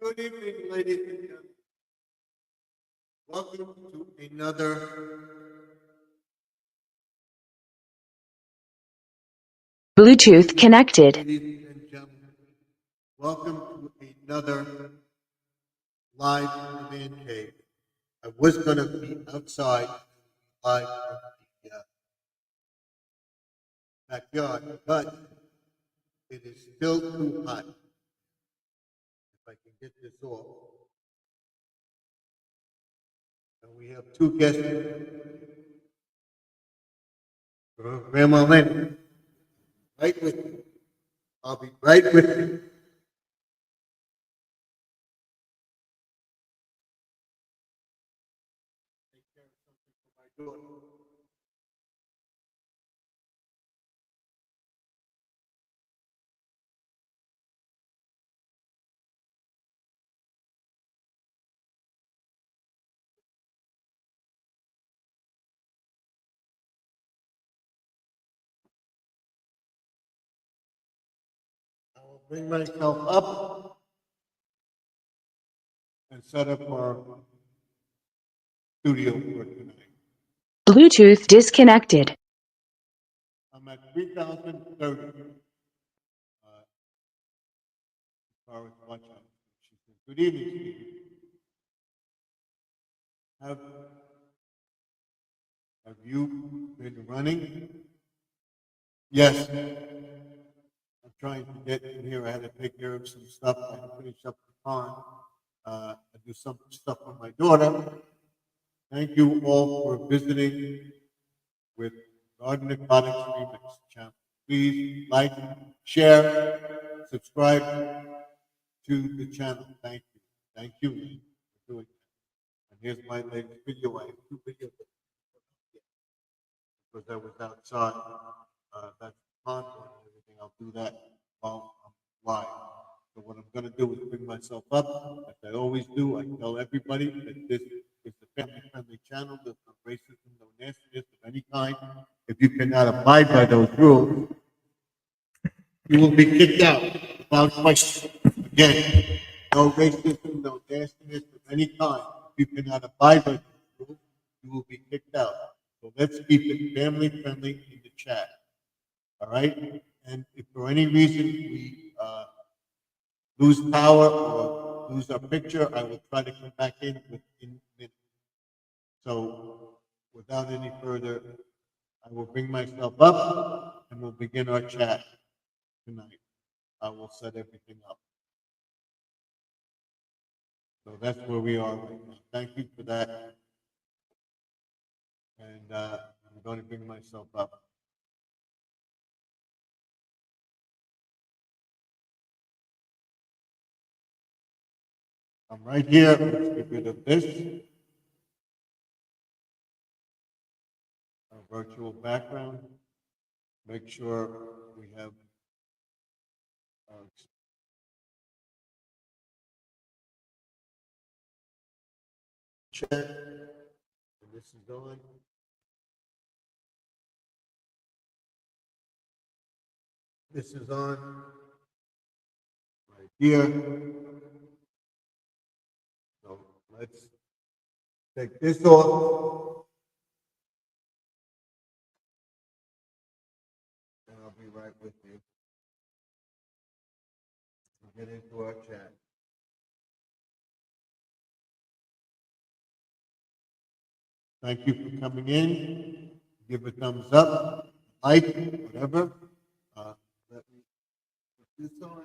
Good evening, ladies and gentlemen. Welcome to another Bluetooth connected. ladies and gentlemen. Welcome to another live from the man cave. I was gonna be outside live from the backyard, but it is still too hot. If I can get this off. And we have two guests. Grandma Lynn, right with me. I'll be right with you. Take care of something for my daughter. I will bring myself up and set up our studio for tonight. Bluetooth disconnected. I'm at 3030. As far as watch out. She said, "Good evening, Steve. Have have you been running?" Yes. I'm trying to get in here. I had to take care of some stuff. I had to finish up the pond. I do some stuff for my daughter. Thank you all for visiting with Garden Aquatics Remix channel. Please like, share, subscribe to the channel. Thank you. Thank you Lynn, for doing that. And here's my latest video. I have two videos because I was outside. That's the pond one and everything. I'll do that while I'm live. So what I'm going to do is bring myself up, as I always do. I tell everybody that this is a family-friendly channel. There's no racism, no nastiness of any kind. If you cannot abide by those rules, you will be kicked out without question. Again, no racism, no nastiness of any kind. If you cannot abide by those rules, you will be kicked out. So let's keep it family-friendly in the chat. All right? And if for any reason we lose power or lose our picture, I will try to come back in within minutes. So without any further, I will bring myself up and we'll begin our chat tonight. I will set everything up. So that's where we are right now. Thank you for that. And I'm going to bring myself up. I'm right here. Let's get rid of this. Our virtual background. Make sure we have our chat. And this is on. This is on right here. So let's take this off. And I'll be right with you. We'll get into our chat. Thank you for coming in. Give a thumbs up, like, whatever. Let me put this on.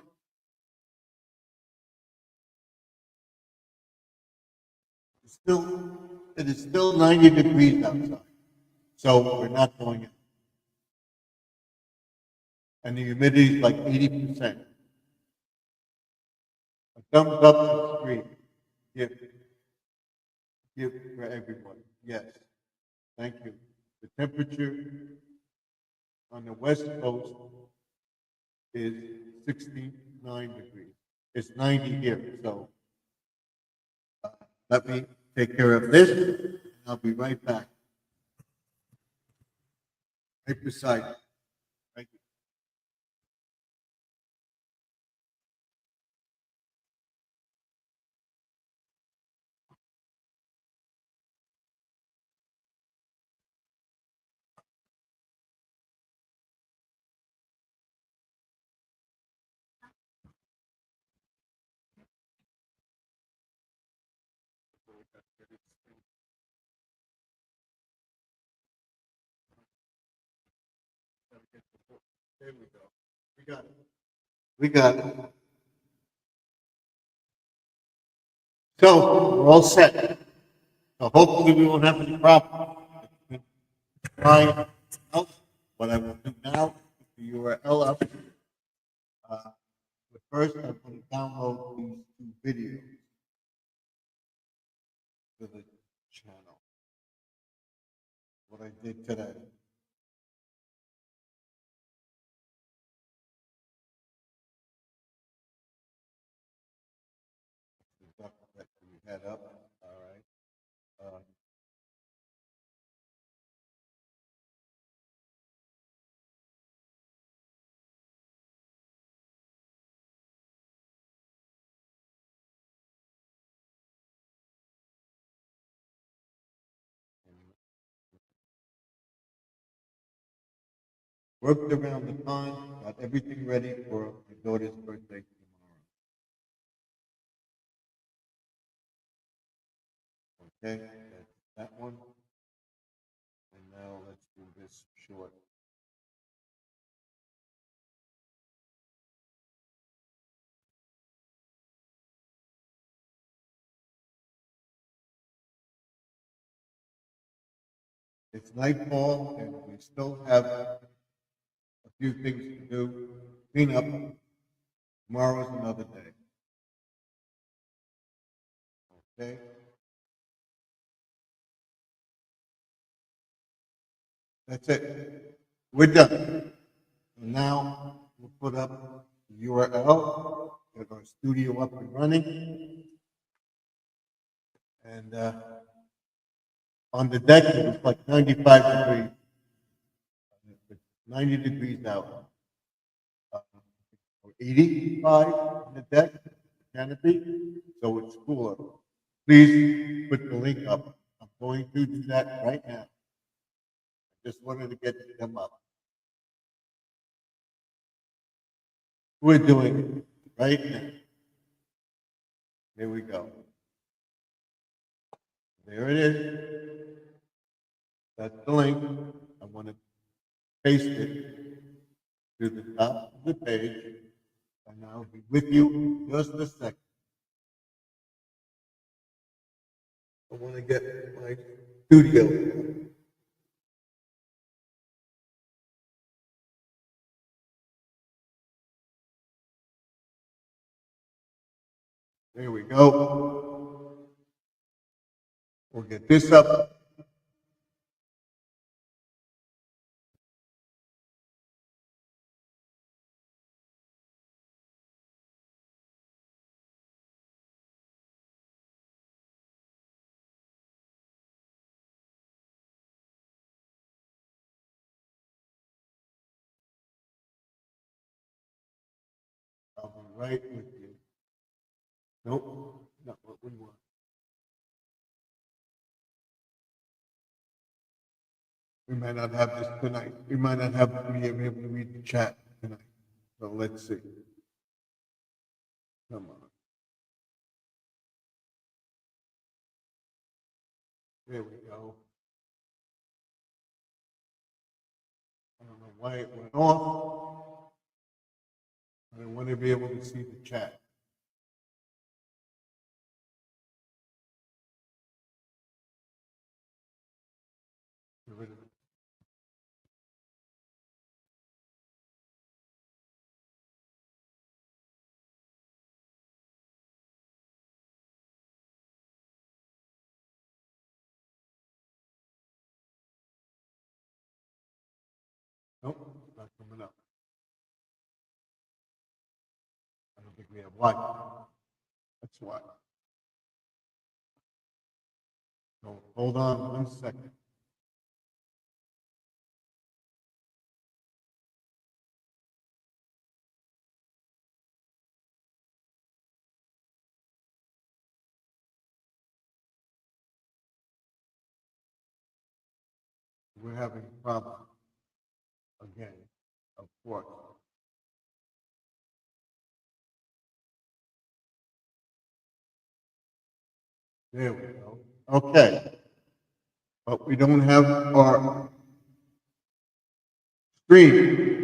It is still 90 degrees outside. So we're not going in. And the humidity is like 80%. A thumbs up is free. Give for everyone. Yes. Thank you. The temperature on the west coast is 69 degrees. It's 90 here. So let me take care of this, and I'll be right back. Right beside you. Thank you. There we go. We got it. We got it. So we're all set. So hopefully we won't have any problems. Try out. What I will do now is the URL up. But first, I'm going to download these two videos to the channel. What I did today. That we had up. All right. Worked around the time, got everything ready for my daughter's birthday tomorrow. Okay, that's that one. And now let's do this short. It's nightfall and we still have a few things to do. Clean up. Tomorrow's another day. Okay? That's it. We're done. Now we'll put up the URL, get our studio up and running. And on the deck, it was like 95 degrees. 90 degrees out. Or 85 on the deck, canopy, so it's cooler. Please put the link up. I'm going to do that right now. Just wanted to get them up. We're doing it right now. Here we go. There it is. That's the link. I want to paste it to the top of the page, and I'll be with you in just a second. I want to get my studio. There we go. We'll get this up. I'll be right with you. Nope, not what we want. We might not have this tonight. We might not have to be able to read the chat tonight. So let's see. Come on. There we go. I don't know why it went off. I want to be able to see the chat. Get rid of it. Nope, it's not coming up. I don't think we have Wi-Fi. That's why. So hold on 1 second. We're having a problem again, of course. There we go. Okay. But we don't have our screen.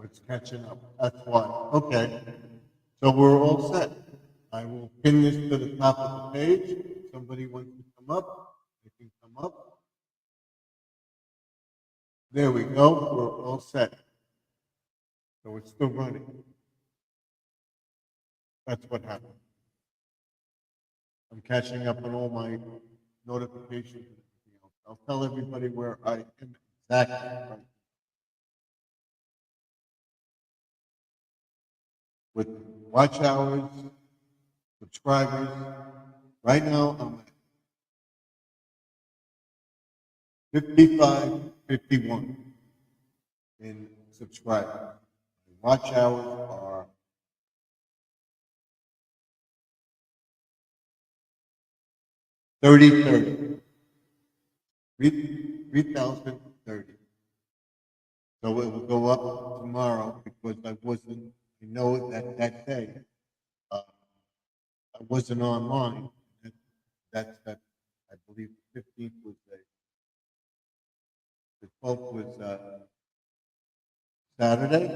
It's catching up. That's why. Okay. So we're all set. I will pin this to the top of the page. If somebody wants to come up, they can come up. There we go. We're all set. So it's still running. That's what happened. I'm catching up on all my notifications and everything else. I'll tell everybody where I am exactly right with watch hours, subscribers. Right now, I'm at 55, 51 in subscribers. Watch hours are 30. 3,030. So it will go up tomorrow because I know that that day, uh, I wasn't online. That, I believe the 15th was the 12th was Saturday.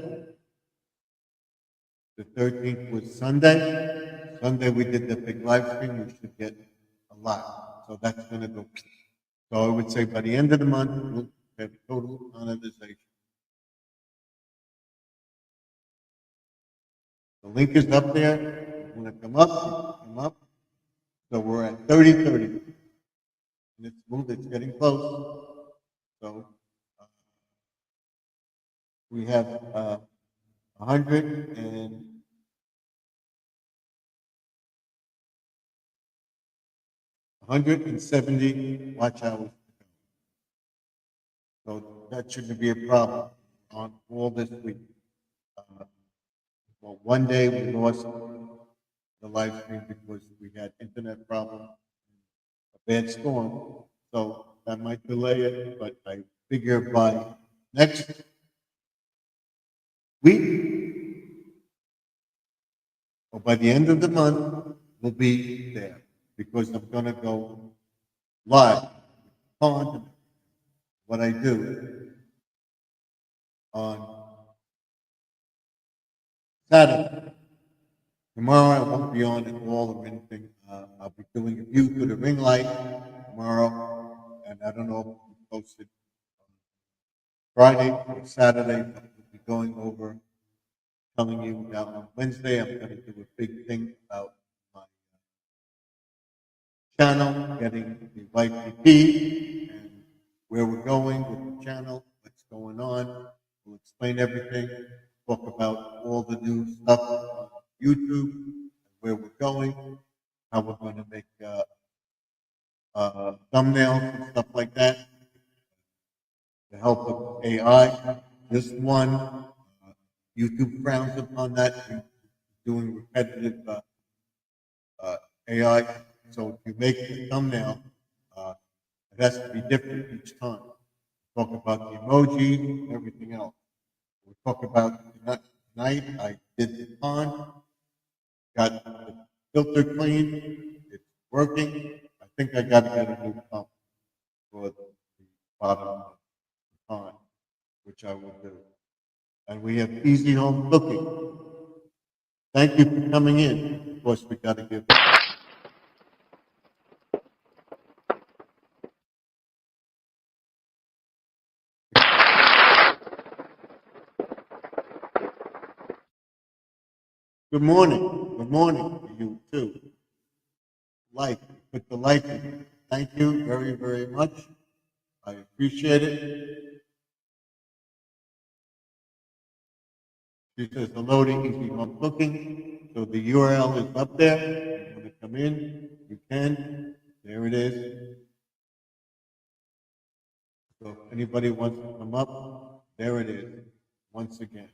The 13th was Sunday. Sunday we did the big live stream. We should get a lot. So that's going to go. So I would say by the end of the month, we'll have total monetization. The link is up there. When it come up. So we're at 30. And it's moved, it's getting close. So we have 100 and 170 watch hours. So that shouldn't be a problem on all this week. Well, one day we lost the live stream because we had internet problem, a bad storm. So that might delay it, but I figure by next week or by the end of the month, we'll be there because I'm going to go live on what I do on Saturday. Tomorrow I won't be on at all or anything. I'll be doing a view to the ring light tomorrow, and I don't know if we posted Friday or Saturday, but we'll be going over, telling you that on Wednesday I'm going to do a big thing about my channel, getting the YPP, and where we're going with the channel, what's going on. We'll explain everything, talk about all the new stuff on YouTube, where we're going, how we're going to make thumbnails and stuff like that. The help of AI. This one, YouTube frowns upon that, doing repetitive AI. So if you make the thumbnail, it has to be different each time. Talk about the emoji, everything else. We'll talk about tonight. I did the pond, got the filter clean. It's working. I think I got to get a new pump for the bottom of the pond, which I will do. And we have easy home cooking. Thank you for coming in. Of course, we got to give. Good morning. Good morning to you too. Like, put the like in. Thank you very, very much. I appreciate it. She says the loading easy home cooking. So the URL is up there. If you want to come in, you can. There it is. So if anybody wants to come up, there it is. Once again.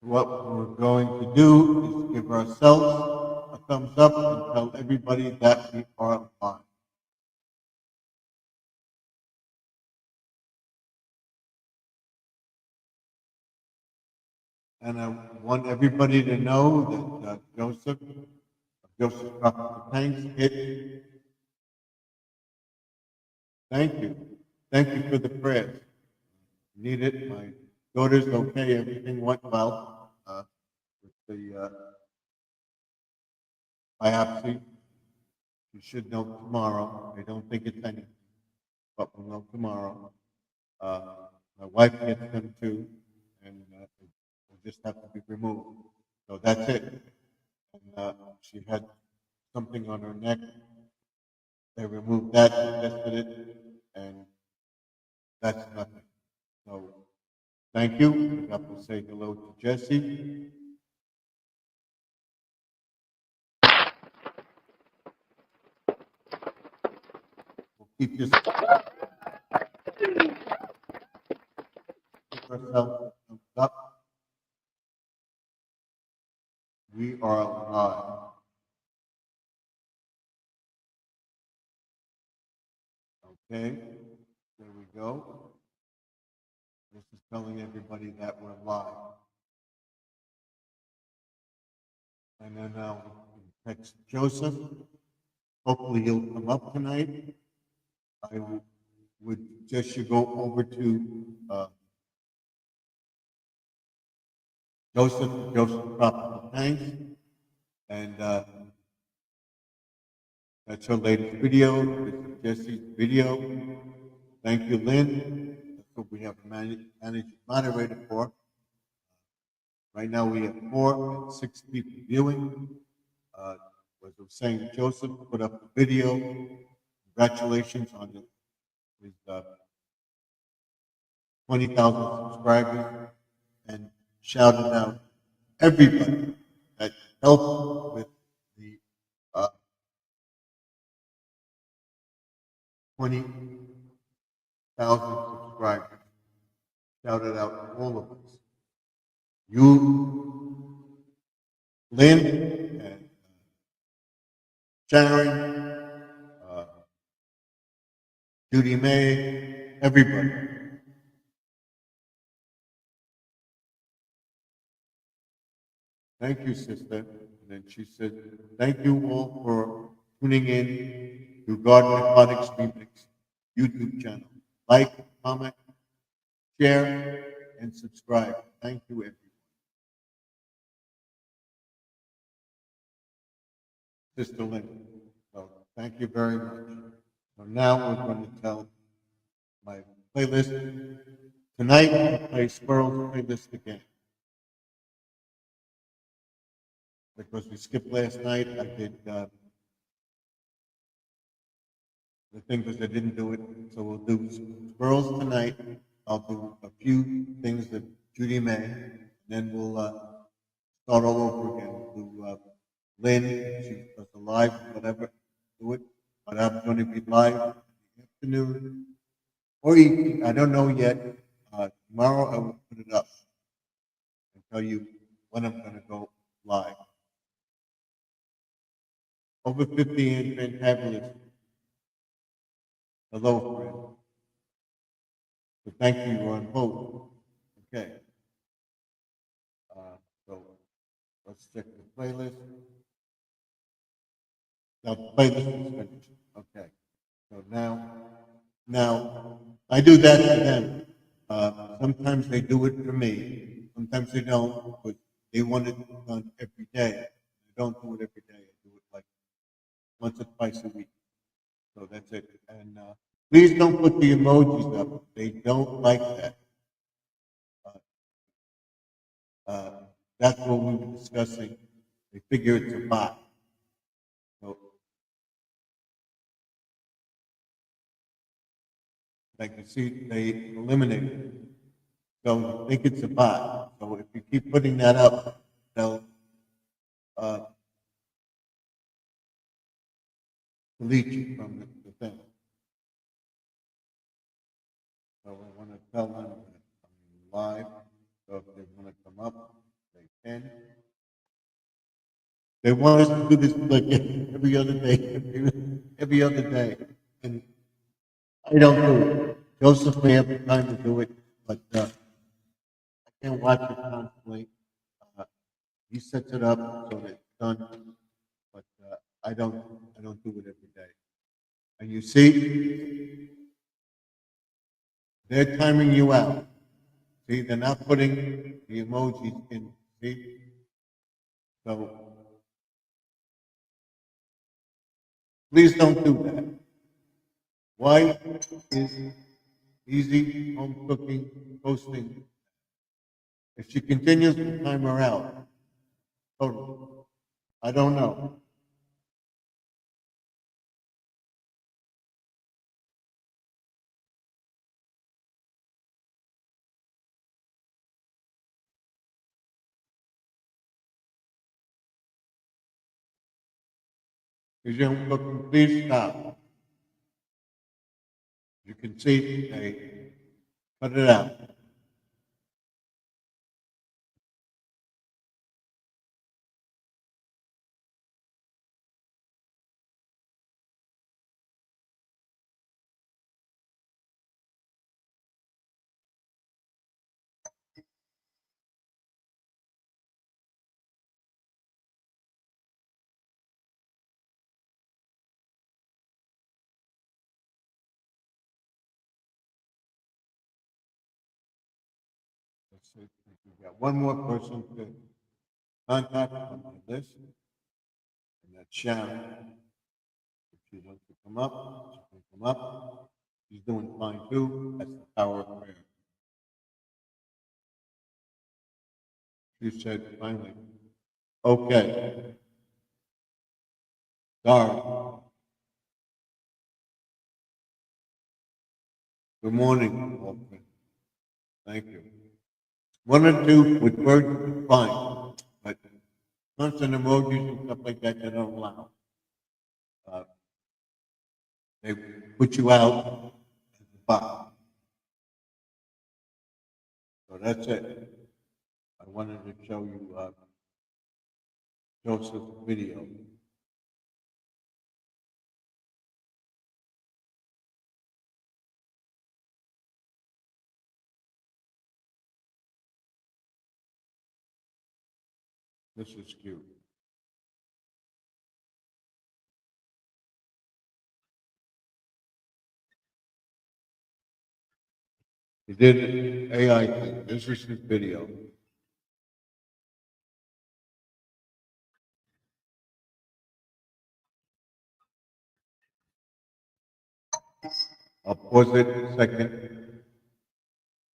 What we're going to do is give ourselves a thumbs up and tell everybody that we are live. And I want everybody to know that Joseph Thanks, hit. Thank you. Thank you for the prayers. Need it. My daughter's okay. Everything went well with the biopsy. You should know tomorrow. I don't think it's anything, but we'll know tomorrow. My wife gets them too, and will just have to be removed. So that's it. And she had something on her neck. They removed that, tested it, and that's nothing. So thank you. I got to say hello to Jesse. We'll keep this. Keep ourselves up. We are live. Okay, there we go. This is telling everybody that we're live. And then I'll text Joseph. Hopefully he'll come up tonight. I would suggest you go over to Joseph Tropical Tanks, and that's her latest video. This is Jesse's video. Thank you, Lynn. That's what we have a managing moderator for. Right now we have 4 and 6 people viewing. As I was saying, Joseph put up the video. Congratulations on his 20,000 subscribers, and shouted out everybody that helped with the 20,000 subscribers. Shouted out all of us. You, Lynn, and Sharon, Judy May, everybody. Thank you, sister. And then she said, thank you all for tuning in to Garden Aquatics Remix YouTube channel. Like, comment, share, and subscribe. Thank you, everyone. Sister Lynn. So thank you very much. So now we're going to tell my playlist. Tonight, I'll play Squirrel's playlist again. Because we skipped last night, I did the thing because I didn't do it. So we'll do Squirrels tonight. I'll do a few things that Judy May. Then we'll start all over again. We'll do Lynn, she does the live, whatever, do it. But I'm going to be live in the afternoon or evening. I don't know yet. Tomorrow I will put it up and tell you when I'm going to go live. Over 50 and fantabulous. Hello, friend. So thank you, you're on hold. Okay. So let's check the playlist. Now, the playlist is finished. Okay. So now I do that to them. Sometimes they do it for me. Sometimes they don't, but they want it done every day. I don't do it every day. I do it like once or twice a week. So that's it. And please don't put the emojis up. They don't like that. That's what we were discussing. They figure it's a bot. So, like you see, they eliminate it. So they think it's a bot. So if you keep putting that up, they'll delete you from the thing. So I want to tell them that I'm live. So if they want to come up, they And they want us to do this like every other day, every other day. And I don't do it. Joseph may have the time to do it, but I can't watch it constantly. Uh, he sets it up so that it's done, but I don't do it every day. And you see, they're timing you out. See, they're not putting the emojis in. See, so please don't do that. Why is easy home cooking posting? If she continues to time her out, totally. I don't know. Is young cooking, please stop. You can see they cut it out. Let's see. We got one more person to contact on my list, and that's Sharon. If she wants to come up, she can come up. She's doing fine too. That's the power of prayer. She said finally, okay, sorry. Good morning, Walter. Thank you. One or two with words is fine, but constant emojis and stuff like that, they don't allow. Uh, they put you out as a bot. So that's it. I wanted to show you Joseph's video. This is cute. He did an AI thing. This is his video. I'll pause it a second.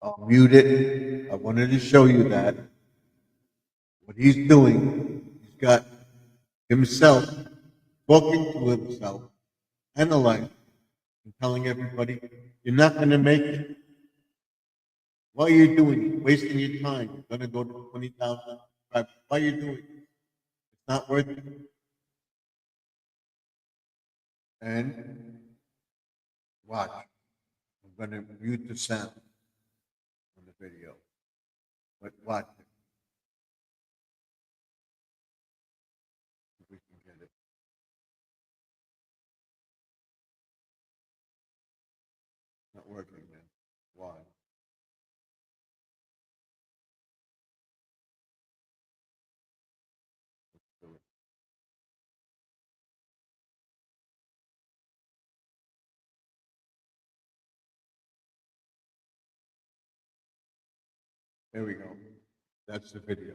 I'll mute it. I wanted to show you that. What he's doing, he's got himself talking to himself, analyzing, and telling everybody, you're not going to make it. Why are you doing it? Wasting your time. You're going to go to 20,000. Why are you doing it? It's not worth it. And watch. I'm going to mute the sound on the video. But watch it. If we can get it. Not working, man. Why? Let's do it. There we go. That's the video.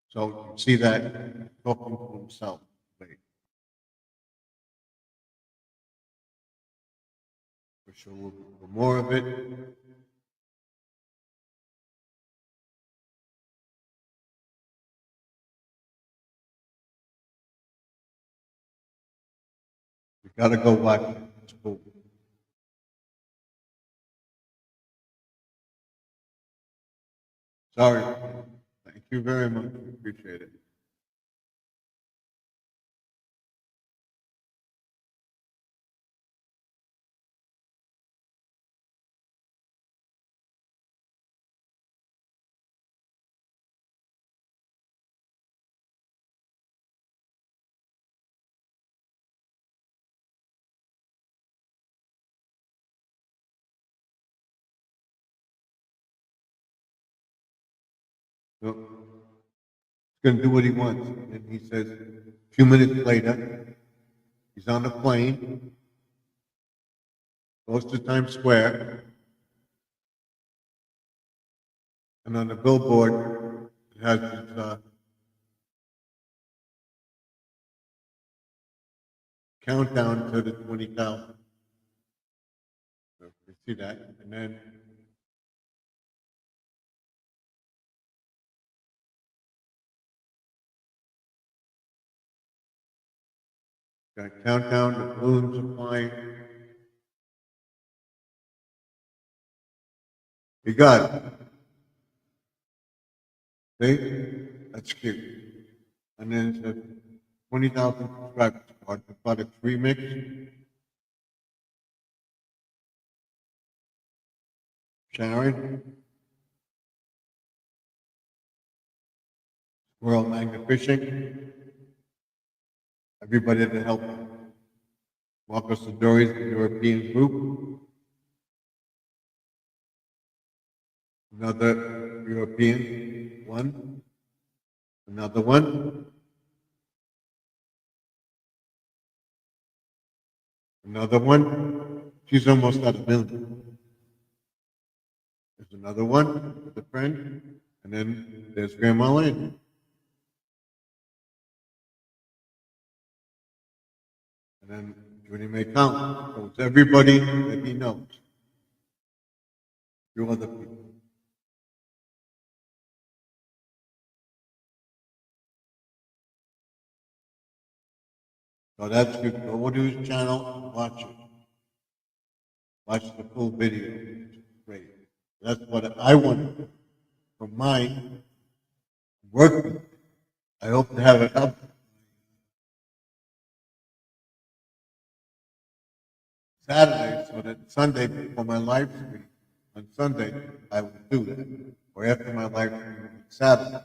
So you see that talking to himself. Wait. For sure, we'll do more of it. You gotta go watch it. It's cool. Sorry. Thank you very much. Appreciate it. So he's going to do what he wants. And he says, a few minutes later, he's on a plane, goes to Times Square, and on the billboard, it has this countdown to the 20,000. So you see that, and then got countdown, the balloons are flying. You got it. See? That's cute. And then it says 20,000 subscribers. The product remix. Sharon. World Magna Fishing. Everybody that helped Marcos Sidori's the European group. Another European one. Another one. Another one. She's almost at 1 million. There's another one with a friend. And then there's Grandma Lynn. And then Judy May count. So it's everybody that he knows. Few other people. So that's good. Go to his channel and watch it. Watch the full video. It's great. That's what I want from my work. I hope to have it up Saturday so that Sunday before my live stream on Sunday I will do that. Or after my live stream on Saturday.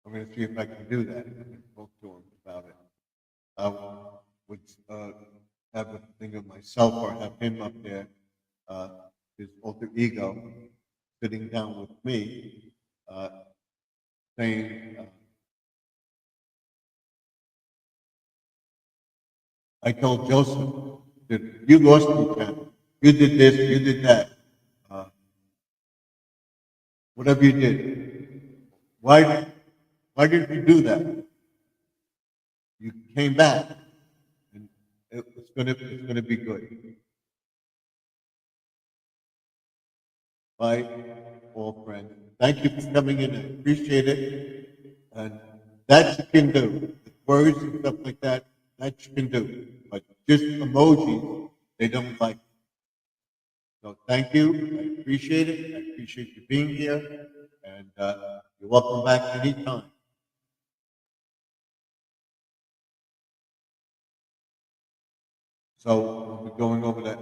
I'm going to see if I can do that. I can talk to him about it. I would have a thing of myself or have him up there, his alter ego, sitting down with me, saying, I told Joseph that you lost me, Ken. You did this, you did that. Whatever you did. Why did you do that? You came back, and it's gonna be good. Bye, all friends. Thank you for coming in. I appreciate it. And that you can do. Words and stuff like that, that you can do. But just emojis, they don't like. So thank you. I appreciate it. I appreciate you being here. And you're welcome back anytime. So we'll be going over that.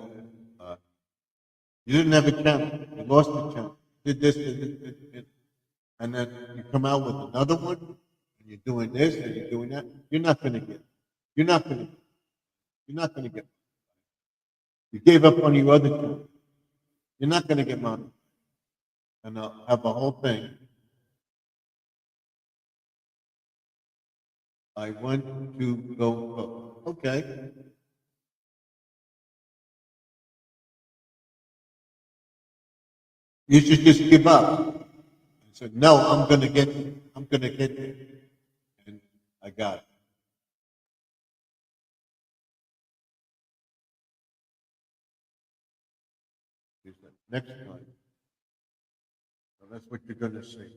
You didn't have a channel. You lost the channel. Did this, and then you come out with another one, and you're doing this, and you're doing that. You're not going to get. You're not going to. You're not going to get. You gave up on your other channel. You're not going to get money. And I'll have a whole thing. I want to go. Okay. You should just give up. I said, no, I'm going to get it. I'm going to get it. And I got it. Next time. So that's what you're going to see.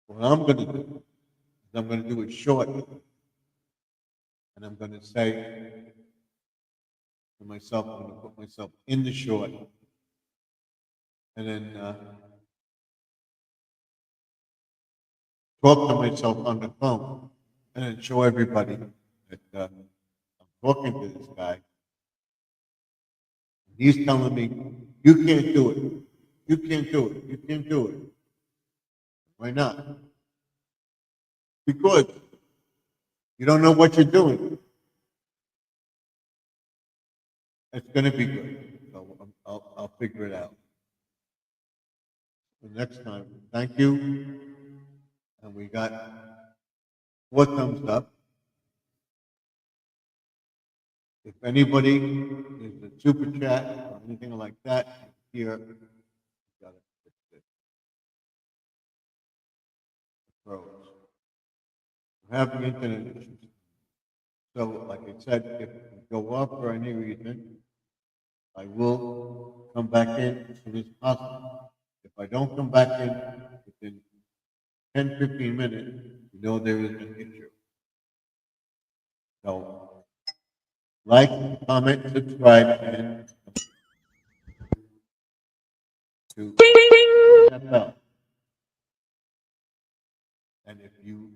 What I'm going to do is I'm going to do it short. And I'm going to say to myself, I'm going to put myself in the short. And then talk to myself on the phone. And then show everybody that I'm talking to this guy. He's telling me, you can't do it. You can't do it. You can't do it. Why not? Because you don't know what you're doing. It's going to be good. So I'll figure it out. The next time, thank you. And we got 4 thumbs up. If anybody is a super chat or anything like that, here, got to fix this. Pros. We're having internet issues. So, like I said, if we go off for any reason, I will come back in as soon as possible. If I don't come back in within 10, 15 minutes, you know there is an issue. So, like, comment, subscribe, and to that bell. And if you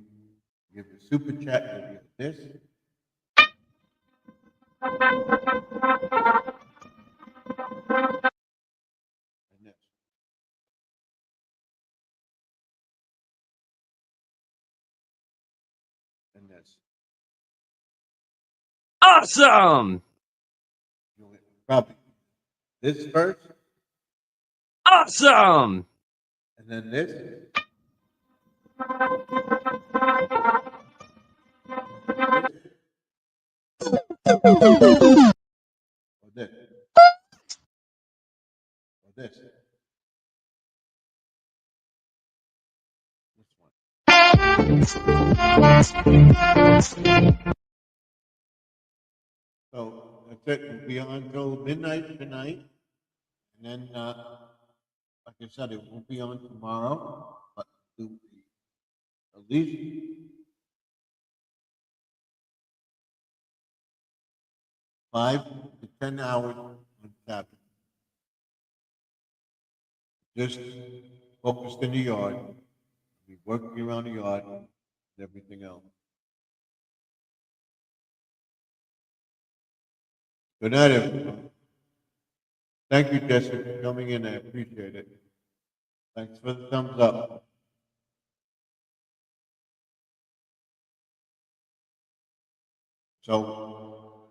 give a super chat, you'll get this. And this. And this. Awesome! You'll get probably this first, Awesome! and then this. Or this. Or this. This one. So that's it. We'll be on till midnight tonight. And then, like I said, it won't be on tomorrow, but it'll be at least 5 to 10 hours on Sabbath. Just focused in the yard, be working around the yard and everything else. Good night, everyone. Thank you, Jesse, for coming in. I appreciate it. Thanks for the thumbs up. So,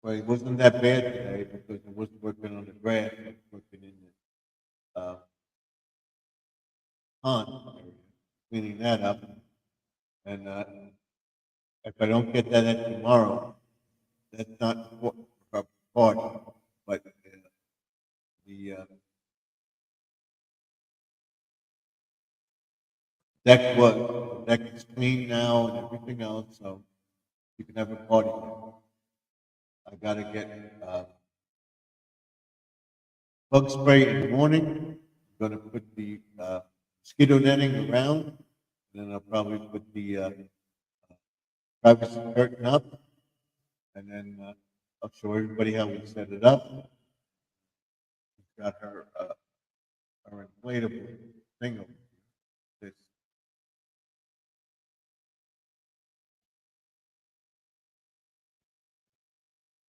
well, it wasn't that bad today because I wasn't working on the grass. I was working in the pond area, cleaning that up. And if I don't get that in tomorrow, that's not important for our party. But the deck is clean now and everything else, so you can have a party there. I gotta get bug spray in the morning. I'm gonna put the mosquito netting around, and then I'll probably put the privacy curtain up, and then I'll show everybody how we set it up. She's got her inflatable thing over here.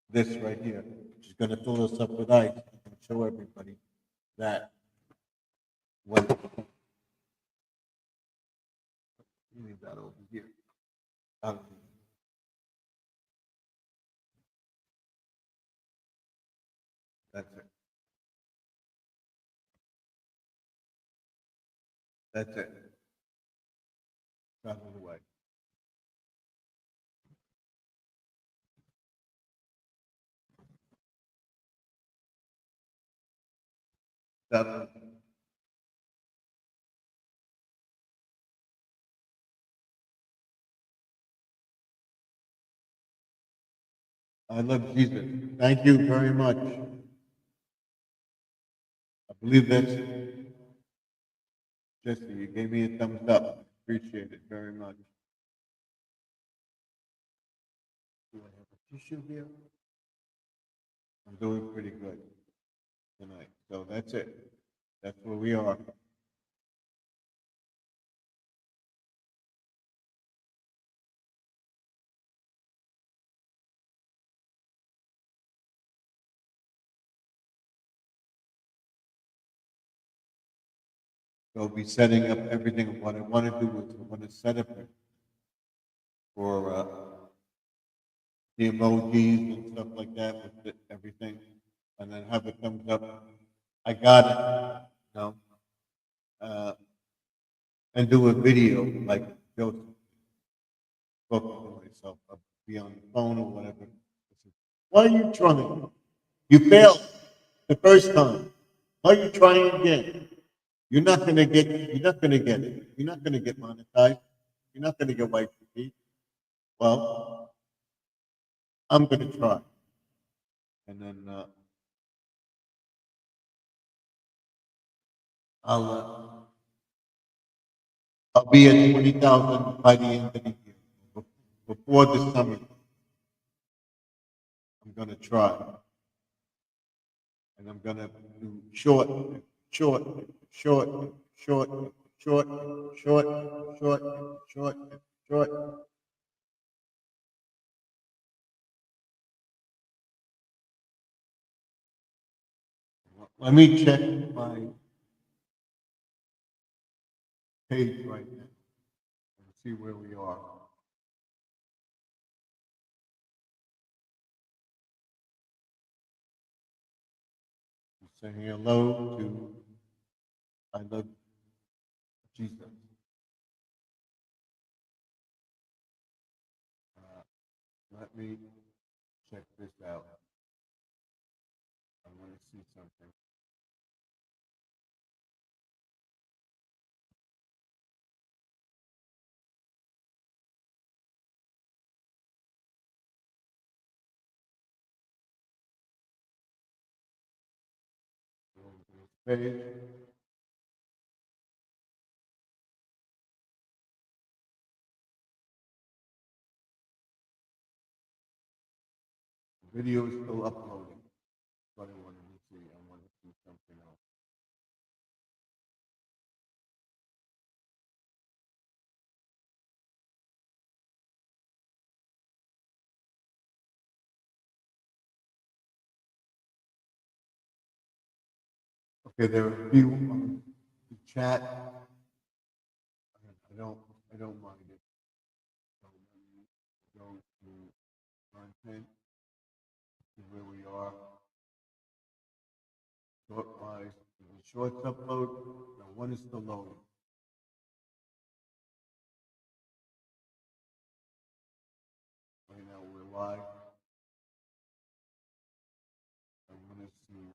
This right here. She's gonna fill this up with ice and show everybody that when leave that over here. That's it. That's it. Out of the way. That, I love Jesus. Thank you very much. I believe that's Jesse. You gave me a thumbs up. Appreciate it very much. Do I have a tissue here? I'm doing pretty good tonight. So that's it. That's where we are. So I'll be setting up everything. What I want to do is I want to set up for the emojis and stuff like that with everything, and then have a thumbs up. I got it. You know, and do a video like Joseph spoke to myself. I'll be on the phone or whatever. Why are you trying? You failed the first time. Why are you trying again? You're not gonna get. You're not gonna get it. You're not gonna get monetized. You're not gonna get white feet. Well, I'm gonna try, and then I'll I'll be at 20,000 by the end of the year. Before the summer, I'm gonna try, and I'm gonna do short, short, short, short, short, short, short, short, short. Let me check my page right now and see where we are. Saying hello to I love Jesus. Let me check this out. I want to see something. Page. The video is still uploading. But I wanted to see. I want to see something else. Okay, there are a few on the chat. I don't mind it. So let me go to content, see where we are. Short wise, the shorts upload. Now one is still loading. Right now we're live. I want to see.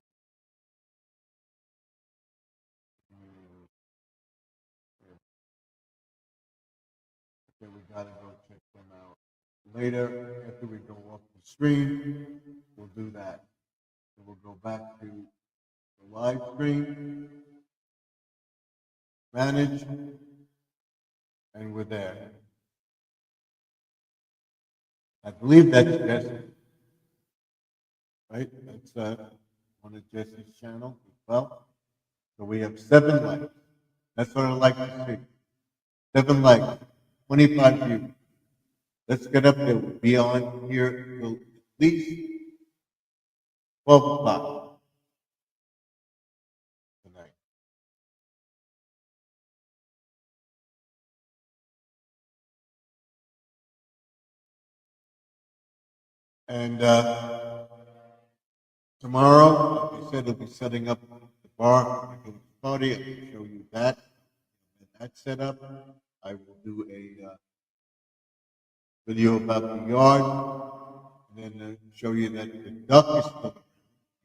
Okay, we gotta go check them out. Later, after we go off the stream, we'll do that. So we'll go back to the live stream, manage, and we're there. I believe that's Jesse, right? That's one of Jesse's channel as well. So we have 7 likes. That's what I like to see. 7 likes, 25 views. Let's get up there. We'll be on here till at least 12 o'clock tonight. And tomorrow, like I said, I'll be setting up the bar for the party. I can show you that. And that set up. I will do a video about the yard, and then show you that the duck is still in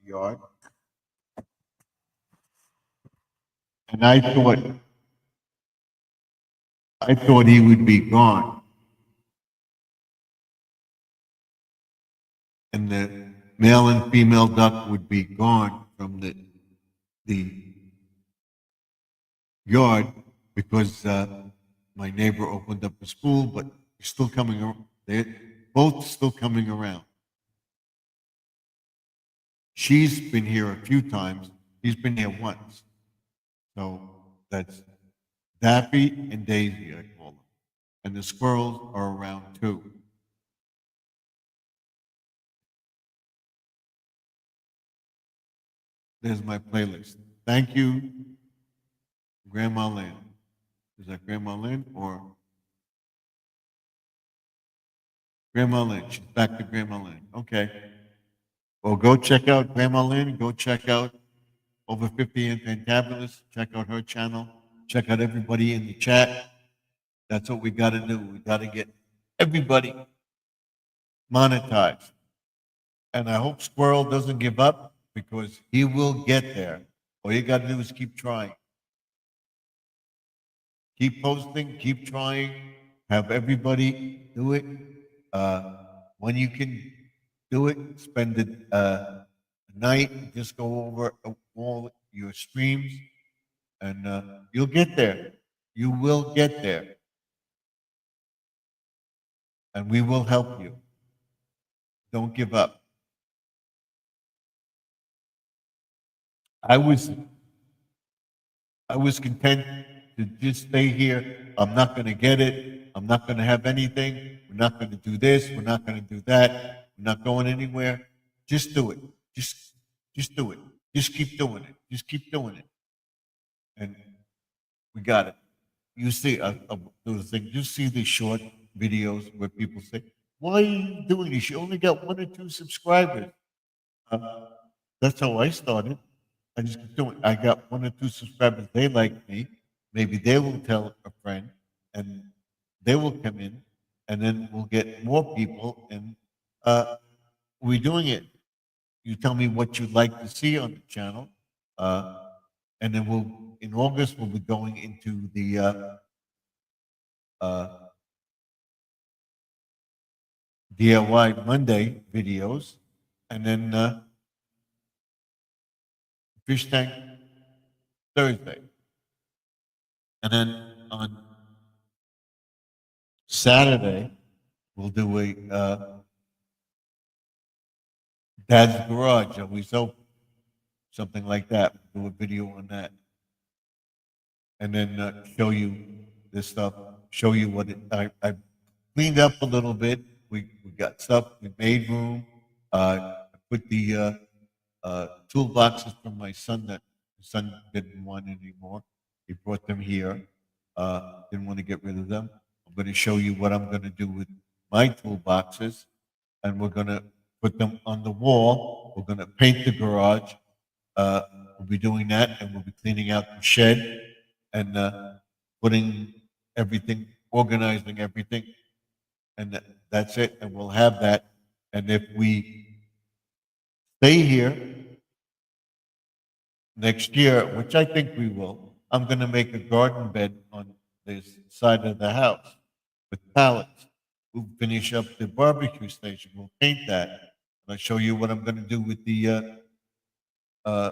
the yard. And I thought he would be gone, and the male and female duck would be gone from the yard because my neighbor opened up a school, but they're still coming around. They're both still coming around. She's been here a few times. He's been here once. So that's Daffy and Daisy, I call them. And the squirrels are around too. There's my playlist. Thank you Grandma Lynn. Is that Grandma Lynn or Grandma Lynn? She's back to Grandma Lynn. Okay. Well, go check out Grandma Lynn. Go check out Over 50 and Fantabulous. Check out her channel. Check out everybody in the chat. That's what we got to do. We got to get everybody monetized. And I hope Squirrel doesn't give up because he will get there. All you got to do is keep trying. Keep posting, keep trying, have everybody do it. When you can do it, spend a night, just go over all your streams, and you'll get there. You will get there. And we will help you. Don't give up. I was content to just stay here. I'm not going to get it. I'm not going to have anything. We're not going to do this. We're not going to do that. We're not going anywhere. Just do it. Just do it. Just keep doing it. Just keep doing it. And we got it. You see, those things. You see the short videos where people say, "Why are you doing this? You only got 1 or 2 subscribers." That's how I started. I just keep doing. I got 1 or 2 subscribers. They like me. Maybe they will tell a friend, and they will come in, and then we'll get more people, and we're doing it. You tell me what you'd like to see on the channel, and then in August we'll be going into the uh, DIY Monday videos, and then Fish Tank Thursday, and then on Saturday we'll do a Dad's Garage. Always open, something like that. Do a video on that, and then show you this stuff. Show you what I cleaned up a little bit. We got stuff. We made room. I put the toolboxes from my son that his son didn't want anymore. He brought them here. Didn't want to get rid of them. I'm going to show you what I'm going to do with my toolboxes, and we're going to put them on the wall. We're going to paint the garage. We'll be doing that, and we'll be cleaning out the shed and putting everything, organizing everything, and that's it. And we'll have that. And if we stay here next year, which I think we will, I'm going to make a garden bed on this side of the house with pallets. We'll finish up the barbecue station. We'll paint that. And I'll show you what I'm going to do with uh,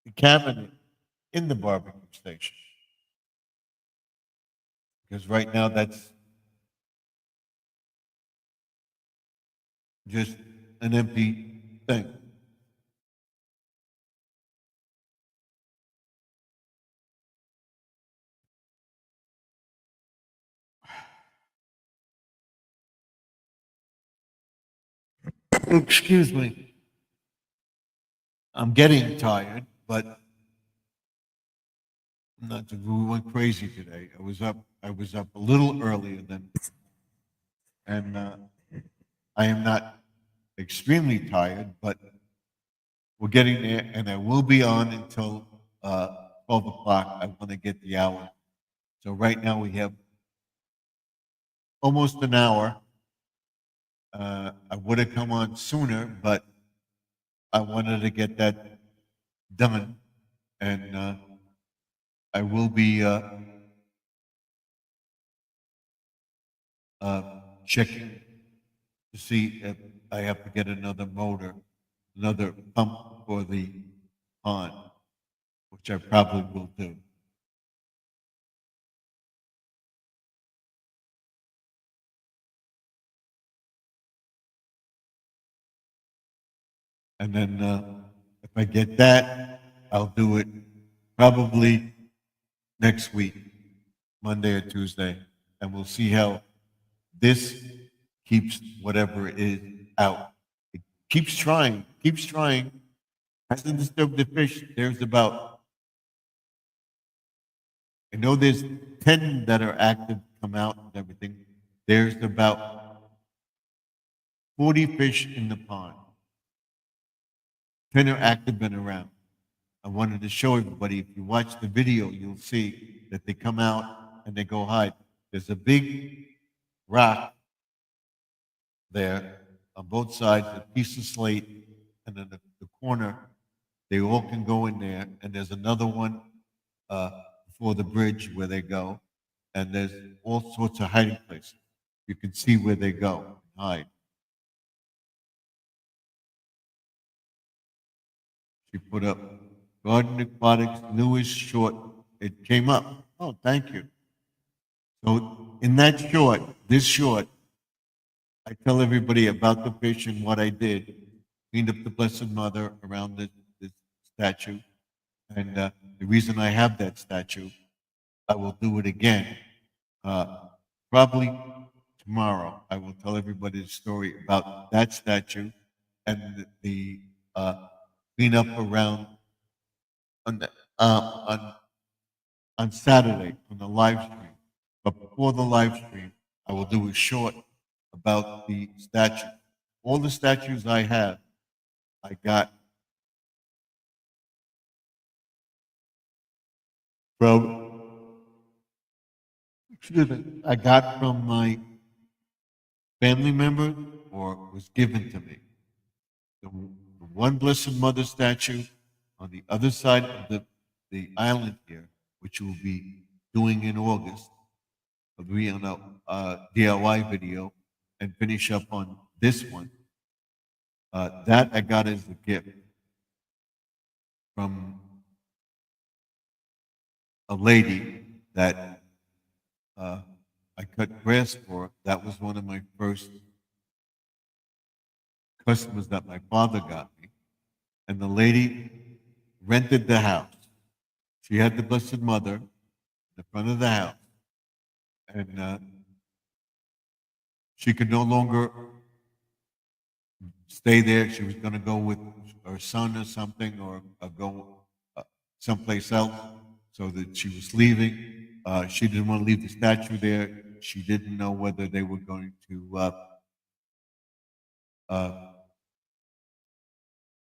the cabinet in the barbecue station. Because right now that's just an empty thing. Excuse me. I'm getting tired, but not to, we went crazy today. I was up a little earlier than, and I am not extremely tired, but we're getting there, and I will be on until 12 o'clock. I want to get the hour. So right now we have almost an hour. I would have come on sooner, but I wanted to get that done, and I will be checking to see if I have to get another motor, another pump for the pond, which I probably will do. And then if I get that, I'll do it probably next week, Monday or Tuesday, and we'll see how this keeps whatever it is out. It keeps trying, hasn't disturbed the fish. There's about I know there's 10 that are active, come out and everything. There's about 40 fish in the pond. 10 are active and around. I wanted to show everybody, if you watch the video, you'll see that they come out and they go hide. There's a big rock there on both sides, a piece of slate, and then the corner, they all can go in there. And there's another one before the bridge where they go. And there's all sorts of hiding places. You can see where they go and hide. She put up Garden Aquatics newest short. It came up. Oh, thank you. So in that short, this short, I tell everybody about the fish and what I did. Cleaned up the Blessed Mother around this statue. And the reason I have that statue, I will do it again. Probably tomorrow, I will tell everybody the story about that statue and the cleanup around on, the, on Saturday on the live stream. But before the live stream, I will do a short about the statue. All the statues I have, I got from, excuse me, I got from my family member or was given to me. The one Blessed Mother statue on the other side of the island here, which we'll be doing in August, agree on a DIY video and finish up on this one. That I got as a gift from a lady that I cut grass for. That was one of my first customers that my father got me. And the lady rented the house. She had the Blessed Mother in the front of the house. And she could no longer stay there. She was going to go with her son or something or go someplace else, so that she was leaving. She didn't want to leave the statue there. She didn't know whether they were going to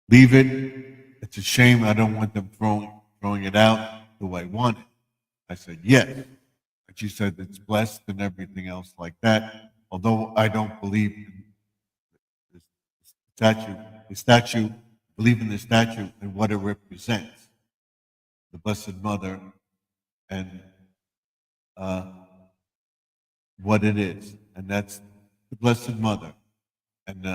leave it. It's a shame. I don't want them throwing it out the way I want it. I said, yes. And she said it's blessed and everything else like that. Although I don't believe in the statue, believe in the statue and what it represents. The Blessed Mother and what it is. And that's the Blessed Mother. And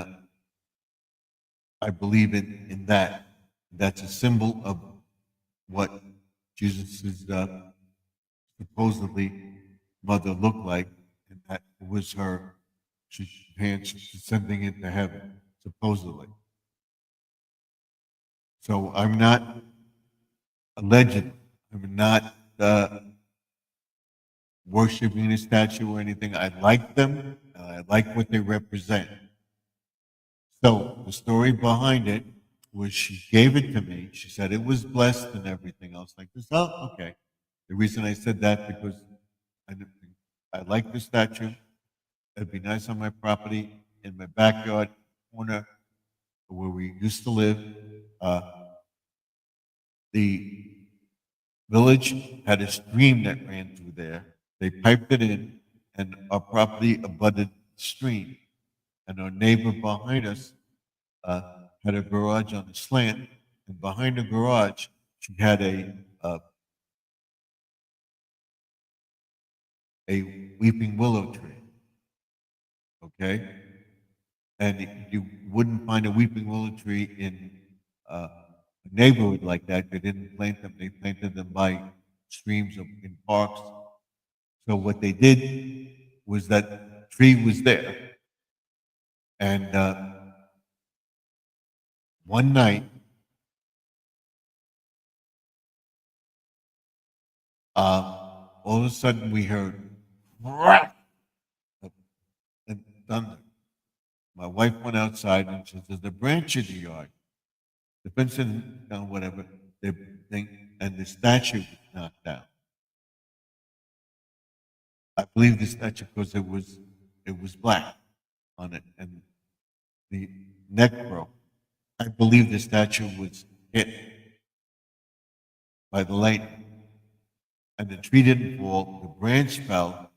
I believe in that. That's a symbol of what Jesus' supposedly mother looked like, and that was her. She's sending it to heaven, supposedly. So I'm not alleged. I'm not worshiping a statue or anything. I like them. I like what they represent. So the story behind it was she gave it to me. She said it was blessed and everything else like this. Oh, okay. The reason I said that because I like the statue. It'd be nice on my property, in my backyard corner where we used to live. The village had a stream that ran through there. They piped it in, and our property abutted the stream. And our neighbor behind us had a garage on a slant, and behind the garage, she had a weeping willow tree. Okay, and you wouldn't find a weeping willow tree in a neighborhood like that. They didn't plant them; they planted them by streams in parks. So what they did was that tree was there, and one night, all of a sudden we heard "Whack!" and thunder. My wife went outside and she says, "There's a branch in the yard." The fence and whatever, and the statue was knocked down. I believe the statue because it was black on it and the neck broke. I believe the statue was hit by the lightning and the tree didn't fall, the branch fell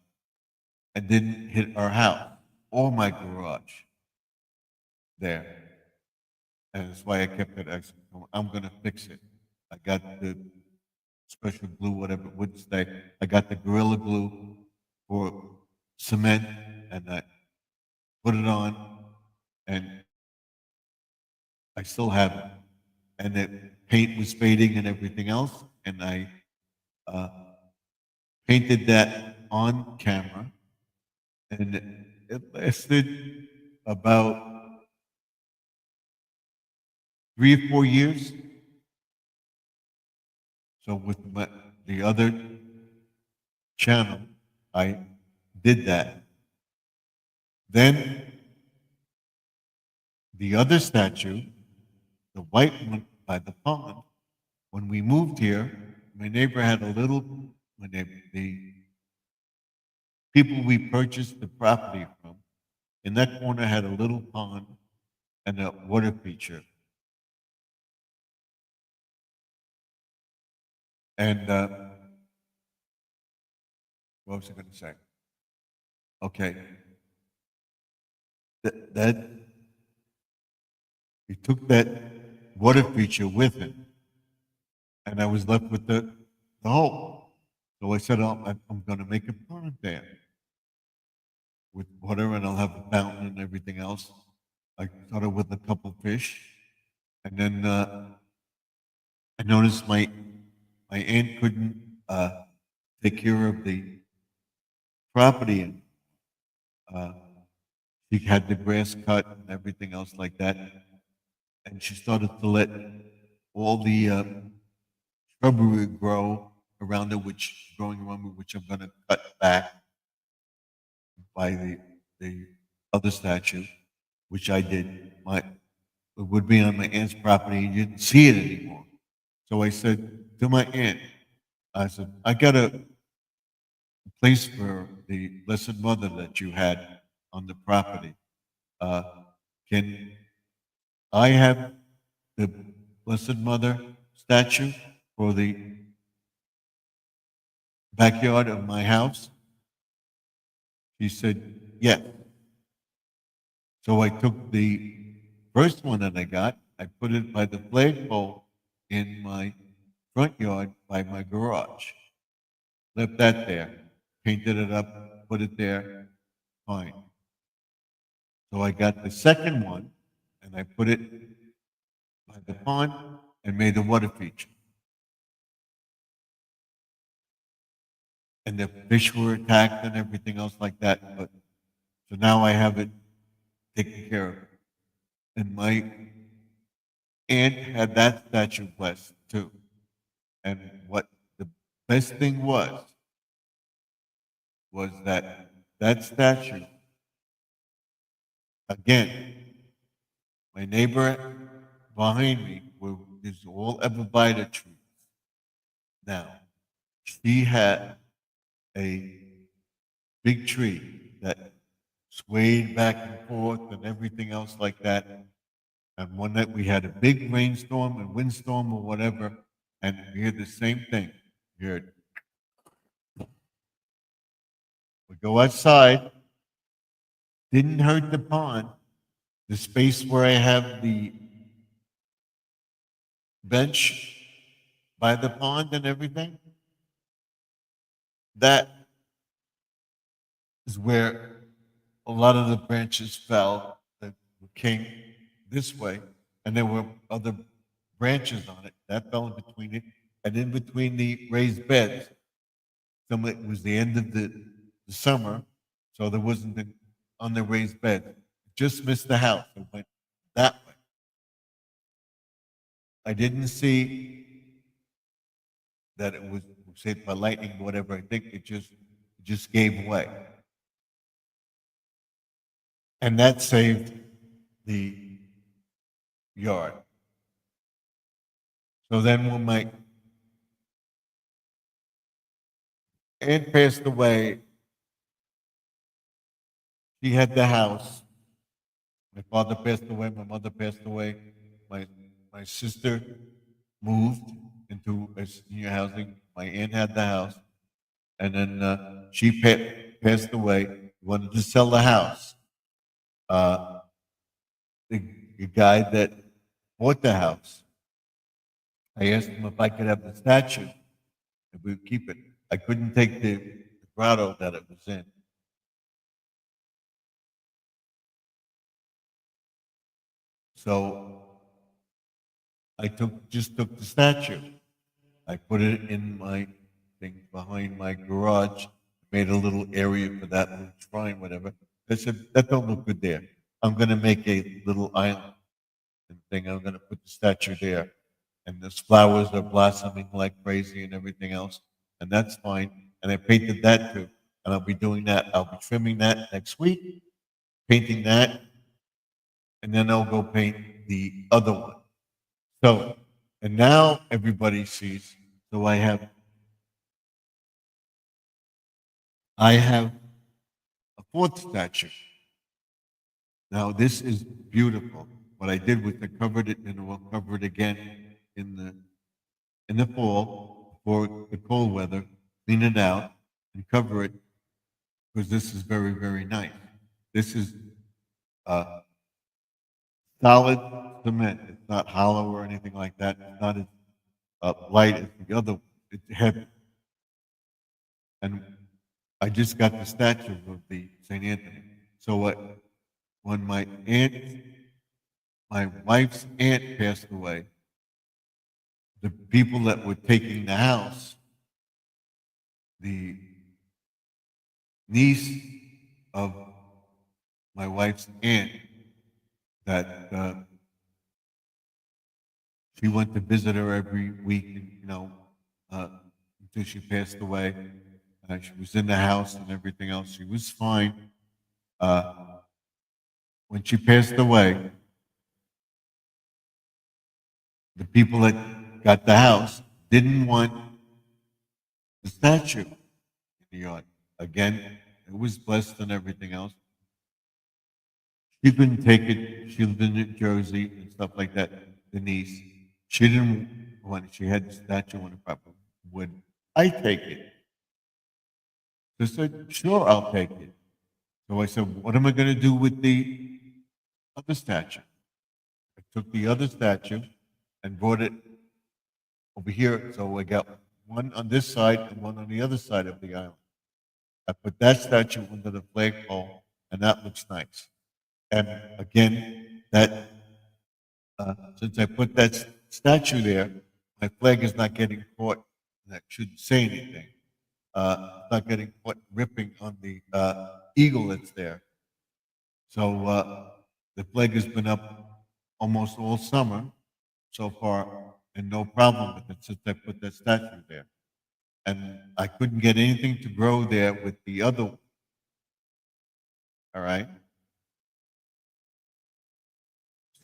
and didn't hit our house or my garage there. And that's why I kept it. I'm going to fix it. I got the special glue, whatever it would say. I got the Gorilla Glue for cement and I put it on and I still have it. And the paint was fading and everything else. And I uh, painted that on camera. And it lasted about 3 or 4 years. So with the other channel, I did that. Then the other statue, the white one by the pond, when we moved here, my neighbor had a little, the people we purchased the property from, in that corner had a little pond and a water feature. And what was I going to say? Okay. That he took that water feature with him, and I was left with the hole. So I said, oh, I'm going to make a pond there with water, and I'll have a fountain and everything else. I started with a couple fish, and then I noticed my aunt couldn't take care of the property, and she had the grass cut and everything else like that, and she started to let all the shrubbery grow around it, growing around it, which I'm going to cut back by the other statue, which I did. It would be on my aunt's property, and you didn't see it anymore. So I said to my aunt, I said, I got a place for the Blessed Mother that you had on the property. Can I have the Blessed Mother statue for the backyard of my house? She said, yes. So I took the first one that I got, I put it by the flagpole in my front yard by my garage. Left that there, painted it up, put it there, fine. So I got the second one and I put it by the pond and made a water feature. And the fish were attacked and everything else like that. But so now I have it taken care of. And my aunt had that statue blessed too. And what the best thing was that that statue, again, my neighbor behind me is all Evervita trees. Now, she had a big tree that swayed back and forth and everything else like that. And one night we had a big rainstorm and windstorm or whatever, and we heard the same thing. We heard. We go outside, didn't hurt the pond, the space where I have the bench by the pond and everything. That is where a lot of the branches fell that came this way, and there were other branches on it that fell in between it, and in between the raised beds. It was the end of the summer, so there wasn't on the raised bed. It just missed the house and went that way. I didn't see that it was hit by lightning or whatever. I think it just gave way. And that saved the yard. So then when my aunt passed away, she had the house. My father passed away, my mother passed away. My sister moved into a senior housing. My aunt had the house, and then she passed away. Wanted to sell the house. Uh, the, the guy that bought the house, I asked him if I could have the statue, if we would keep it. I couldn't take the grotto that it was in. So I just took the statue. I put it in my thing behind my garage, made a little area for that little shrine, whatever. I said, that don't look good there. I'm gonna make a little island and thing. I'm gonna put the statue there. And those flowers are blossoming like crazy and everything else. And that's fine. And I painted that too. And I'll be doing that. I'll be trimming that next week, painting that, and then I'll go paint the other one. So, and now everybody sees. So I have a fourth statue. Now this is beautiful. What I did was I covered it and we'll cover it again in the fall for the cold weather, clean it out and cover it because this is very, very nice. This is solid cement. It's not hollow or anything like that. It's not as light as the other. It's heavy. And I just got the statue of the St. Anthony. So when my wife's aunt passed away, the people that were taking the house, the niece of my wife's aunt, that she went to visit her every week, until she passed away. She was in the house and everything else. She was fine. When she passed away, the people that got the house didn't want the statue in the yard. Again, it was blessed and everything else. She couldn't take it. She lived in New Jersey and stuff like that. Denise, she didn't want it. She had the statue on the property. Would I take it? So I said, sure, I'll take it. So I said, what am I going to do with the other statue? I took the other statue and brought it over here. So I got one on this side and one on the other side of the island. I put that statue under the flagpole, and that looks nice. And again, that since I put that statue there, my flag is not getting caught. That shouldn't say anything. Not getting caught ripping on the eagle that's there. So the flag has been up almost all summer so far, and no problem with it since I put that statue there. And I couldn't get anything to grow there with the other one. All right.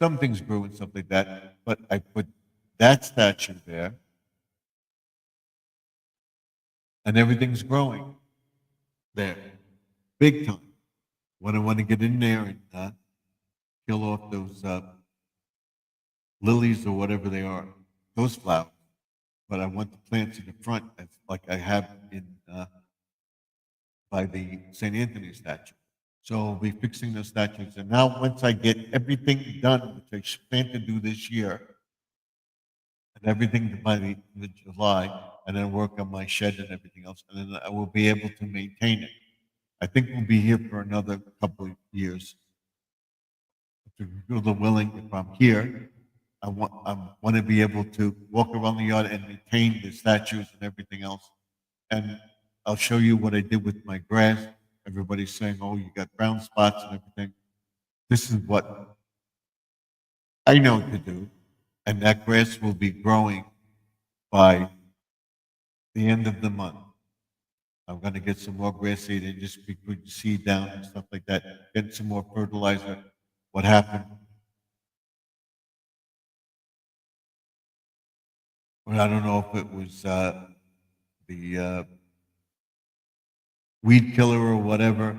Some things grew and stuff like that, but I put that statue there, and everything's growing there, big time. When I want to get in there and kill off those lilies or whatever they are, those flowers. But I want the plants in the front, like I have in by the St. Anthony statue. So I'll be fixing the statues. And now once I get everything done, which I plan to do this year, and everything by the July, and then work on my shed and everything else, and then I will be able to maintain it. I think we'll be here for another couple of years. If you're willing, if I'm here, I want to be able to walk around the yard and maintain the statues and everything else. And I'll show you what I did with my grass. Everybody's saying, oh, you got brown spots and everything. This is what I know to do. And that grass will be growing by the end of the month. I'm going to get some more grass seed and just put seed down and stuff like that. Get some more fertilizer. What happened? Well, I don't know if it was the weed killer or whatever,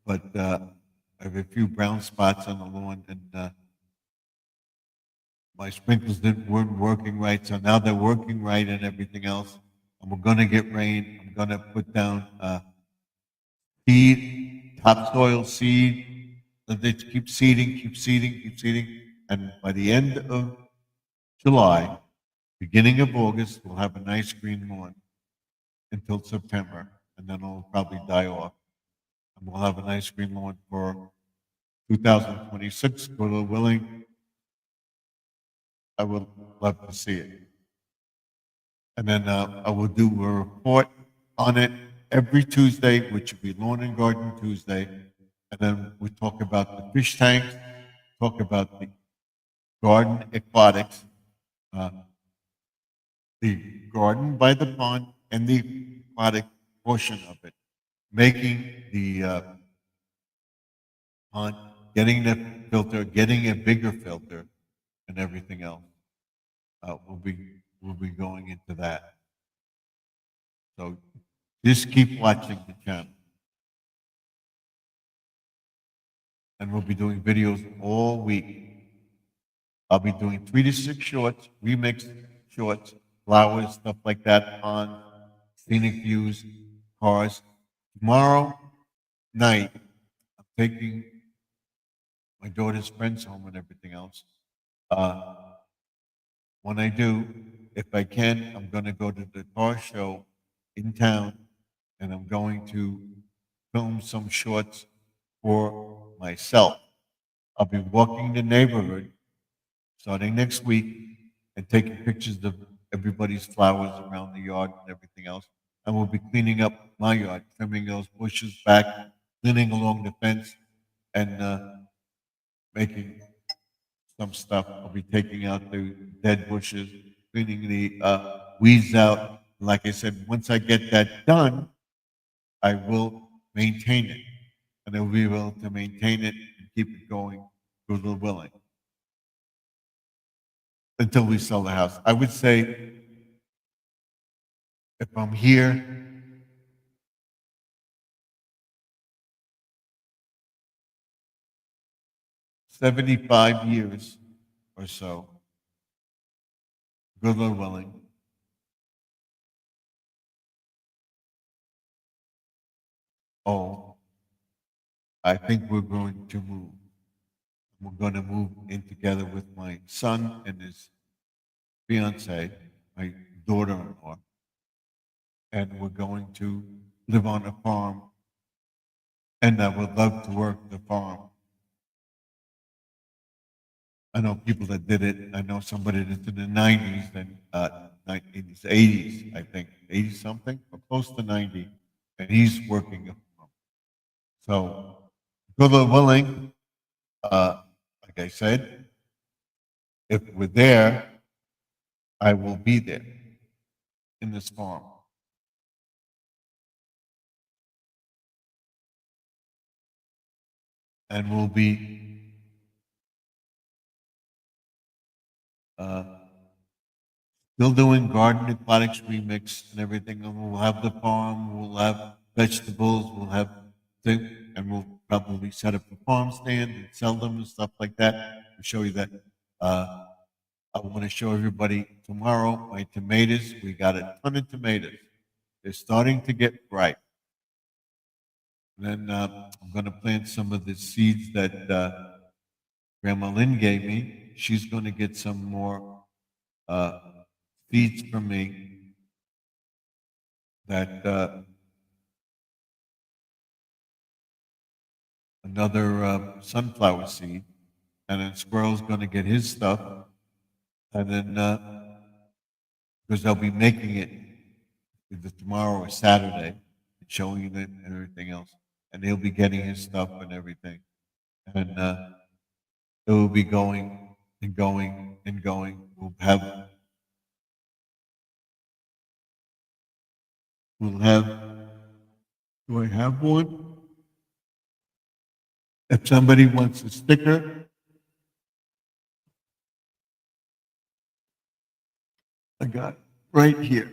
but I have a few brown spots on the lawn, and my sprinklers weren't working right, so now they're working right and everything else. And we're gonna get rain. I'm gonna put down seed, topsoil seed. That they keep seeding, keep seeding, keep seeding, and by the end of July, beginning of August, we'll have a nice green lawn until September, and then it'll probably die off. And we'll have a nice green lawn for 2026, God willing. I would love to see it. And then I will do a report on it every Tuesday, which will be Lawn and Garden Tuesday. And then we talk about the fish tanks, talk about the garden aquatics, uh, the garden by the pond, and the aquatic portion of it, making the pond, getting the filter, getting a bigger filter, and everything else. We'll be going into that. So just keep watching the channel. And we'll be doing videos all week. I'll be doing 3 to 6 shorts, remix shorts, flowers, stuff like that, on scenic views, cars. Tomorrow night, I'm taking my daughter's friends home and everything else. When I do, if I can, I'm going to go to the car show in town, and I'm going to film some shorts for myself. I'll be walking the neighborhood starting next week and taking pictures of everybody's flowers around the yard and everything else. And we'll be cleaning up my yard, trimming those bushes back, cleaning along the fence, and making some stuff. I'll be taking out the dead bushes, cleaning the weeds out. Like I said, once I get that done, I will maintain it. And I will be able to maintain it and keep it going, God willing, until we sell the house. I would say if I'm here 75 years or so, God willing, oh, I think we're going to move. We're going to move in together with my son and his fiance, my daughter-in-law, and we're going to live on a farm. And I would love to work the farm. I know people that did it. I know somebody that's in the 90s and 90s, 80s, I think, 80 something, or close to 90, and he's working a farm. So, God willing, like I said, if we're there, I will be there in this farm. And we'll be still doing garden aquatics remix and everything. And we'll have the farm, we'll have vegetables, we'll have things, and we'll probably set up a farm stand and sell them and stuff like that. I'll show you that. I want to show everybody tomorrow my tomatoes. We got a ton of tomatoes. They're starting to get ripe. And then I'm going to plant some of the seeds that Grandma Lynn gave me. She's going to get some more seeds from me that another sunflower seed, and then Squirrel's going to get his stuff, and then because they'll be making it either tomorrow or Saturday, and showing it and everything else, and he'll be getting his stuff and everything, and it will be going and going and going. We'll have. Do I have one? If somebody wants a sticker, I got it right here.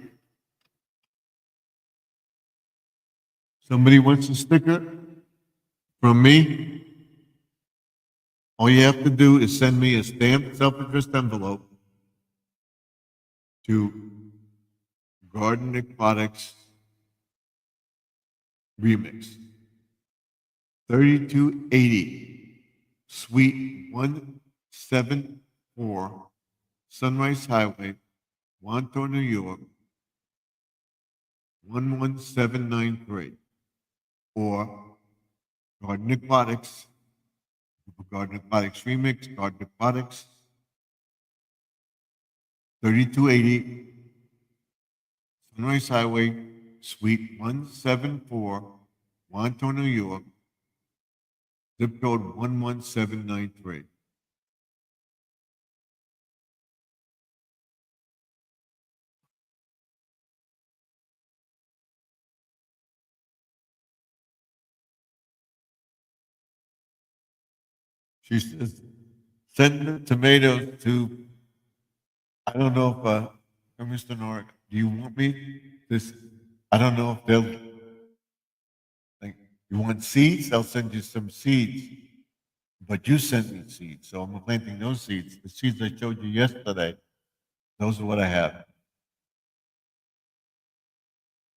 Somebody wants a sticker from me? All you have to do is send me a stamped self-addressed envelope to Garden Aquatics Remix, 3280 Suite 174, Sunrise Highway, Wantagh, New York, 11793, or Garden Aquatics, Garden Aquatics Remix, Garden Aquatics, 3280 Sunrise Highway, Suite 174, Wantagh, New York, zip code 11793. She says, send the tomatoes to, I don't know if, Mr. Norick, do you want me this? I don't know if they'll, like, you want seeds? I'll send you some seeds. But you sent me seeds, so I'm planting those seeds. The seeds I showed you yesterday, those are what I have.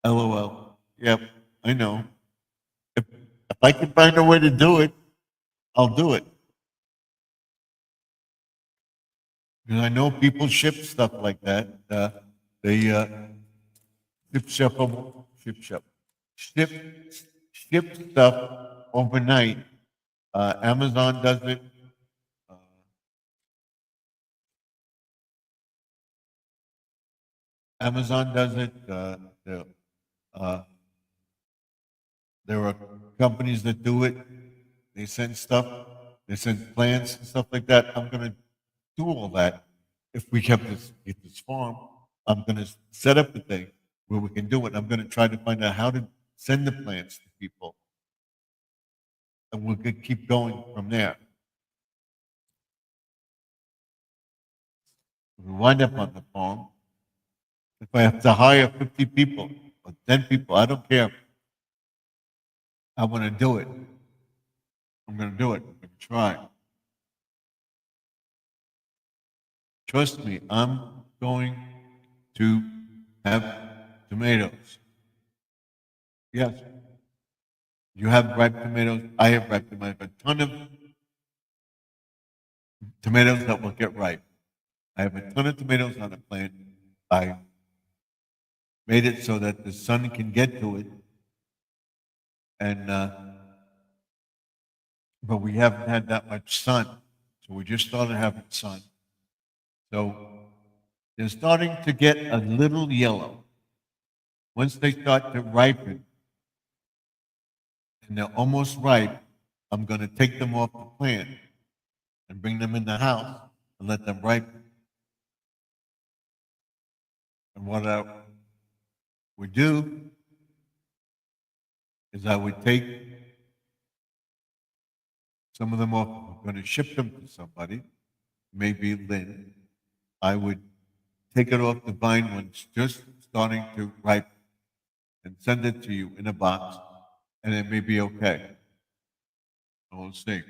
LOL. Yep, I know. If I can find a way to do it, I'll do it. Because I know people ship stuff like that. They ship stuff overnight. Amazon does it. Uh, Amazon does it. Uh, there are companies that do it. They send stuff. They send plants and stuff like that. I'm gonna do all that. If we get this farm, I'm gonna set up a thing where we can do it. I'm gonna try to find out how to send the plants to people, and we'll keep going from there. If we wind up on the farm, if I have to hire 50 people or 10 people, I don't care. I want to do it. I'm going to do it. I'm going to try. Trust me, I'm going to have tomatoes. Yes. You have ripe tomatoes. I have ripe tomatoes. I have a ton of tomatoes that will get ripe. I have a ton of tomatoes on the plant. I made it so that the sun can get to it. And, but we haven't had that much sun. So we just started having sun. So they're starting to get a little yellow. Once they start to ripen and they're almost ripe, I'm going to take them off the plant and bring them in the house and let them ripen. And what I would do is I would take some of them off. I'm going to ship them to somebody, maybe Lynn. I would take it off the vine when it's just starting to ripen and send it to you in a box, and it may be okay. We'll see.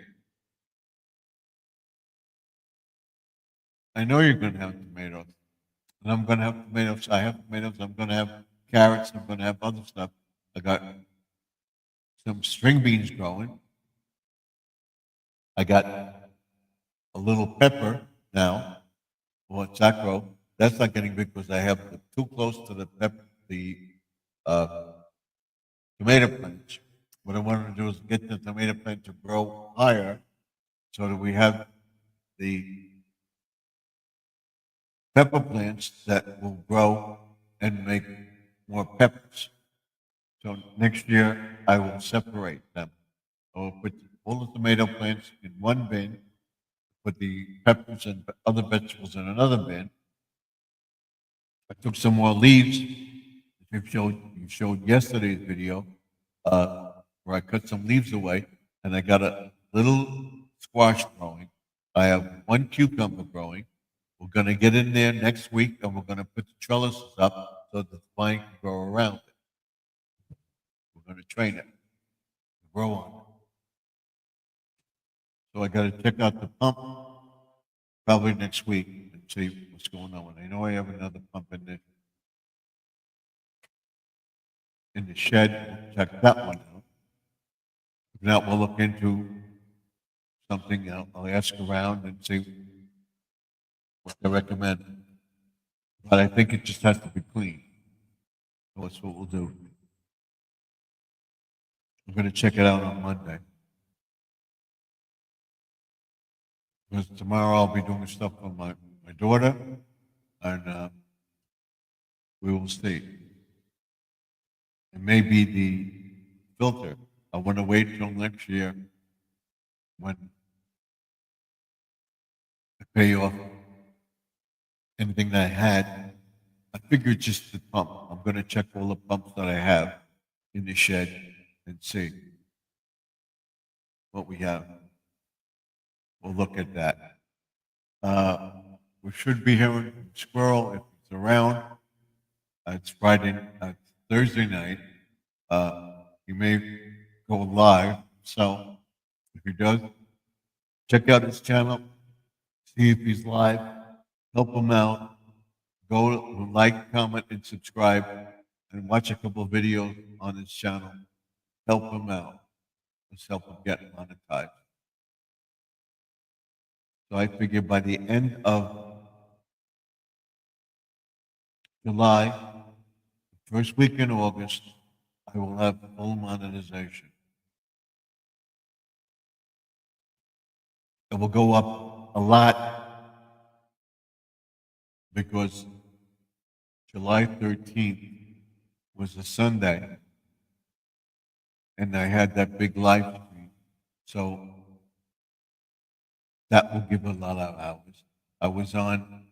I know you're going to have tomatoes, and I'm going to have tomatoes. I have tomatoes. I'm going to have carrots. I'm going to have other stuff. I got some string beans growing. I got a little pepper now. Well, sacro. That's not getting big because I have too close to the uh, tomato plants. What I wanted to do is get the tomato plant to grow higher so that we have the pepper plants that will grow and make more peppers. So next year I will separate them. I will put all the tomato plants in one bin, put the peppers and other vegetables in another bin. I took some more leaves. You showed yesterday's video where I cut some leaves away, and I got a little squash growing. I have one cucumber growing. We're going to get in there next week, and we're going to put the trellises up so that the vine can grow around it. We're going to train it to grow on it. So I gotta check out the pump probably next week and see what's going on. I know I have another pump in the shed. We'll check that one out. If not, we'll look into something else. I'll ask around and see what they recommend. But I think it just has to be clean. So that's what we'll do. I'm gonna check it out on Monday. Because tomorrow I'll be doing stuff for my daughter, and we will see. It may be the filter. I want to wait till next year when I pay off anything that I had. I figured just the pump. I'm going to check all the pumps that I have in the shed and see what we have. We'll look at that. We should be hearing from Squirrel if it's around. It's Thursday night. He may go live. So if he does, check out his channel, see if he's live, help him out. Go like, comment, and subscribe, and watch a couple of videos on his channel. Help him out. Let's help him get monetized. So I figure by the end of July, first week in August, I will have full monetization. It will go up a lot because July 13th was a Sunday, and I had that big live stream. So that will give a lot of hours. I was on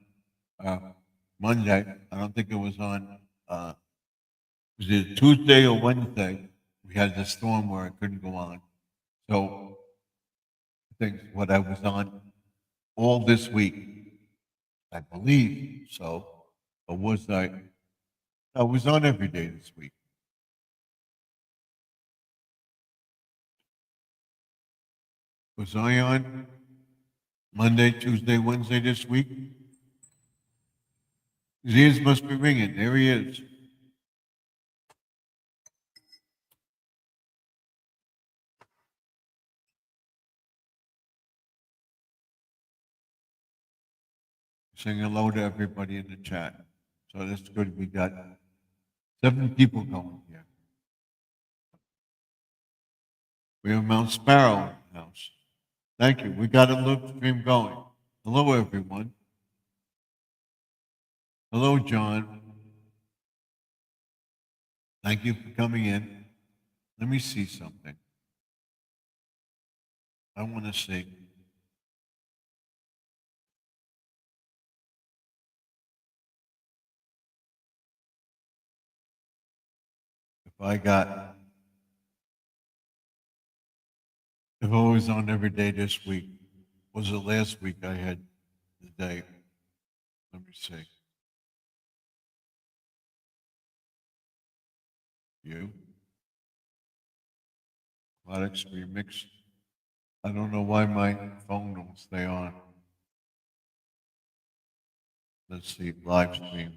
Monday. I don't think it was on, was it Tuesday or Wednesday? We had the storm where I couldn't go on. So I think what I was on all this week, I believe so. Or was I? I was on every day this week. Was I on Monday, Tuesday, Wednesday this week? His ears must be ringing. There he is. Saying hello to everybody in the chat. So that's good. We got 7 people going here. We have Mount Sparrow in the house. Thank you. We got a live stream going. Hello, everyone. Hello, John. Thank you for coming in. Let me see something. I want to see. If I was on every day this week. Was it last week I had the day? Let me see. You? Aquatics Remix. I don't know why my phone won't stay on. Let's see, live stream.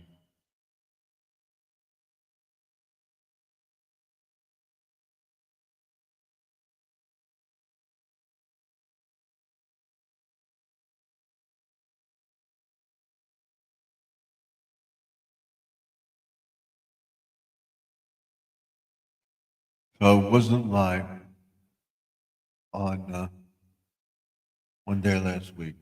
So it wasn't live on one day last week.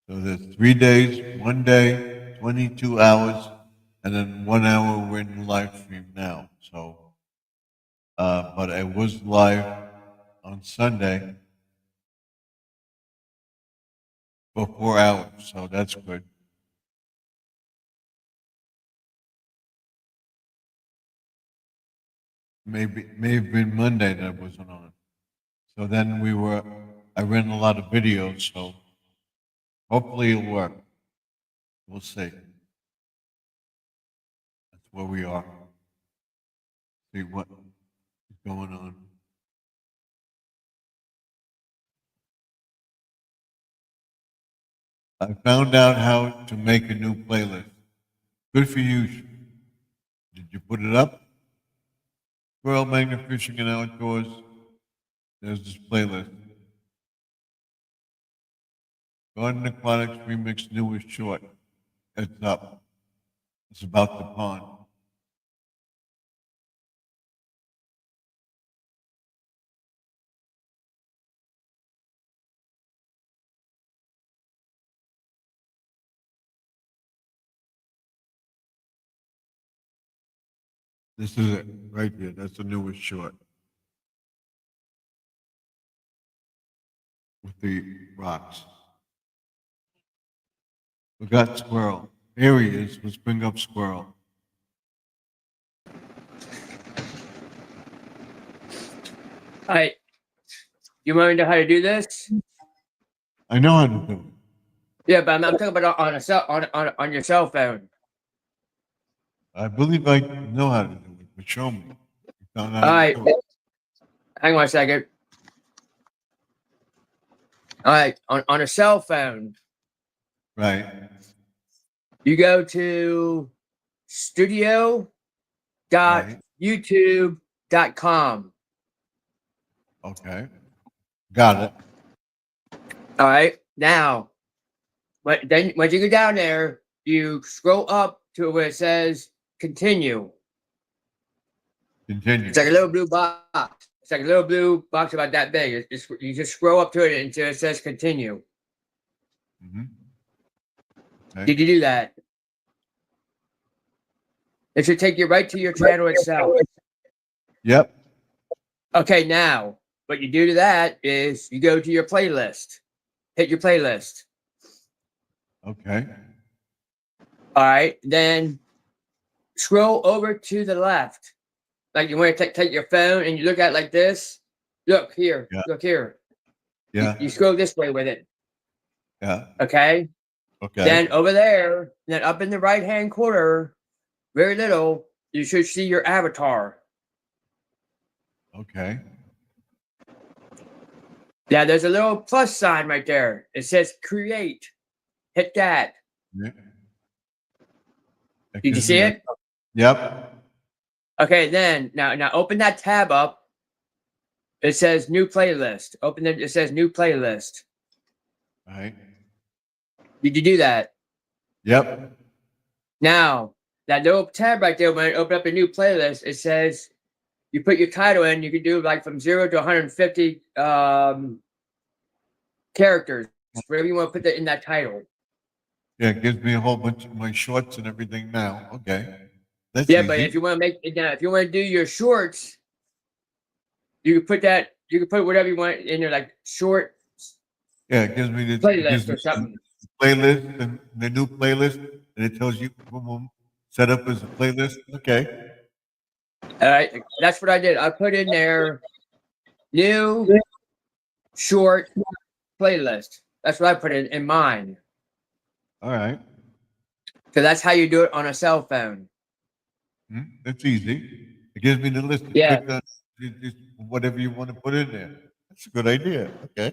So there's 3 days, 1 day, 22 hours, and then 1 hour we're in the live stream now. So, but I was live on Sunday for 4 hours, so that's good. May have been Monday that I wasn't on. So then I ran a lot of videos, so hopefully it'll work. We'll see. That's where we are. See what is going on. I found out how to make a new playlist. Good for you. Did you put it up? Squirrel Magnet Fishing and Outdoors. There's this playlist. Garden Aquatics Remix newest short. It's up. It's about the pond. This is it, right here. That's the newest short. With the rocks. We got Squirrel. Here he is. Let's bring up Squirrel. All right. You want to know how to do this? I know how to do it. Yeah, but I'm talking about on your cell phone. I believe I know how to do it, but show me. You found out All how to right. do it. Hang on a second. All right. On a cell phone, Right. you go to studio.youtube.com. Okay. Got it. All right. Now, then once you go down there, you scroll up to where it says continue. Continue. It's like a little blue box. It's like a little blue box about that big. You just scroll up to it until it says continue. Mhm. Okay. Did you do that? It should take you right to your channel itself. Yep. Okay, now what you do to that is you go to your playlist. Hit your playlist. Okay. All right, then scroll over to the left. Like you want to take your phone and you look at it like this. Look here. Yeah. Look here. Yeah. You scroll this way with it. Yeah. Okay. Okay. Then over there, then up in the right hand corner, very little, you should see your avatar. Okay. Yeah, there's a little plus sign right there. It says create. Hit that. Yeah. Did you see it? Yep. Okay, then now open that tab up. It says new playlist. Open it. It says new playlist. All right. Did you do that? Yep. Now that little tab right there, when it open up a new playlist, it says you put your title in. You can do like from 0 to 150 characters, whatever you want to put that in that title. Yeah, it gives me a whole bunch of my shorts and everything now. Okay. That's Yeah, easy. but if you want to make it now, if you want to do your shorts, you can put that. You can put whatever you want in there, like short Yeah, it gives me the playlist or something. playlist and the new playlist, and it tells you boom, boom, set up as a playlist. Okay. All right, that's what I did. I put in there new short playlist. That's what I put in mine. All right. So that's how you do it on a cell phone. That's easy. It gives me the list. Yeah. Click on just whatever you want to put in there. That's a good idea. Okay.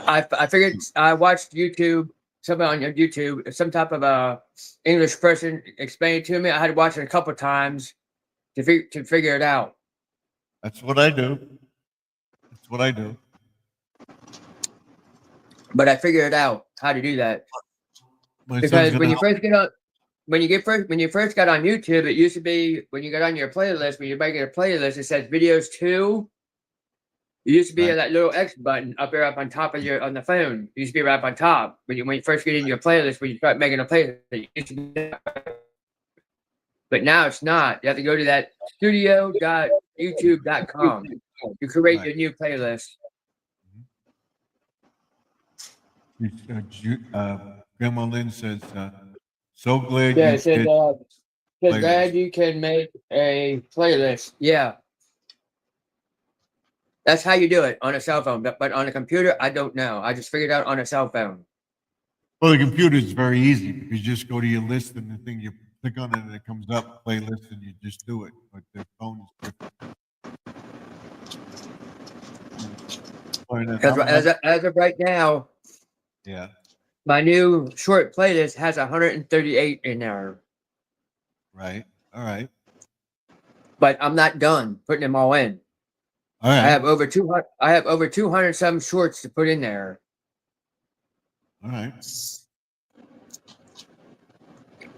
I figured I watched YouTube, somebody on YouTube, some type of a English person explained it to me. I had to watch it a couple times to figure it out. That's what I do. That's what I do. But I figured out how to do that. My son's Because gonna when you help- first get on, when you first got on YouTube, it used to be when you got on your playlist, when you make a playlist, it says videos 2. It used to be Right. that little X button up there, up on top of on the phone. It used to be right up on top when you first get in your playlist. When you start making a playlist, it used to be, but now it's not. You have to go to that studio.youtube.com to create Right. your new playlist. Grandma Lynn says, so glad Yeah, you it says, did. glad playlist. you can make a playlist. Yeah. That's how you do it on a cell phone. But on a computer, I don't know. I just figured out on a cell phone. Well, the computer is very easy because you just go to your list and the thing you click on it and it comes up playlist and you just do it. But the phone is different. All right, Because as of right now, yeah. my new short playlist has 138 in there, Right. All right. but I'm not done putting them all in. All I right. have over 200. I have over 200 some shorts to put in there. All right.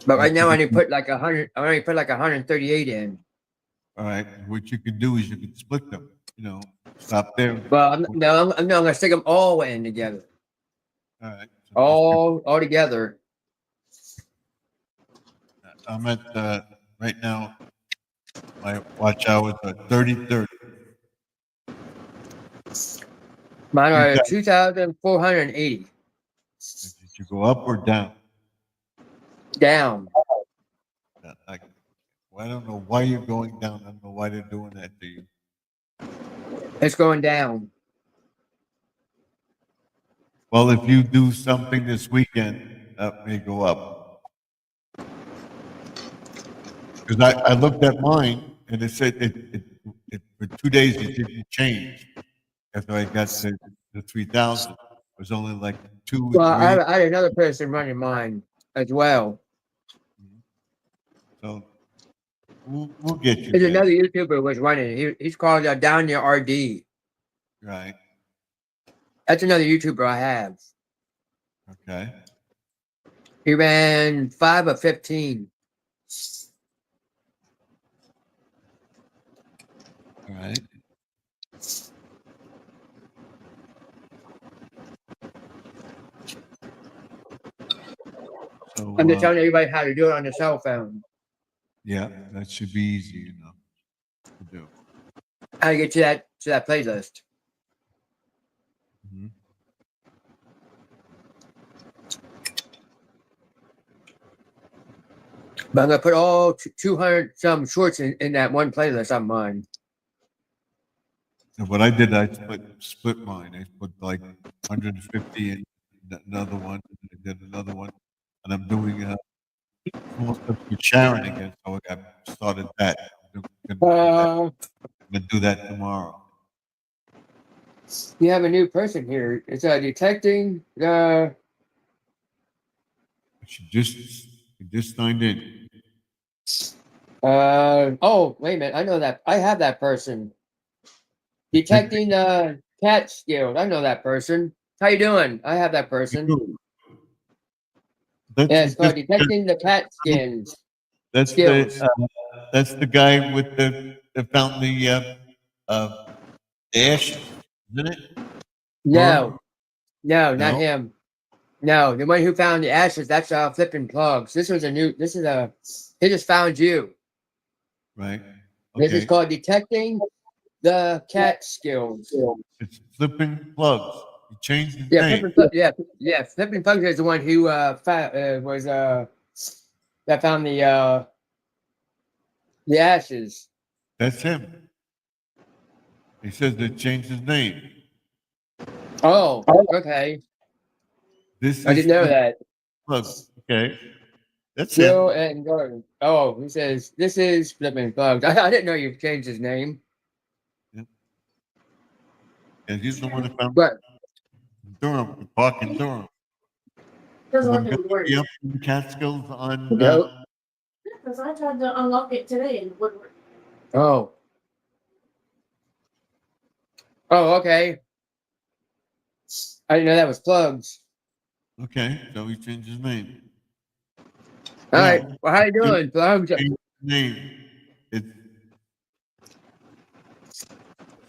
But right What now, you I only can- put like 100. I only put like 138 in. All right. What you can do is you can split them. You know, stop there. Well, I'm gonna stick them all in together, All right. So all together. I'm at right now. My watch hours are 30:30. Mine are Okay. 2,480 Did you go up or down? down. Like, well, I don't know why you're going down. I don't know why they're doing that to you. It's going down. Well, if you do something this weekend, that may go up. Because I looked at mine and it said it for 2 days it didn't change. After I got the 3,000, it was only like 2 Well, or 3. I had another person running mine as well. So we'll get you There's there. another YouTuber was running. He's called Down Your RD. Right. That's another YouTuber I have. Okay. He ran 5 of 15. All right. So I'm just telling everybody how to do it on the cell phone. yeah, that should be easy, you know, to do. How to get to that playlist. Mhm. But I'm gonna put all 200 some shorts in that one playlist on mine. And what I did, I split mine. I put like 150 in another one, and I did another one, and I'm doing small steps with Sharon again. So I started that. I'm gonna do that tomorrow. You have a new person here. It's detecting She just signed in. oh, wait a minute. I know that. I have that person. Detecting cat skills. I know that person. How you doing? I have that person. That's Yeah, it's called just- detecting the cat skins. That's skills. that's the guy with that found the ashes, isn't it? No, no, not No? him. No, the one who found the ashes. That's flipping plugs. This was a new. This is a. He just found you. Right. This is Okay. called detecting the cat skills. It's flipping plugs. You changed the Yeah, name. yeah. Flipping plugs is the one who was that found the ashes. That's him. He says they changed his name. Oh, okay. This I is didn't know that. plugs. Okay. That's Will him. and Gordon. Oh, he says this is flipping plugs. I didn't know you changed his name. And he's the one that found But Durham, the park in Durham. Doesn't I'm look going in to work. be up in the Catskills on Nope. Because I tried to unlock it today and it wouldn't work. oh. Oh, okay. I didn't know that was plugs. okay, so he changed his name. All Yeah. right. Well, how you doing, plugs? Changed his name. It's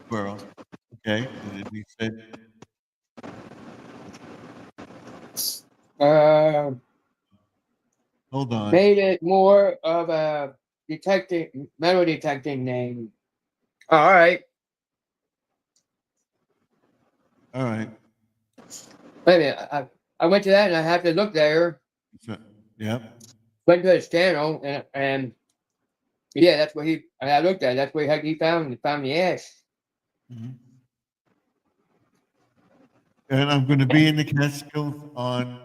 Squirrel. Okay. And then he said, hold on. Made it more of a metal detecting name. All right. All right. Wait a minute. I went to that and I have to look there. So, yeah. Went to his channel and yeah, that's where I looked at. That's where he found the ash. Mhm. And I'm going to be in the Catskills on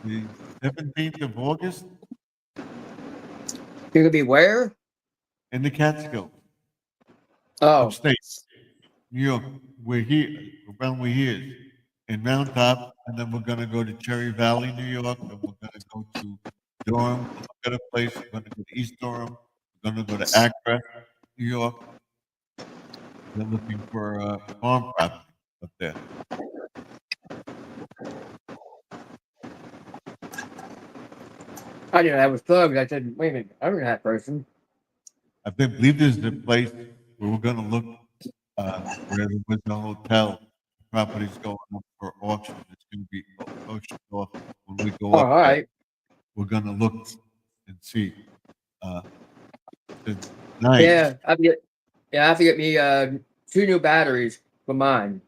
the 17th of August You could be where? in the Catskills, Oh, upstate New York. We're here, around where he is. in Round Top, and then we're gonna go to Cherry Valley, New York, and we're gonna go to Durham, to look at a place, we're gonna go to East Durham, we're gonna go to Accra, New York. They're looking for farm property up there. I didn't know that was plugged. I said, wait a minute, I don't know that person. I believe there's a place where we're gonna look, where there was a hotel, property's going up for auction, it's gonna be auctioned off when we go Oh, up all there. right. We're gonna look and see. It's nice. Yeah, I have to get me 2 new batteries for mine.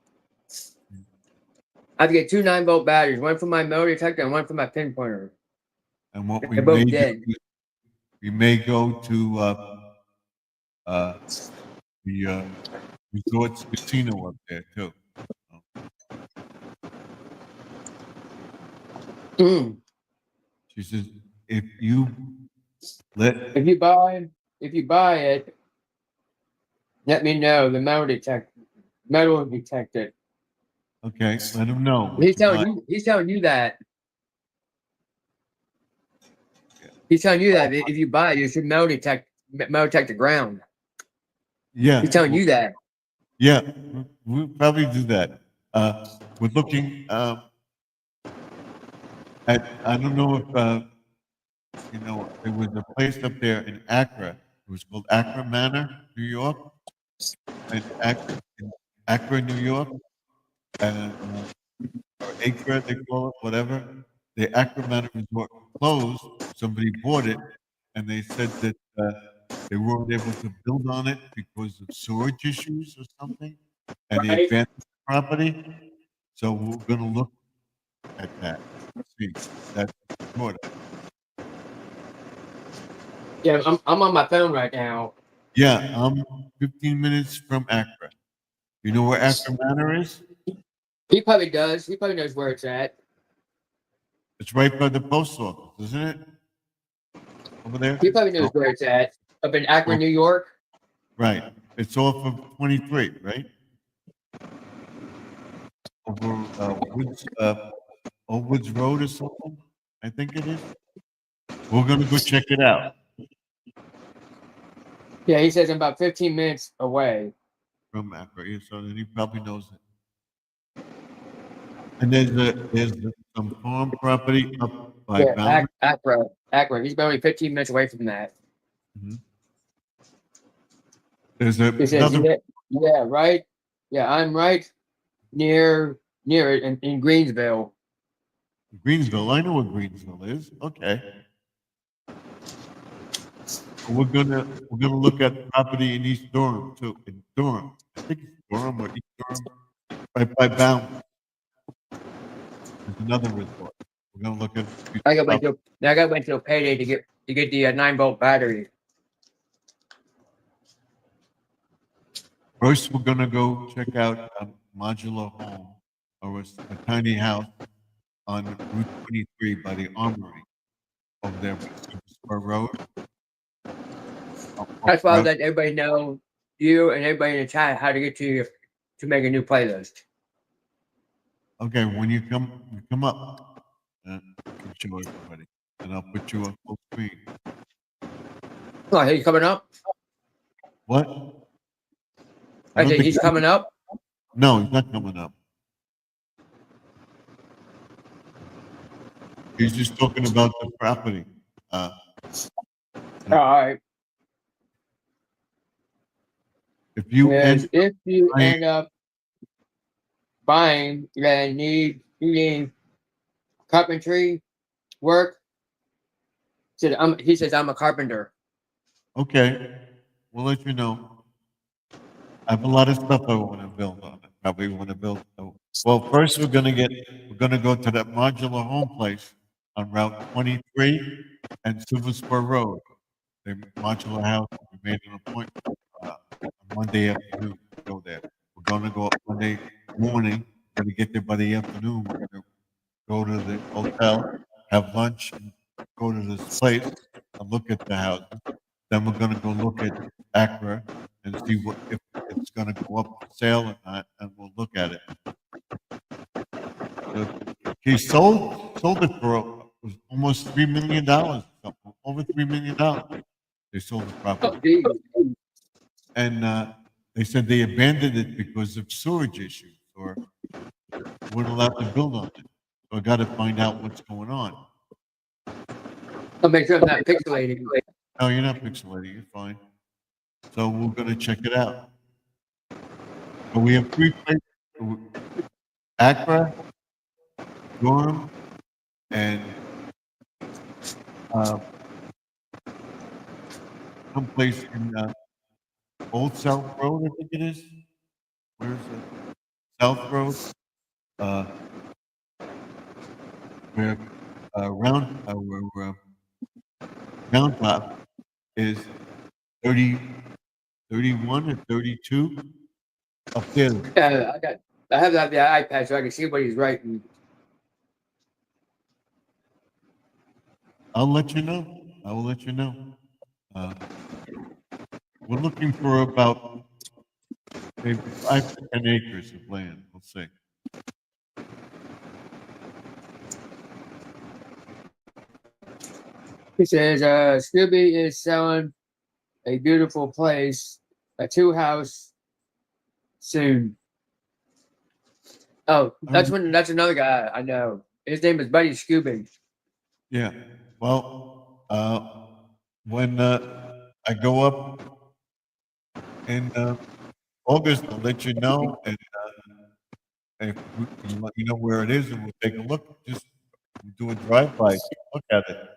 I have to get 2 9-volt batteries, one for my metal detector and one for my pinpointer. And what we They're both may do, dead. we may go to the Resorts Casino up there too. Mm. She says, if you let, If you buy it, let me know the metal detector. okay, let him know. He's telling you that. He's telling you that if you buy it, you should metal detect the ground. Yeah. He's telling you that. Yeah, we'll probably do that. We're looking at, I don't know if, there was a place up there in Accra. It was called Accra Manor, New York. In Accra, New York. Or Acre, they call it, whatever. The Accra Manor Resort closed. Somebody bought it, and they said that they weren't able to build on it because of storage issues or something, and they Right. advanced the property. So we're going to look at that. See, that's important. Yeah, I'm on my phone right now. Yeah, I'm 15 minutes from Accra. You know where Accra Manor is? He probably does. He probably knows where it's at. It's right by the post office, isn't it? Over there? He probably knows where it's at. Up in Akron, New York. Right. It's off of 23, right? Over Woods Road or something, I think it is. We're gonna go check it out Yeah, he says I'm about 15 minutes away. from Accra, yeah, so then he probably knows it. And there's some farm property up by Yeah, Boundary. Akron. He's about only 15 minutes away from that. There's He says, another, yeah, right. Yeah, I'm right near it in Greensville. Greensville. I know where Greensville is. Okay. We're gonna look at property in East Durham too. In Durham, I think it's Durham or East Durham, right by Boundary. There's another resort. We're gonna look at. I got to wait till payday to get the 9-volt battery. First, we're gonna go check out a modular home or a tiny house on Route 23 by the Armory over there by Super Spur Road. That's why I let everybody know, you and everybody in the chat, how to get to make a new playlist. Okay, when you come up, I can show everybody, and I'll put you on full screen. Oh, he's coming up. What? I don't said think- he's coming up. No, he's not coming up. He's just talking about the property. All right. If you Yes, end, if you buying- end up buying and needing carpentry work, he says I'm a carpenter. okay, we'll let you know. I have a lot of stuff I want to build on it. Probably want to build. Well, first we're gonna go to that modular home place on Route 23 and Silver Spur Road. The modular house. We made an appointment on Monday afternoon to go there. We're gonna go up Monday morning. Gonna get there by the afternoon. We're gonna go to the hotel, have lunch, and go to this place and look at the house. Then we're gonna go look at Accra and see if it's gonna go up for sale or not, and we'll look at it. He sold it for almost $3 million, something, over $3 million. They sold the Oh, property. geez. And they said they abandoned it because of sewage issues or weren't allowed to build on it. So I got to find out what's going on. I'll make sure I'm not pixelating. No, you're not pixelating. You're fine. So we're going to check it out. But we have 3 places: Accra, Durham, and uh, someplace in Old South Road, I think it is. Where's it? South Road. Uh, where Round Top is 30, 31 or 32 up there. I have the iPad so I can see what he's writing. I'll let you know. I will let you know. We're looking for about maybe 5 to 10 acres of land. We'll see. He says, Scooby is selling a beautiful place, a 2-house soon. Oh, that's another guy I know. His name is Buddy Scooby. Yeah. Well, when I go up in August, I'll let you know, and if you let me know where it is, and we'll take a look. Just do a drive-by, look at it.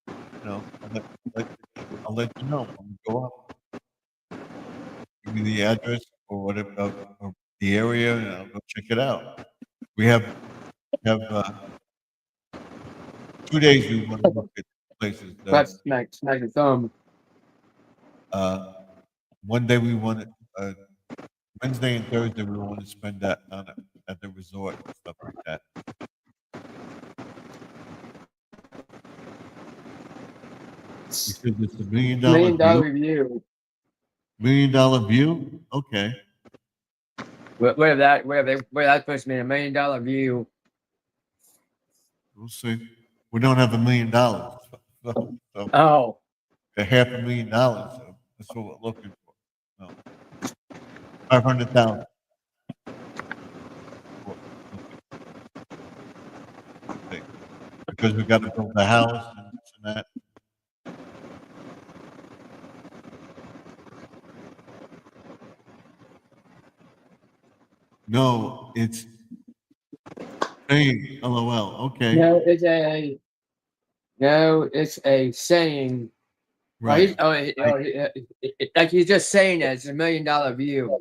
You know, I'll let you know when we go up. Give me the address or whatever, or the area, and I'll go check it out. We have 2 days we want to look at places. That's smack your thumb. One day we want to, Wednesday and Thursday we want to spend that on it at the resort and stuff like that. You said it's $1 million $1 million view? review. $1 million view? Okay. Where that's supposed to be $1 million view. We'll see. We don't have $1 million. So Oh, a $500,000. So that's what we're looking for. No. 500,000. Because we got to build the house and this and that. No, it's saying LOL. Okay. no, it's a saying. Right. Like he's just saying that it's $1 million view.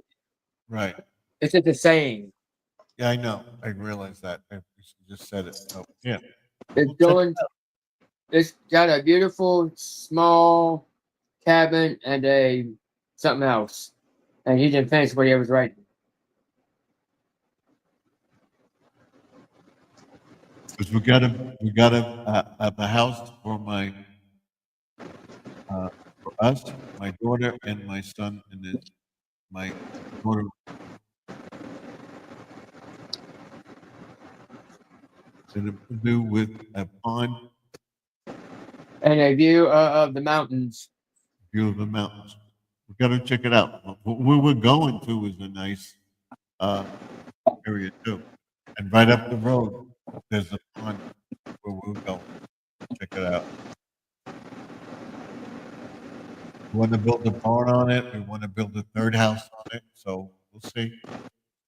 Right. It's just a saying. Yeah, I know. I realize that. I just said it. So, yeah. It's got a beautiful small cabin and something else. And he didn't finish what he was writing. Because we gotta have a house for for us, my daughter, and my son, and then my daughter. And it to do with a pond, And a view of the mountains. view of the mountains. We gotta check it out. Where we're going to is a nice area too. And right up the road, there's a pond where we're going. Check it out. We want to build a barn on it. We want to build a 3rd house on it. So we'll see.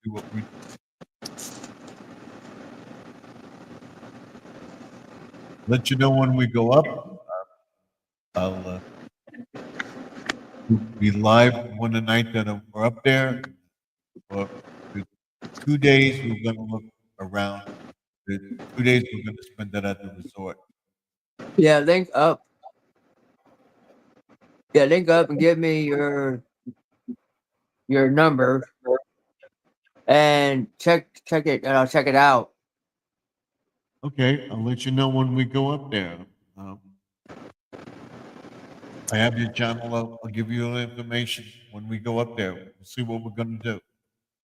See what we. Let you know when we go up. I'll be live one night that we're up there. For 2 days, we're going to look around. The 2 days, we're going to spend that at the resort. Yeah, link up. Yeah, link up and give me your number and check it, and I'll check it out. Okay, I'll let you know when we go up there. I have your channel. I'll give you all the information when we go up there. We'll see what we're going to do.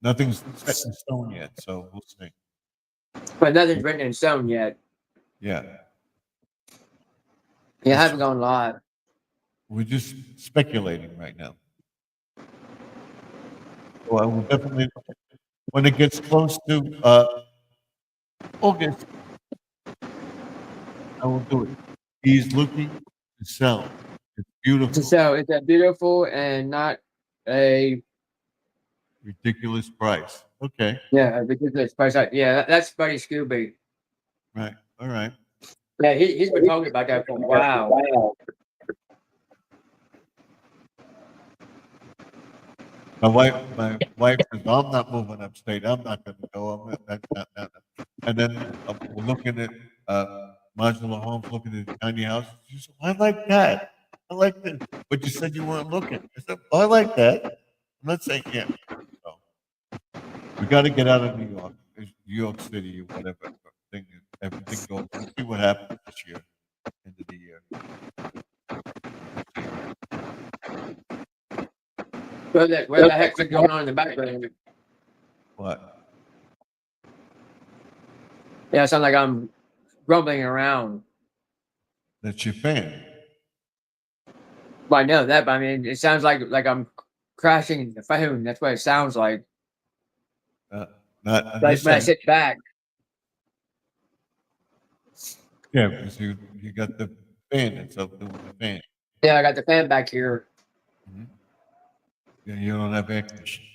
Nothing's set in stone yet, so we'll see. but nothing's written in stone yet. Yeah, Yeah, I haven't gone live. we're just speculating right now. Well, I will definitely, when it gets close to August, I will do it. He's looking to sell. It's beautiful, So it's a beautiful and not a ridiculous price. Okay, yeah a ridiculous price. Yeah, that's Buddy Scooby. right, all right. Yeah, he's been talking about that for a while. My wife says, I'm not moving upstate. I'm not going to go. I'm not. And then we're looking at modular homes, looking at tiny houses. She said, I like that. I like that. But you said you weren't looking. I said, I like that. I'm not saying yeah. So we got to get out of New York, New York City, or whatever thing. Everything goes. We'll see what happens this year, end of the year. What the heck's going on in the background? What? Yeah, it sounds like I'm rumbling around. That's your fan. Well, I know that, but I mean, it sounds like I'm crashing the phone. That's what it sounds like. Not on Like this when I end. sit back. Yeah, because you got the fan that's up doing the fan. Yeah, I got the fan back here. Mhm. Yeah, you don't have air conditioning.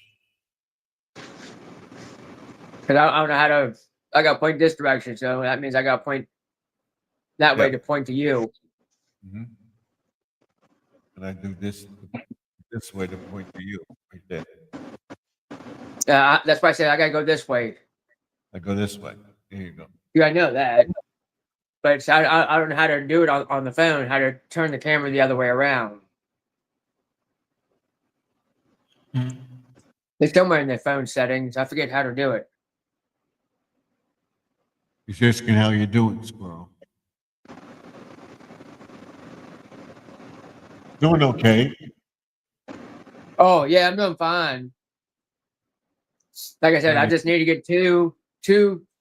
Because I don't know how to. I got to point this direction, so that means I got to point that way Yeah. to point to you. Mhm. And I do this way to point to you, right there. Yeah, that's why I said I got to go this way. I go this way. There you go. Yeah, I know that. But I don't know how to do it on the phone, how to turn the camera the other way around. It's somewhere in the phone settings. I forget how to do it. He's asking how you doing, squirrel. Doing okay. Oh, yeah, I'm doing fine. Like I said, I just need to get two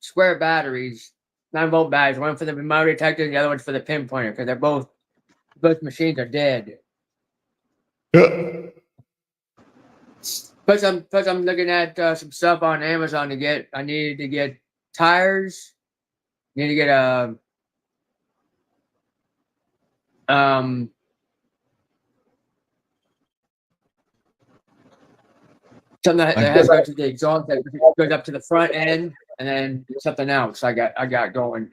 square batteries, 9-volt batteries, one for the remote detector, the other one's for the pinpointer, because they're both machines are dead. Plus, I'm looking at some stuff on Amazon to get. I needed to get tires. Need to get a something that has to go to the exhaust that goes up to the front end, and then something else. I got going.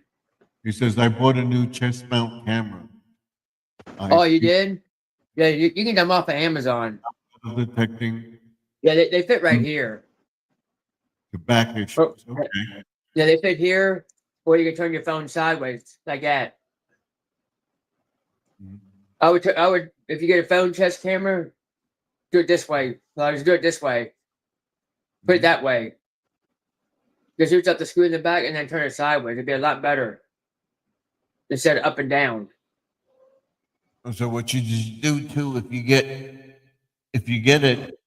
He says, I bought a new chest mount camera. Oh, you did? Yeah, you can get them off of Amazon. Detecting Yeah, they fit right here. the back issues. Oh, Okay. yeah, they fit here, or you can turn your phone sideways like that. Mhm. I would, if you get a phone chest camera, do it this way. Well, just do it this way. Put it that way. Just use up the screw in the back and then turn it sideways. It'd be a lot better instead of up and down. So what you just do too, if you get it,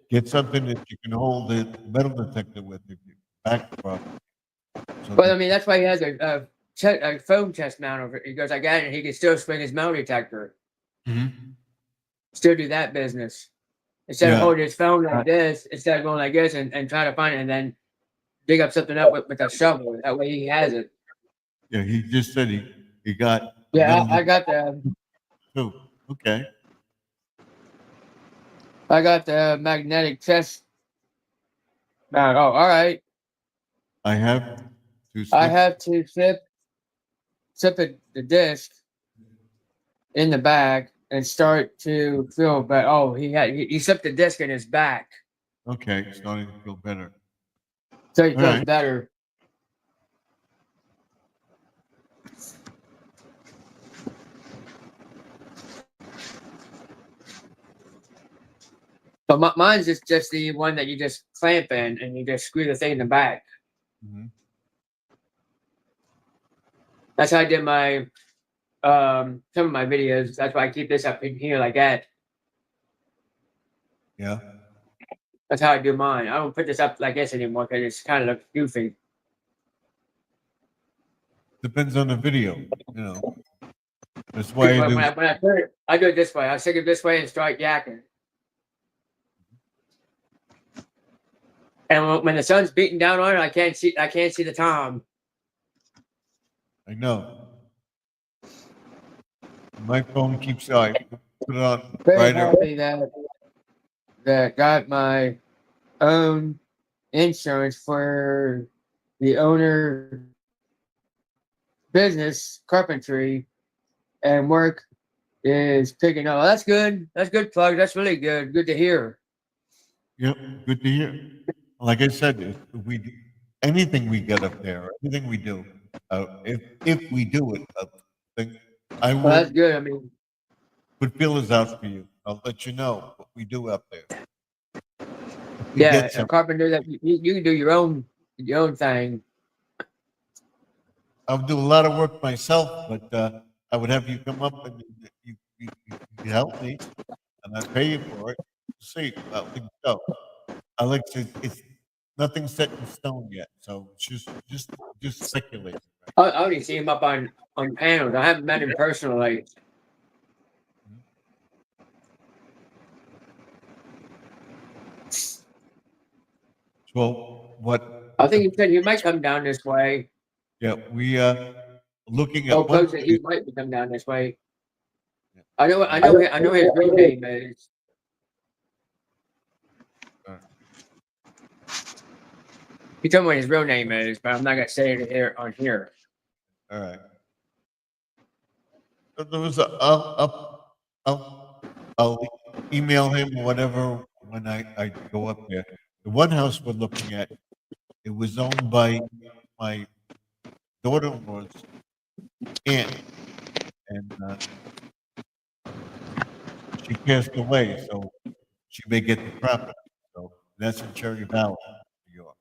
get something that you can hold the metal detector with if you back problem. So But I mean, that's why he has a phone chest mount over it. He goes, I got it, and he can still swing his metal detector. Mhm. Still do that business. Instead of Yeah. holding his phone like this, instead of going like this and trying to find it and then dig up something up with a shovel. That way he has it. Yeah, he just said he got Yeah, metal I got the too. Okay. magnetic chest mount. Oh, all right. I have to I slip. have to slip the disc in the back and start to feel but oh he slipped the disc in his back. Okay, starting to feel better. So he All feels right. better. But mine's just the one that you just clamp in and you just screw the thing in the back. Mhm. That's how I did my some of my videos. That's why I keep this up in here like that. Yeah. That's how I do mine. I don't put this up like this anymore because it's kind of looks goofy. depends on the video, you know. That's why I When, do. when I turn it, I do it this way. I stick it this way and start yakking. And when the sun's beating down on it, I can't see the time. I know. My phone keeps, I put it on Very brighter. happy that got my own insurance for the owner business carpentry and work is picking up. That's good. That's good plug. That's really good. Good to hear. Yep, good to hear. Like I said, if we anything we get up there, anything we do, if we do it, I Well, that's will good. I mean, put feelers out for you. I'll let you know what we do up there. If we yeah, get a some, carpenter that you can do your own thing. I'll do a lot of work myself, but I would have you come up and you help me, and I pay you for it. See how things go. I like to. It's nothing set in stone yet, so it's just speculating. I only see him up on panels. I haven't met him personally. So what? I think he said he might come down this way. Yeah, we looking Oh, at one. posted he might come down this way. I know his real name is. He told me what his real name is, but I'm not gonna say it here on here. All right. But there was I'll email him or whatever when I go up there. The one house we're looking at, it was owned by my daughter-in-law's aunt, and she passed away, so she may get the property. So that's in Cherry Valley, New York.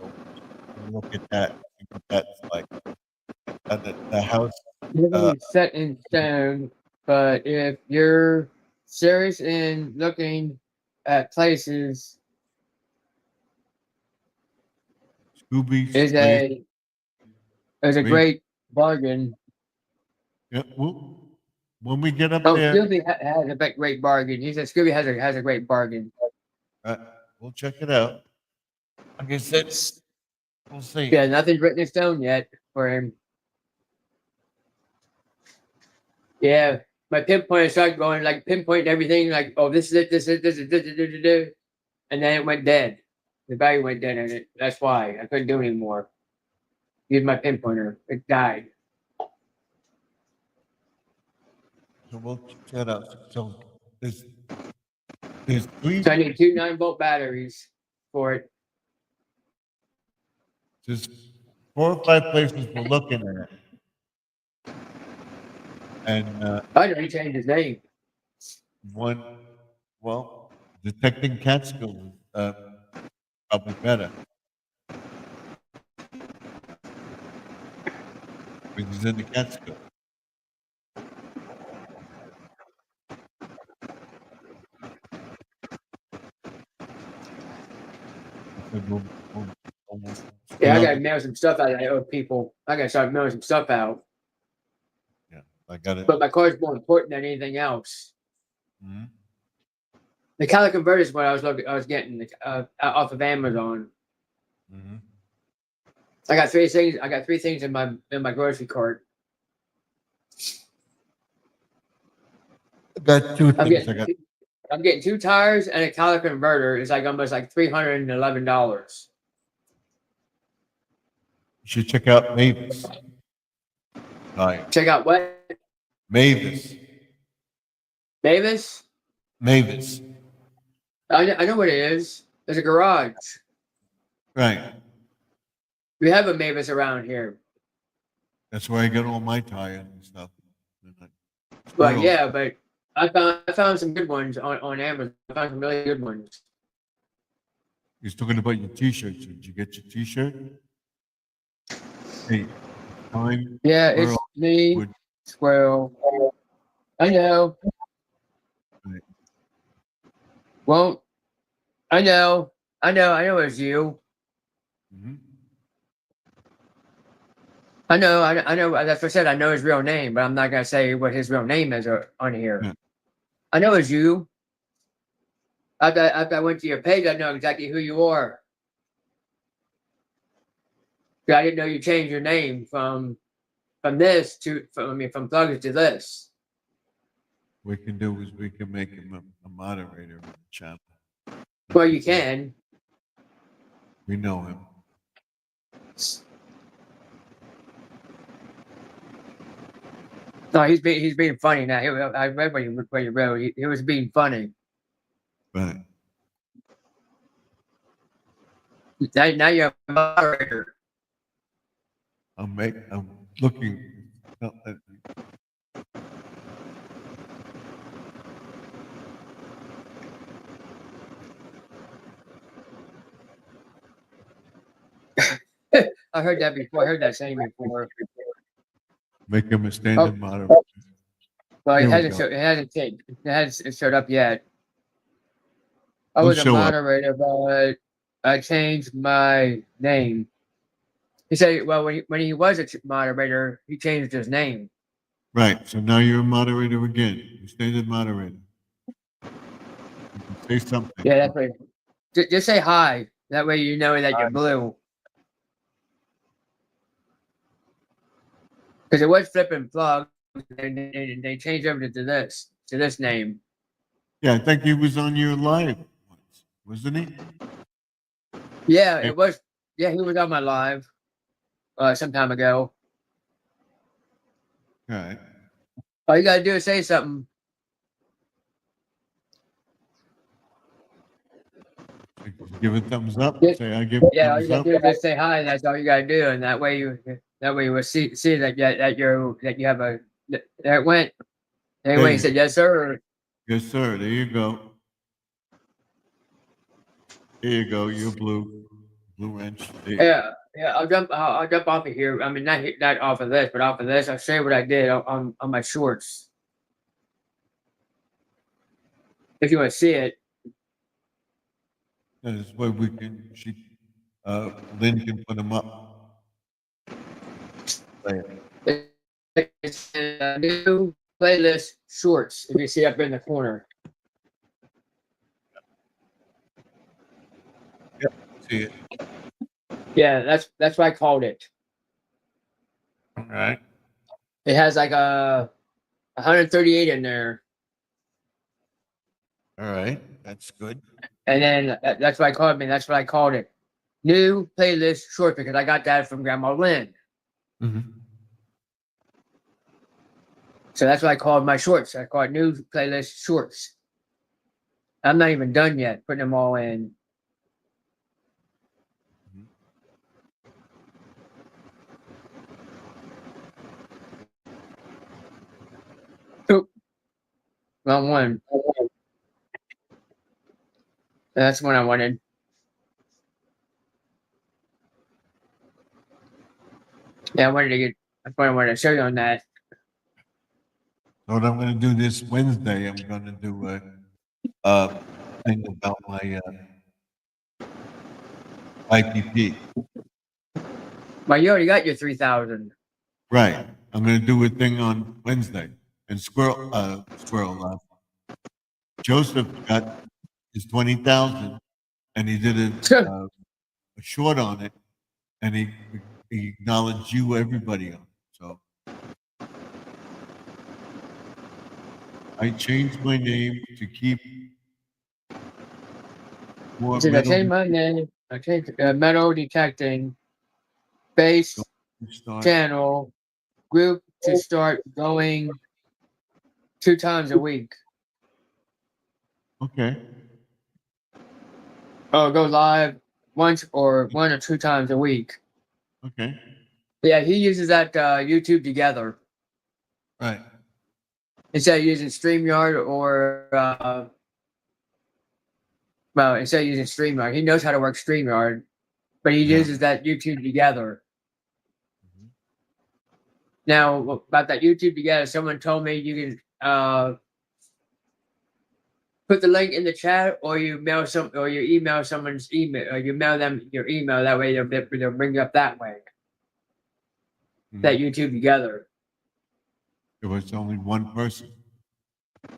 So we'll look at that, see what that's like. The house, Nothing is set in stone, but if you're serious in looking at places, Scooby's is place. a Great. great bargain. Yeah, well, when we get up Oh, there, Scooby has a great bargain. He said Scooby has a great bargain. we'll check it out. Like I said, we'll see. Yeah, nothing's written in stone yet for him. Yeah, my pinpointer started going like pinpointing everything, like, oh, this is it, this is it, and then it went dead. The battery went dead in it. That's why I couldn't do it anymore. Use my pinpointer. It died. So we'll check that out. So there's three, So I need two 9-volt batteries for it. there's 4 or 5 places we're looking at, and I didn't change his name. one, well, detecting Catskill probably better. Because he's in the Catskill. So we'll see Yeah, I how gotta mail some stuff out that I owe people. I gotta start mailing some stuff out. I got it. But my car's more important than anything else. Mhm. The Cali converter is what I was getting off of Amazon. Mhm. I got 3 things. I got 3 things in my grocery cart. I got 2 I'm things. getting 2 tires and a Cali converter. It's like almost like $311. You should check out Mavis. Hi, Check out what Mavis. Mavis. Mavis. I know what it is. There's a garage. Right. We have a Mavis around here. That's where I get all my tires and stuff. Well, Squirrels. yeah, but I found some good ones on Amazon. I found some really good ones. You're talking about your T-shirts. Did you get your T-shirt? Hey, time. Yeah, it's Squirrel me, would- Squirrel. I know. Right. Well, I know it's you. Mhm. I know. That's what I said. I know his real name, but I'm not gonna say what his real name is on here. Yeah. I know it's you. After I went to your page, I know exactly who you are. I didn't know you changed your name from this to from Thugs to this. We can do is we can make him a moderator of the channel. Well, you can. We know him. No, he's being funny now. I read what you wrote. He was being funny. Right. Now you're a moderator. I'm looking. no, I heard that before. I heard that saying before. Make him a standing moderator. Well, Here we go. it hasn't showed up yet. I It'll was a show up. moderator, but I changed my name. He said, well, when he was a moderator, he changed his name. Right. So now you're a moderator again. You're standing moderator. You can say something. Yeah, that's right. Just say hi. That way you know that you're blue. Because it was flipping plug, and they changed over to this name. Yeah, I think he was on your live once, wasn't he? Yeah, Okay. it was. Yeah, he was on my live some time ago. All right. All you gotta do is say something. Give a thumbs up. Yeah. Say I give a Yeah, all thumbs you gotta up. do is just say hi, and that's all you gotta do, and that way you will see that you have a. There it went. There it went. He said yes, sir. Yes, sir. There you go. There you go. You're blue. Blue wrench. There you go. Yeah. I'll jump off of here. I mean, not off of this, but off of this. I'll show you what I did on my shorts. If you want to see it. This way we can. Lynn can put them up. It's a new playlist shorts. If you see up in the corner. See it. Yeah, that's what I called it. All right. It has like 138 in there, All right. That's good. and then that's what I called it. That's what I called it. New playlist short because I got that from Grandma Lynn. Mm-hmm. So that's what I called my shorts. I called new playlist shorts. I'm not even done yet putting them all in. Oop. Wrong one. That's the one I wanted. Yeah, that's what I wanted to show you on that. So what I'm going to do this Wednesday, I'm going to do a thing about my ITP. Well, you already got your 3,000. Right. I'm going to do a thing on Wednesday. And Joseph got his 20,000, and he did a short on it, and he acknowledged you, everybody on it. So I changed my name to keep more I changed my name. I changed metal detecting base channel group to start going 2 times a week. Okay. Oh, go live once or 1 or 2 times a week. Okay. Yeah, he uses that YouTube Together Right. instead of using StreamYard or instead of using StreamYard. He knows how to work StreamYard, but he uses that YouTube Together. Now, about that YouTube Together, someone told me you can put the link in the chat, or you email someone's email, or you mail them your email. That way they'll bring you up that way. That YouTube together. It was only one person,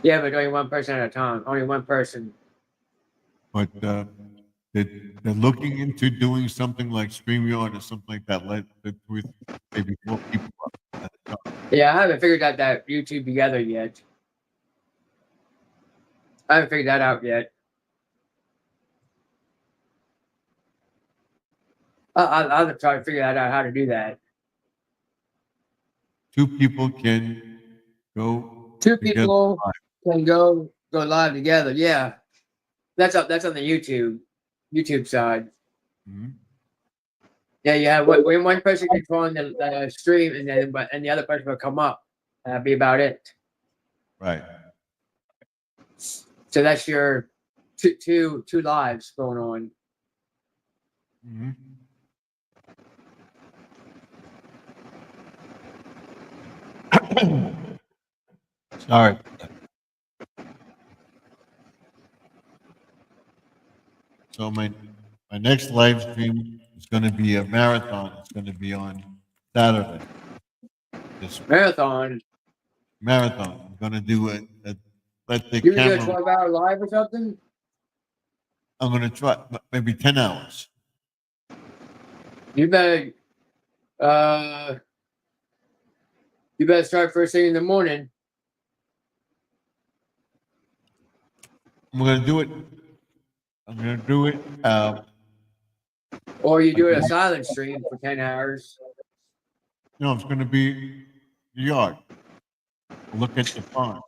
Yeah, but only one person at a time. Only one person. but they're looking into doing something like StreamYard or something like that, with maybe 4 people at a time. Yeah, I haven't figured out that YouTube together yet. I haven't figured that out yet. I'll try to figure that out how to do that. 2 people can go. Two together people live. can go live together. Yeah, that's on the YouTube side. Mhm. Yeah, you have when one person controlling the stream, and the other person will come up. That'd be about it. Right. So that's your two lives going on. Mhm. Sorry. So my next live stream is going to be a marathon. It's going to be on Saturday. This Marathon. marathon. I'm going to do let the You can do a camera. 12-hour live or something. I'm going to try maybe 10 hours. You better start first thing in the morning. I'm going to do it. I'm going to do it. Or you do a silent stream for 10 hours. No, it's going to be the yard. Look at the pond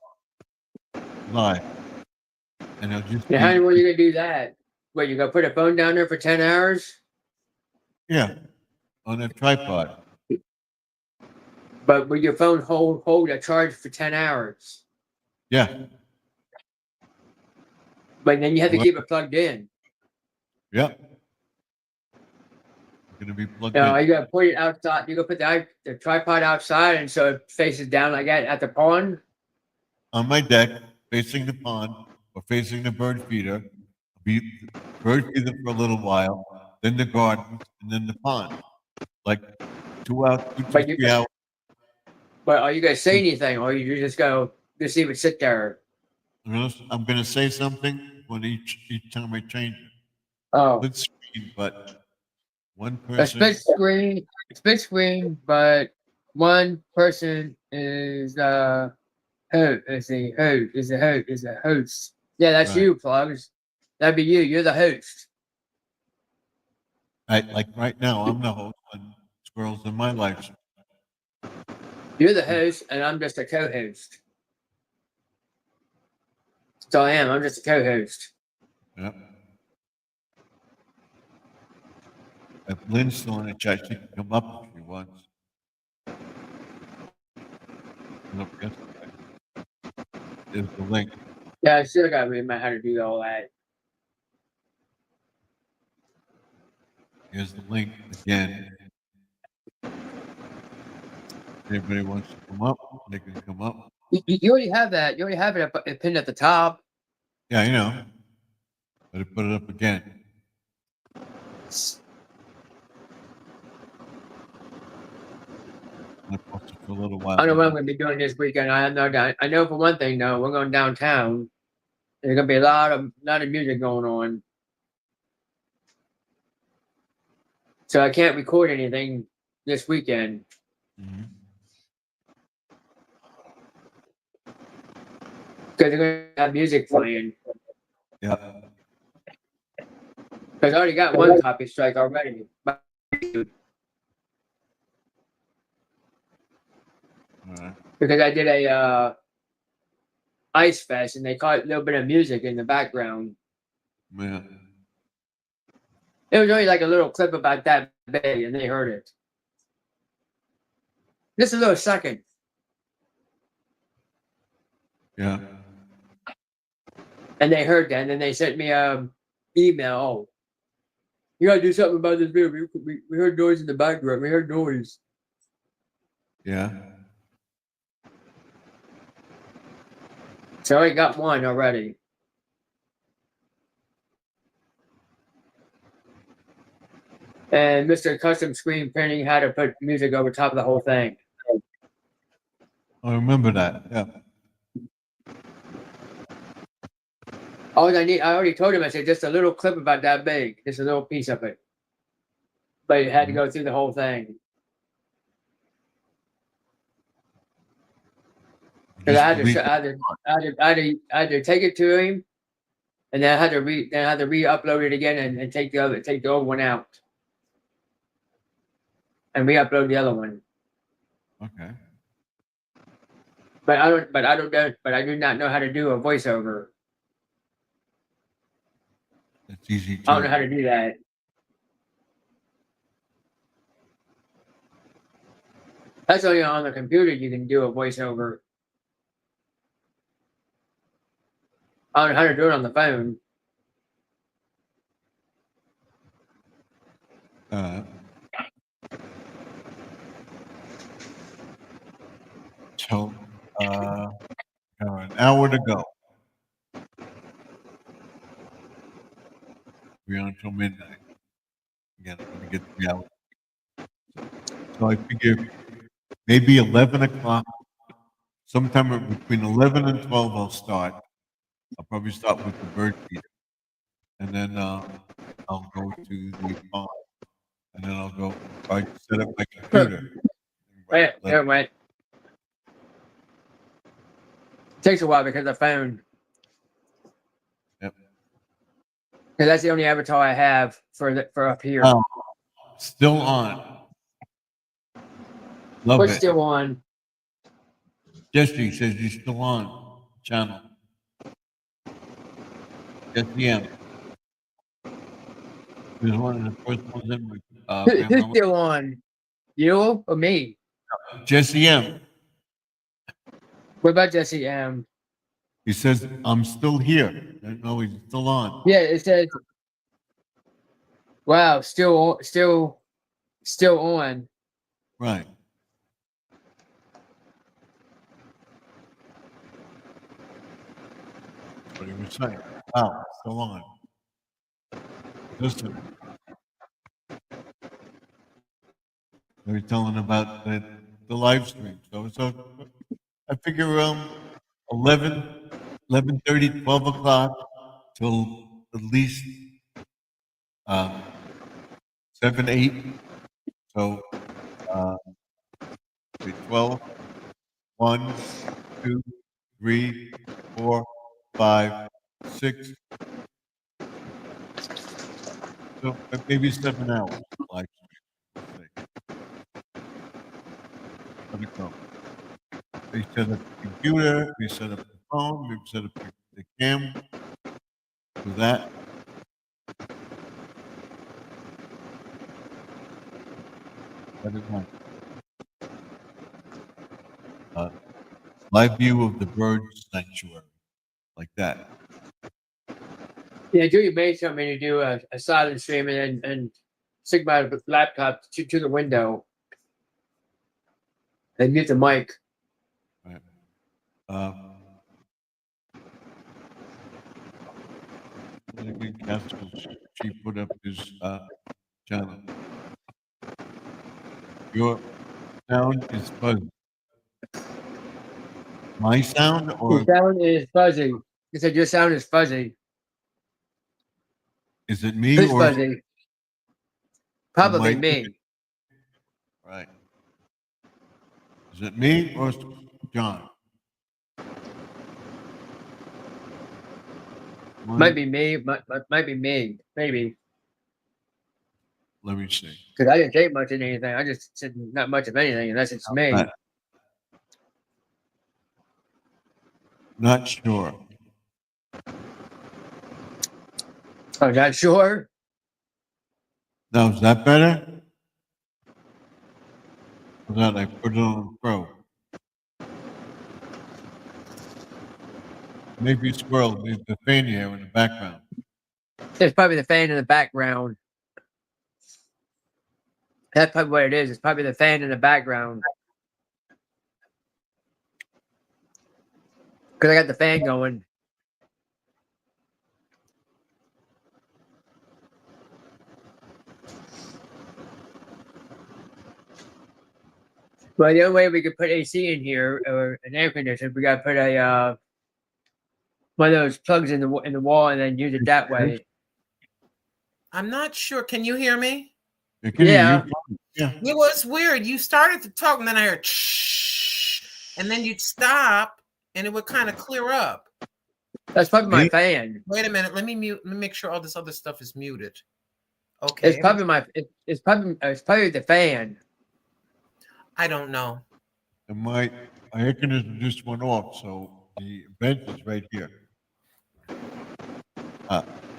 live, and it'll just Now, how be, are you gonna do that? What, you gonna put a phone down there for 10 hours? yeah, on a tripod. But will your phone hold a charge for 10 hours? Yeah, But then you have to Well- keep it plugged in. yeah. It's going to be plugged You know, in. you gotta put it outside. You gotta put the tripod outside, and so it faces down like that at the pond. On my deck, facing the pond or facing the bird feeder. Be bird feeder for a little while, then the garden, and then the pond. Like 2 hours, 2 to But you- 3 hours. But are you gonna say anything, or you just go just even sit there? I'm gonna say something when each time I change it. Oh, Split screen, but one a person. split screen, but one person is the host. Yeah, that's Right. you, Plugs. That'd be you. You're the host. Like right now, I'm the host on Squirrels in My Life. You're the host, and I'm just a co-host. So I am. I'm just a co-host. Yep. If Lynn's still in the chat, she can come up if she wants. Look, yesterday. There's the link. Yeah, I still got to remember how to do all that. Here's the link again. If anybody wants to come up, they can come up. You already have that. You already have it pinned at the top. Yeah, you know. Better put it up again. I posted for a little while. I don't know what I'm going to be doing this weekend. I know for one thing, though, we're going downtown. There's going to be a lot of music going on. So I can't record anything this weekend. Mhm. Because they're going to have music playing. Yeah. Because I already got one copy strike already. All right. Because I did a Ice Fest, and they caught a little bit of music in the background. Yeah. It was only like a little clip about that big, and they heard it. Just a little second. Yeah. And they heard that, and then they sent me a email. Oh, you gotta do something about this video. We heard noise in the background. We heard noise. Yeah. So I got one already. And Mr. Custom Screen Printing had to put music over top of the whole thing. I remember that, yeah. All I need, I already told him, I said, just a little clip about that big, just a little piece of it. But it had to go through the whole thing. Because I had to take it to him, and then I had to re-upload it again and take the old one out. And re-upload the other one. Okay. But I do not know how to do a voiceover. It's easy I don't know to, how to do that. That's only on the computer you can do a voiceover. I don't know how to do it on the phone. so, an hour to go. We're on until midnight. Again, I'm gonna get 3 hours. So I figure maybe 11 o'clock, sometime between 11 and 12 I'll start. I'll probably start with the bird feeder. And then, I'll go to the farm. And then I'll go, I set up my computer. Wait, never mind. Takes a while because of the phone. Yep. Because that's the only avatar I have for up here. Oh, still on. Love What's it. still on? Jesse says you're still on channel. Jesse M. He was one of the first ones in with, Who's Grandma. still on? You or me? Jesse M. What about Jesse M? He says, I'm still here. No, he's still on. Yeah, it says. Wow, still on. Right. That's what he was saying. Wow, still on. Listen. They were telling about the live stream. So I figure 11, 11:30, 12 o'clock till at least 7, 8. So uh, 12, 1, 2, 3, 4, 5, 6. So maybe 7 hours live stream. Let it go. We set up the computer, we set up the phone, we set up the cam. Do that. Let it run. Live view of the bird sanctuary, like that. Yeah, Julie made something to do a silent stream and stick my laptop to the window and mute the mic. Right. She put up his channel. Your sound is fuzzy. My sound or Your sound is fuzzy. He said your sound is fuzzy. is it me Who's or fuzzy? Probably might- me. Right. Is it me or John? Might be me. Might be me. Maybe. Let me see. Because I didn't say much of anything. I just said not much of anything unless it's me. Right. Not sure. I'm not sure. Now, is that better? Or that I put it on Pro? Maybe squirrel, there's the fan here in the background. It's probably the fan in the background. That's probably what it is. It's probably the fan in the background. Because I got the fan going. Well, the only way we could put AC in here or an air conditioner, we gotta put a one of those plugs in the wall and then use it that way. I'm not sure. Can you hear me? You can Yeah. hear you. Yeah. It was weird. You started to talk, and then I heard shh, and then you'd stop, and it would kind of clear up. That's probably my Me? fan. Wait a minute. Let me mute. Let me make sure all this other stuff is muted. Okay. It's probably it's probably the fan. I don't know. And my air conditioner just went off, so the vent is right here.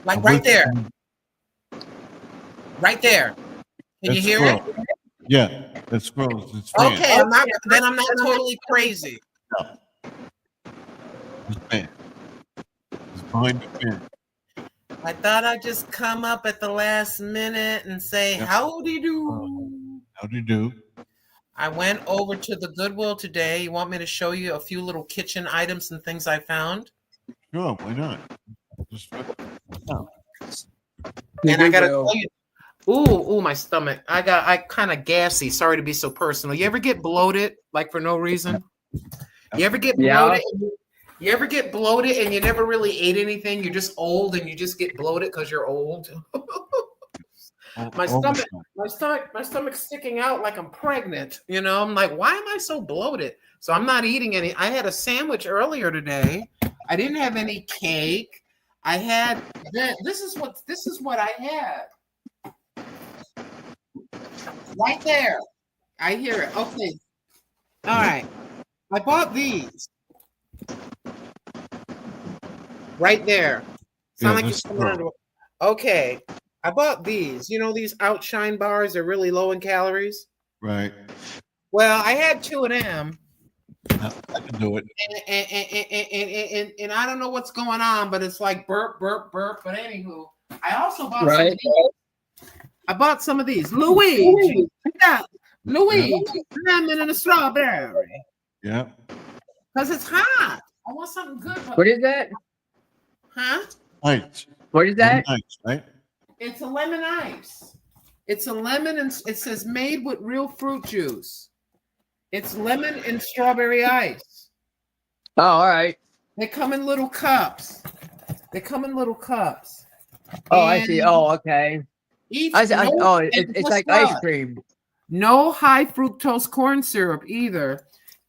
Like right there. Right there. Can you hear it? Yeah, that's squirrels. It's fan. Okay. I'm not totally crazy. It's fan. It's behind the fan. I thought I'd just come up at the last minute and say, Yep. howdy do. How do you do? I went over to the Goodwill today. You want me to show you a few little kitchen items and things I found? Sure, why not? Just, And I gotta tell you, ooh, my stomach. I kind of gassy. Sorry to be so personal. You ever get bloated like for no reason? You ever get bloated? Yeah. You ever get bloated and you never really ate anything? You're just old and you just get bloated because you're old. My stomach's sticking out like I'm pregnant. You know, I'm like, why am I so bloated? So I'm not eating any. I had a sandwich earlier today. I didn't have any cake. I had this is what I had. Right there. I hear it. Okay. All right. I bought these. Right there. Sound like let's you're coming under. Okay. I bought these. You know, these Outshine bars are really low in calories. right. Well, I had 2 of them. I can do it. And I don't know what's going on, but it's like burp, burp, burp. But anywho, I also bought some Right. of these. I bought some of these. Luigi. Yeah. Luigi. Lemon and a strawberry. Yeah. Because it's hot. I want something good. What is that? Huh? Nice. What is that? Nice, right? It's a lemon ice. It's a lemon and it says made with real fruit juice. It's lemon and strawberry ice. Oh, all right. They come in little cups. Oh, I see. And Oh, okay. each I see. no- Oh, and it's guess like ice what? cream. No high fructose corn syrup either.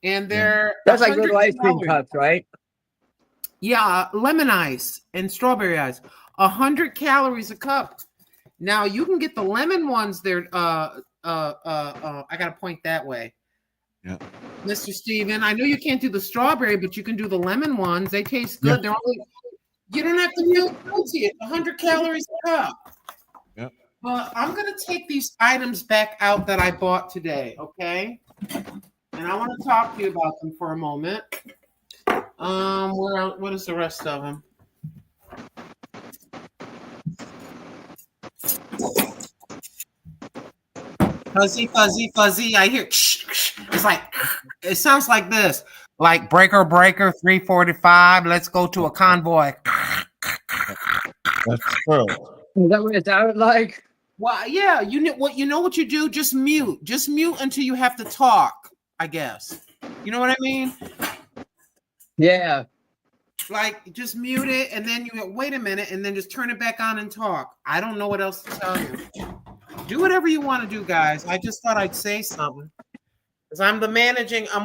And they're That's like little ice cream $100. cups, right? Yeah, lemon ice and strawberry ice. 100 calories a cup. Now you can get the lemon ones. They're I gotta point that way. Yeah. Mr. Steven, I know you can't do the strawberry, but you can do the lemon ones. They taste good. Yeah. They're only, you don't have to feel guilty. It's 100 calories a cup. Yeah. But I'm gonna take these items back out that I bought today, okay? And I want to talk to you about them for a moment. What is the rest of them? Fuzzy, fuzzy, fuzzy. I hear. It's like it sounds like this. Like breaker, 345. Let's go to a convoy. That's squirrels. Is that what it sounded like? Well, yeah. You know what you do? Just mute. Just mute until you have to talk. I guess. You know what I mean? Yeah. Like just mute it and then you go, wait a minute and then just turn it back on and talk. I don't know what else to tell you. Do whatever you want to do, guys. I just thought I'd say something. Because I'm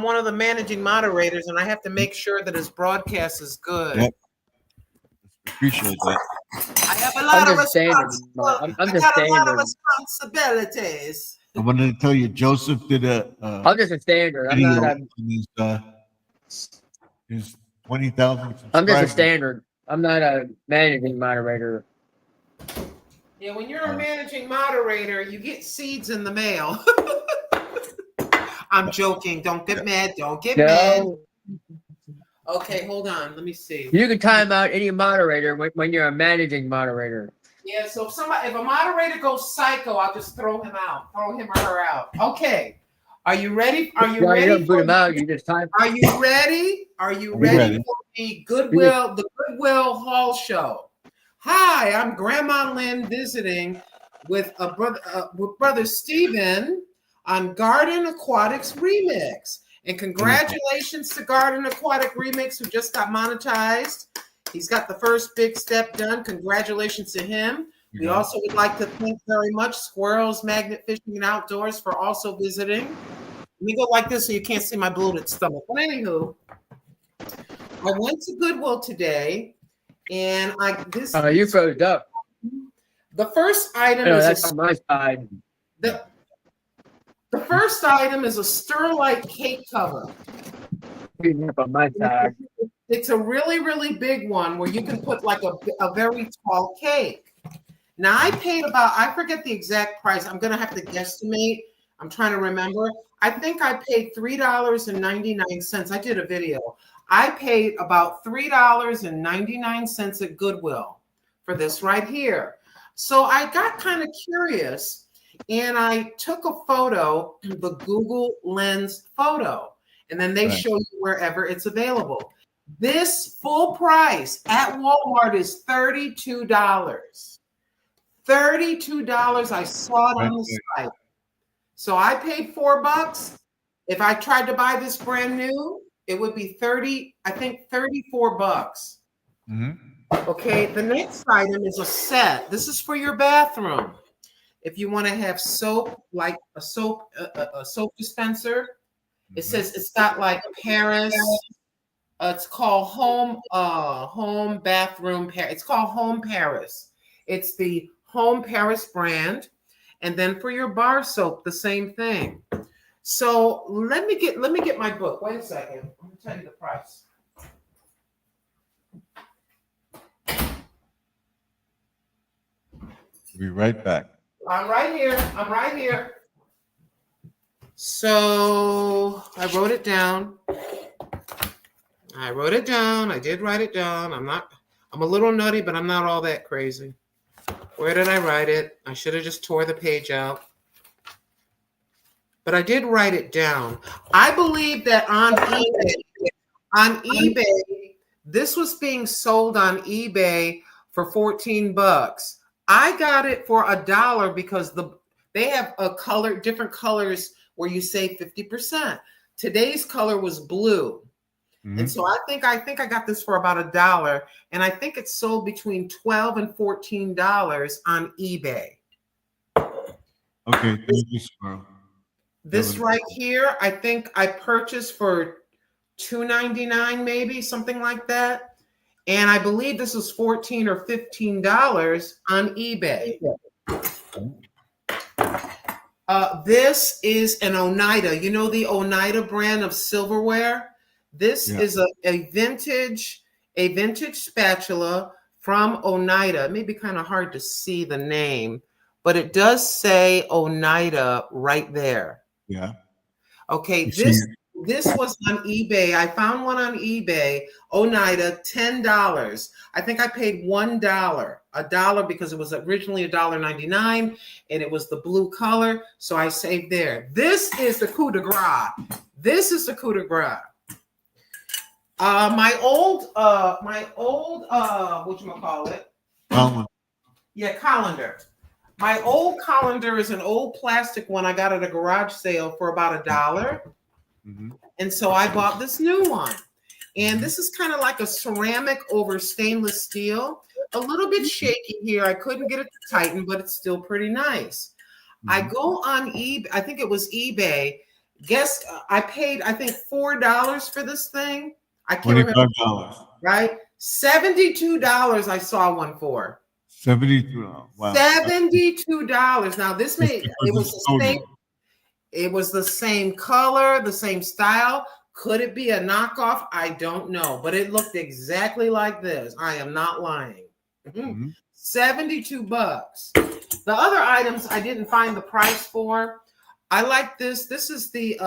one of the managing moderators and I have to make sure that his broadcast is good. Yep. Appreciate that. I have a lot of responsibilities. I wanted to tell you, Joseph did a I'm just a standard. I'm video not on his 20,000 subscribers. I'm just a standard. I'm not a managing moderator. Yeah, when you're a managing moderator, you get seeds in the mail. I'm joking. Don't get mad. Don't get mad. No, Okay, hold on. Let me see. you can time out any moderator when you're a managing moderator. Yeah, so if a moderator goes psycho, I'll just throw him or her out. Okay. Are you ready? Are you Well, you ready? don't boot them out. You just time. Are you ready? Are you ready for the Goodwill Hall Show? Hi, I'm Grandma Lynn visiting with with Brother Steven on Garden Aquatics Remix. And congratulations to Garden Aquatic Remix, who just got monetized. He's got the first big step done. Congratulations to him. We also would like to thank very much Squirrels Magnet Fishing and Outdoors for also visiting. Let me go like this so you can't see my bloated stomach. But anywho, I went to Goodwill today, and You froze up. the first item No, is that's on my side. the first item is a Sterlite cake cover. Freezing up on my side. It's a really, really big one where you can put like a very tall cake. Now I paid I forget the exact price. I'm gonna have to guesstimate. I'm trying to remember. I think I paid $3.99. I did a video. I paid about $3.99 at Goodwill for this right here. So I got kind of curious and I took a photo, the Google Lens photo, and then they show you wherever it's available. This full price at Walmart is $32. $32. I saw it on the site. So I paid $4. If I tried to buy this brand new, it would be $34. Okay, the next item is a set. This is for your bathroom. If you want to have soap, like a soap dispenser, it says it's got like Paris. It's called Home Bathroom Paris. It's called Home Paris. It's the Home Paris brand. And then for your bar soap, the same thing. So let me get my book. Wait a second. I'm gonna tell you the price. Be right back. I'm right here. So I wrote it down. I did write it down. I'm a little nutty, but I'm not all that crazy. Where did I write it? I should have just tore the page out. But I did write it down. I believe that on eBay, this was being sold on eBay for $14. I got it for $1 because they have different colors where you save 50%. Today's color was blue. And so I think I got this for about $1, and I think it's sold between $12 and $14 on eBay. Okay, thank you, Squirrel. This right here, I think I purchased for $2.99, maybe something like that, and I believe this was $14 or $15 on eBay. This is an Oneida. You know the Oneida brand of silverware? This is a vintage spatula from Oneida. It may be kind of hard to see the name, but it does say Oneida right there. Yeah. Okay, this was on eBay. I found one on eBay, Oneida, $10. I think I paid $1 because it was originally $1.99 and it was the blue color. So I saved there. This is the coup de grace. My old whatchamacallit? Colander. My old colander is an old plastic one I got at a garage sale for about $1. And so I bought this new one. And this is kind of like a ceramic over stainless steel. A little bit shaky here. I couldn't get it to tighten, but it's still pretty nice. I go on eBay. I think it was eBay. I paid, I think, $4 for this thing. I can't remember. Right? $72 I saw one for. $72. Wow. $72. Now this it was the same color, the same style. Could it be a knockoff? I don't know, but it looked exactly like this. I am not lying. $72. The other items I didn't find the price for. I like this. This is the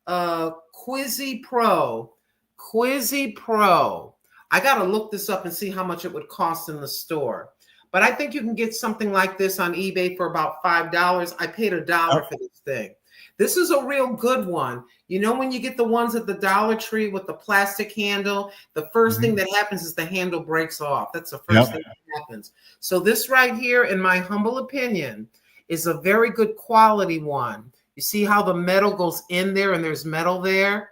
Quizzy Pro. Quizzy Pro. I got to look this up and see how much it would cost in the store. But I think you can get something like this on eBay for about $5. I paid $1 for this thing. This is a real good one. You know, when you get the ones at the Dollar Tree with the plastic handle, the first thing that happens is the handle breaks off. That's the first thing that happens. So this right here, in my humble opinion, is a very good quality one. You see how the metal goes in there and there's metal there?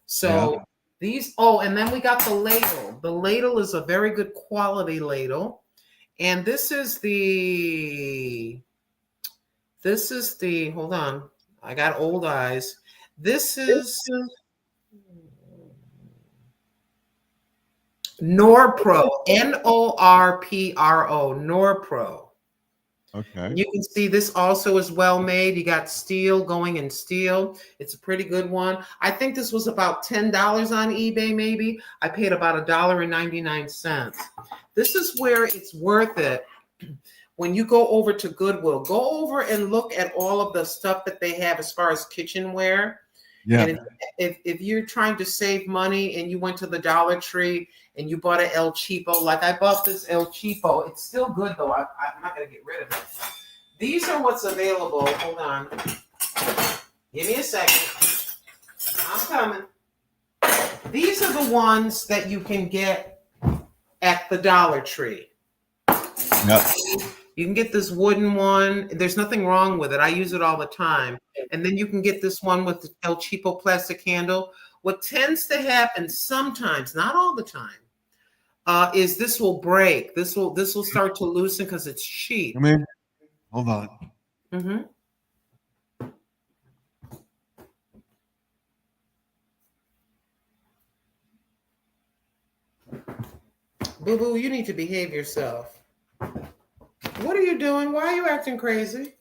So Yeah. these, oh, and then we got the ladle. The ladle is a very good quality ladle. And this is the, hold on, I got old eyes. This is Norpro, Norpro, Norpro. Okay. You can see this also is well made. You got steel going in steel. It's a pretty good one. I think this was about $10 on eBay, maybe. I paid about $1.99. This is where it's worth it. When you go over to Goodwill, go over and look at all of the stuff that they have as far as kitchenware. Yeah. And if you're trying to save money and you went to the Dollar Tree and you bought an El Cheapo, like I bought this El Cheapo, it's still good though. I'm not going to get rid of it. These are what's available. Hold on. Give me a second. I'm coming. These are the ones that you can get at the Dollar Tree. Yep. You can get this wooden one. There's nothing wrong with it. I use it all the time. And then you can get this one with the El Cheapo plastic handle. What tends to happen sometimes, not all the time, is this will break. This will start to loosen because it's cheap. Come in. Hold on. Mm-hmm. Boo Boo, you need to behave yourself. What are you doing? Why are you acting crazy?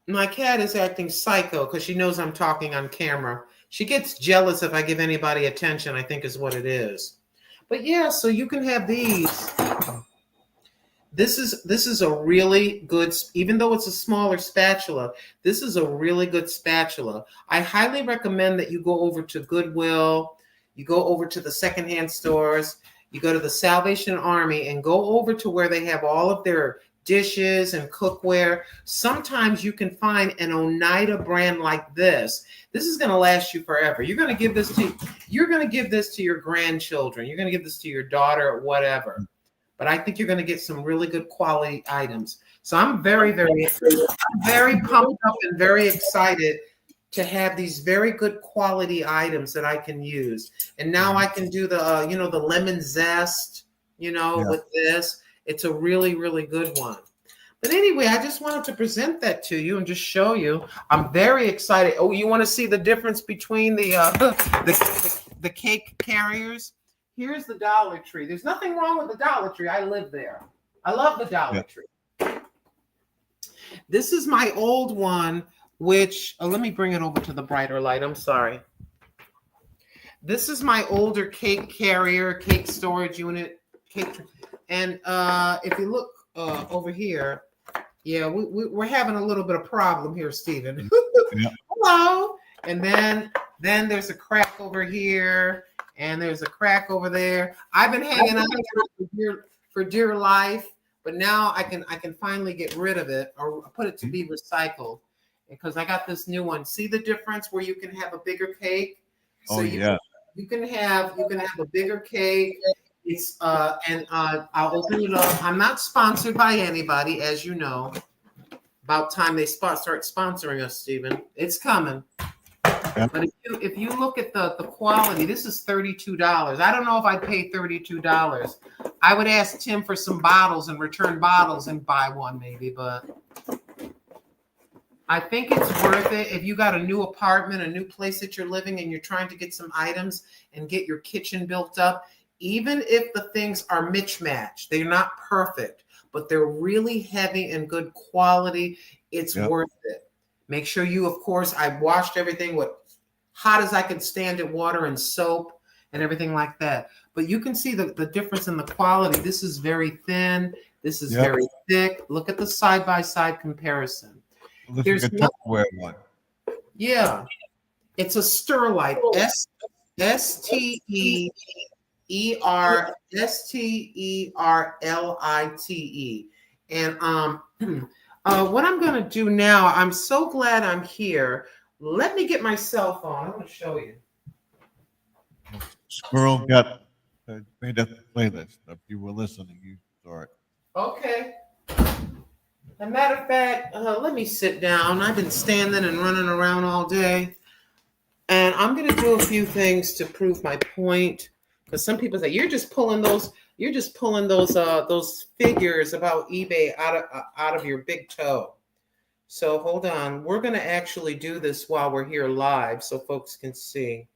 My cat is acting psycho because she knows I'm talking on camera. She gets jealous if I give anybody attention, I think is what it is. But yeah, so you can have these. This is a really good, even though it's a smaller spatula, this is a really good spatula. I highly recommend that you go over to Goodwill, you go over to the secondhand stores, you go to the Salvation Army and go over to where they have all of their dishes and cookware. Sometimes you can find an Oneida brand like this. This is going to last you forever. You're going to give this to your grandchildren. You're going to give this to your daughter or whatever. But I think you're going to get some really good quality items. So I'm very pumped up and very excited to have these very good quality items that I can use. And now I can do the the lemon zest, with this. It's a really, really good one. But anyway, I just wanted to present that to you and just show you. I'm very excited. Oh, you want to see the difference between the cake carriers? Here's the Dollar Tree. There's nothing wrong with the Dollar Tree. I live there. I love the Dollar Tree. This is my old one, which let me bring it over to the brighter light. I'm sorry. This is my older cake carrier, cake storage unit, and if you look over here, yeah, we're having a little bit of problem here, Stephen. Yeah. Hello. And then there's a crack over here, and there's a crack over there. I've been hanging on for dear life, but now I can finally get rid of it or put it to be recycled because I got this new one. See the difference where you can have a bigger cake? So you can have a bigger cake. It's I'll open it up. I'm not sponsored by anybody, as you know. About time they start sponsoring us, Stephen. It's coming. Yep. But if you look at the quality, this is $32. I don't know if I'd pay $32. I would ask Tim for some bottles and return bottles and buy one maybe, but I think it's worth it if you got a new apartment, a new place that you're living, and you're trying to get some items and get your kitchen built up. Even if the things are mismatched, they're not perfect, but they're really heavy and good quality. It's worth it. Make sure you, of course, I washed everything with hot as I could stand it, water and soap and everything like that. But you can see the difference in the quality. This is very thin. This is very thick. Look at the side-by-side comparison. There's a Tupperware one. Yeah. It's a Sterlite. Sterlite. And what I'm going to do now, I'm so glad I'm here. Let me get my cell phone. I'm going to show you. Squirrel got made up the playlist. If you were listening, you saw it. Okay. a matter of fact, let me sit down. I've been standing and running around all day. And I'm going to do a few things to prove my point. Because some people say, you're just pulling those figures about eBay out of your big toe. So hold on. We're going to actually do this while we're here live so folks can see.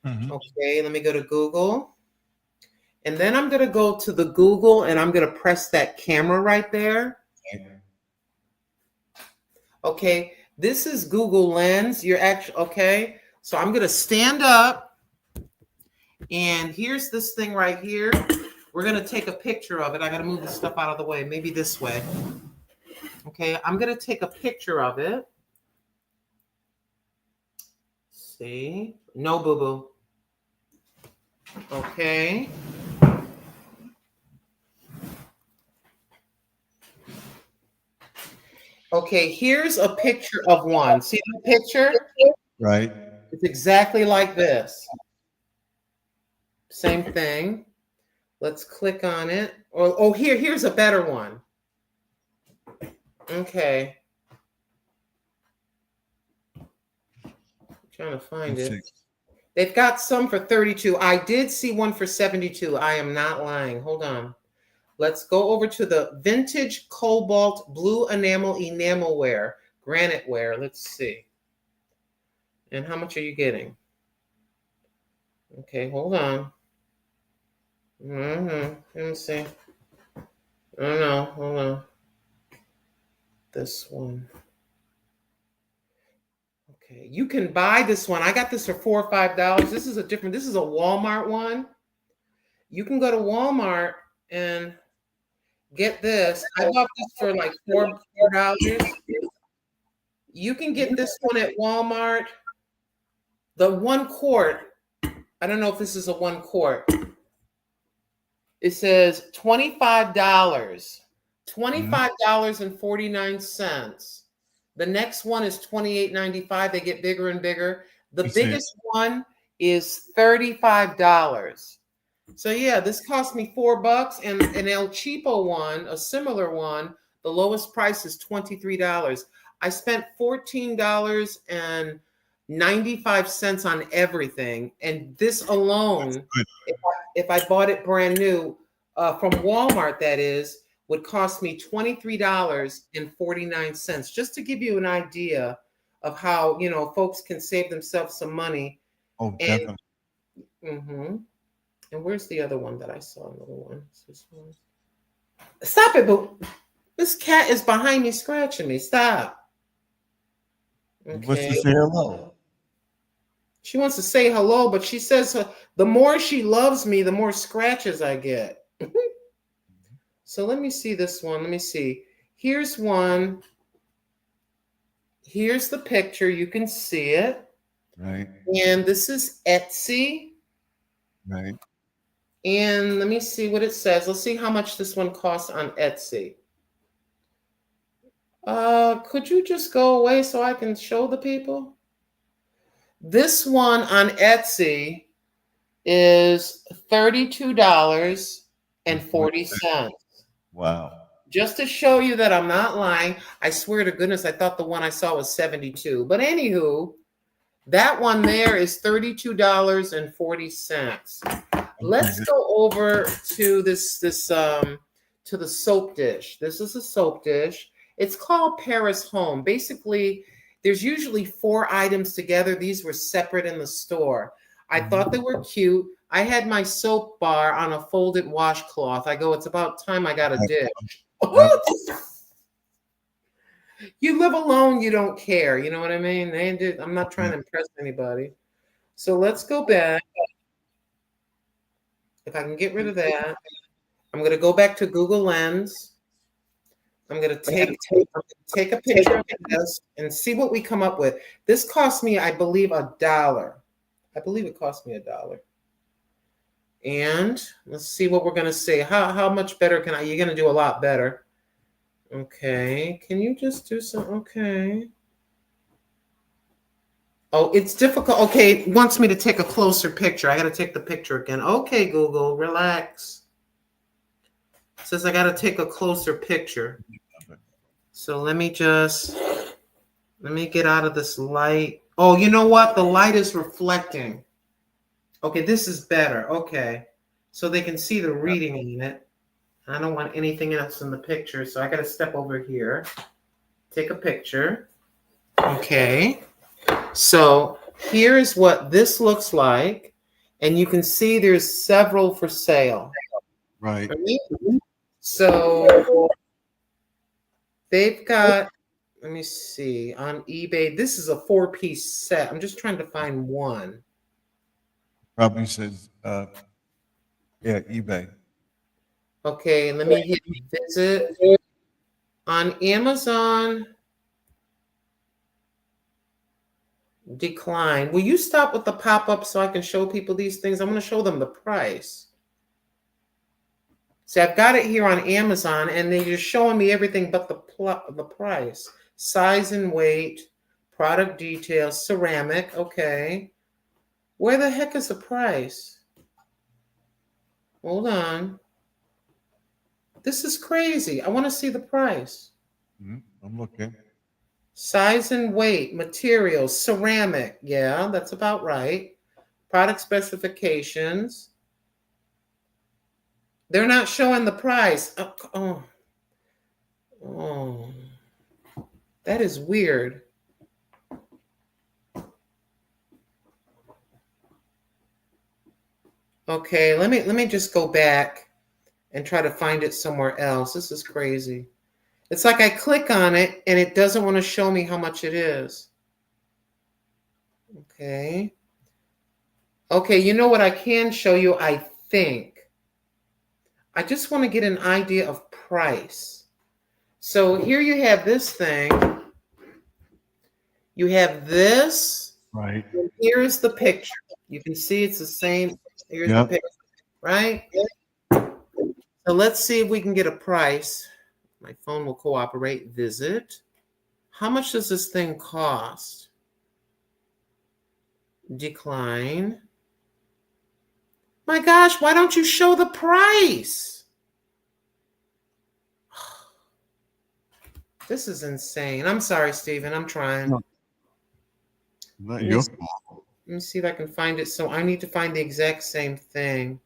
Mhm. Okay, let me go to Google. And then I'm going to go to the Google and I'm going to press that camera right there. Okay, this is Google Lens. You're actually, okay. So I'm going to stand up. And here's this thing right here. We're going to take a picture of it. I got to move this stuff out of the way. Maybe this way. Okay, I'm going to take a picture of it. See? No, boo-boo. Okay. Okay, here's a picture of one. See the picture? Right. It's exactly like this. Same thing. Let's click on it. Oh, here's a better one. Okay. I'm trying to find Let's it. see. They've got some for 32. I did see one for 72. I am not lying. Hold on. Let's go over to the vintage cobalt blue enamelware, granite ware. Let's see. And how much are you getting? Okay, hold on. Let me see. Oh no, hold on. This one. Okay, you can buy this one. I got this for $4 or $5. This is a Walmart one. You can go to Walmart and get this. I bought this for like $4. You can get this one at Walmart. The 1 quart. I don't know if this is a 1 quart. It says $25. $25.49. The next one is $28.95. They get bigger and bigger. The biggest one is $35. So yeah, this cost me $4, and an El Cheapo one, a similar one, the lowest price is $23. I spent $14.95 on everything, and this alone, if I bought it brand new from Walmart, that is, would cost me $23.49. Just to give you an idea of how folks can save themselves some money. Oh, definitely. And where's the other one that I saw? Another one. This one. Stop it, but this cat is behind me scratching me. Stop. Okay. What's to say hello? She wants to say hello, but she says the more she loves me, the more scratches I get. So let me see this one. Let me see. Here's one. Here's the picture. You can see it. Right. And this is Etsy. Right. And let me see what it says. Let's see how much this one costs on Etsy. Could you just go away so I can show the people? This one on Etsy is $32.40. Wow. Just to show you that I'm not lying. I swear to goodness, I thought the one I saw was 72. But anywho, that one there is $32.40. Let's go over to this to the soap dish. This is a soap dish. It's called Paris Home. Basically, there's usually 4 items together. These were separate in the store. I thought they were cute. I had my soap bar on a folded washcloth. I go, it's about time I got a dish. You live alone, you don't care. You know what I mean? I'm not trying to impress anybody. So let's go back. If I can get rid of that, I'm going to go back to Google Lens. I'm going to take a picture of this and see what we come up with. This cost me, I believe, $1. I believe it cost me $1. And let's see what we're going to say. How much better can I? You're going to do a lot better. Okay. Can you just do some? Okay. Oh, it's difficult. Okay. It wants me to take a closer picture. I got to take the picture again. Okay, Google, relax. It says I got to take a closer picture. So let me get out of this light. Oh, you know what? The light is reflecting. Okay, this is better. Okay. So they can see the reading in it. I don't want anything else in the picture, so I got to step over here. Take a picture. Okay. So here is what this looks like. And you can see there's several for sale. Right. So they've got, let me see, on eBay, this is a 4-piece set. I'm just trying to find one. Probably says, yeah, eBay. Okay, let me hit visit. On Amazon, decline. Will you stop with the pop-up so I can show people these things? I'm going to show them the price. See, I've got it here on Amazon, and they're just showing me everything but the price. Size and weight, product details, ceramic. Okay. Where the heck is the price? Hold on. This is crazy. I want to see the price. I'm looking. Size and weight, materials, ceramic. Yeah, that's about right. Product specifications. They're not showing the price. Oh, that is weird. Okay, let me just go back and try to find it somewhere else. This is crazy. It's like I click on it and it doesn't want to show me how much it is. Okay. Okay, you know what I can show you, I think. I just want to get an idea of price. So here you have this thing. You have this. Right. And here is the picture. You can see it's the same. Here's the picture, right? So let's see if we can get a price. My phone will cooperate. Visit. How much does this thing cost? Decline. My gosh, why don't you show the price? This is insane. I'm sorry, Stephen. I'm trying. No. Not your fault. Let me see if I can find it. So I need to find the exact same thing.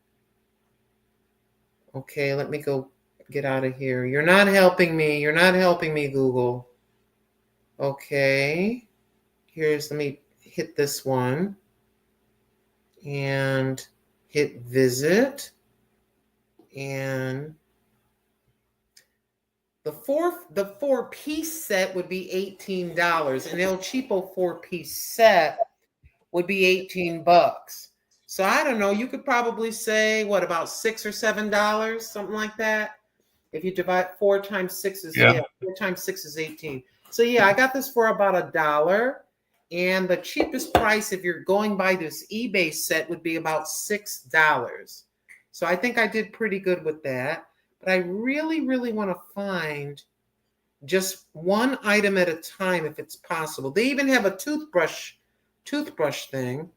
Okay, let me go get out of here. You're not helping me. You're not helping me, Google. Okay. Let me hit this one. And hit visit. And the 4-piece set would be $18. An El Cheapo 4-piece set would be $18. So I don't know, you could probably say what, about $6 or $7, something like that. If you divide 4 times 6 is 4 times 6 is 18. So yeah, I got this for about $1. And the cheapest price if you're going by this eBay set would be about $6. So I think I did pretty good with that. But I really, really want to find just one item at a time if it's possible. They even have a toothbrush thing.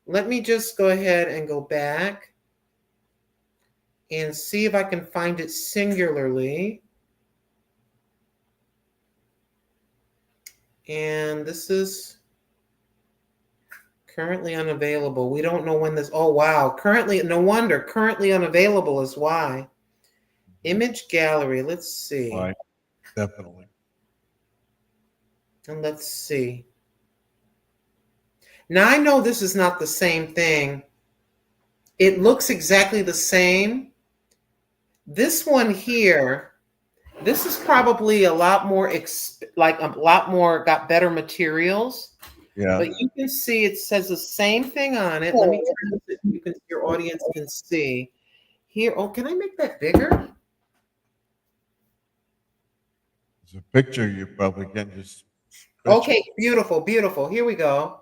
Let me just go ahead and go back and see if I can find it singularly. And this is currently unavailable. We don't know when this, oh wow, currently, no wonder, currently unavailable is why. Image gallery, let's see. Right, definitely. And let's see. Now I know this is not the same thing. It looks exactly the same. This one here, this is probably a lot more, got better materials. Yeah. But you can see it says the same thing on it. Let me turn this so your audience can see. Here, oh, can I make that bigger? It's a picture you probably can just. Okay, beautiful, beautiful. Here we go.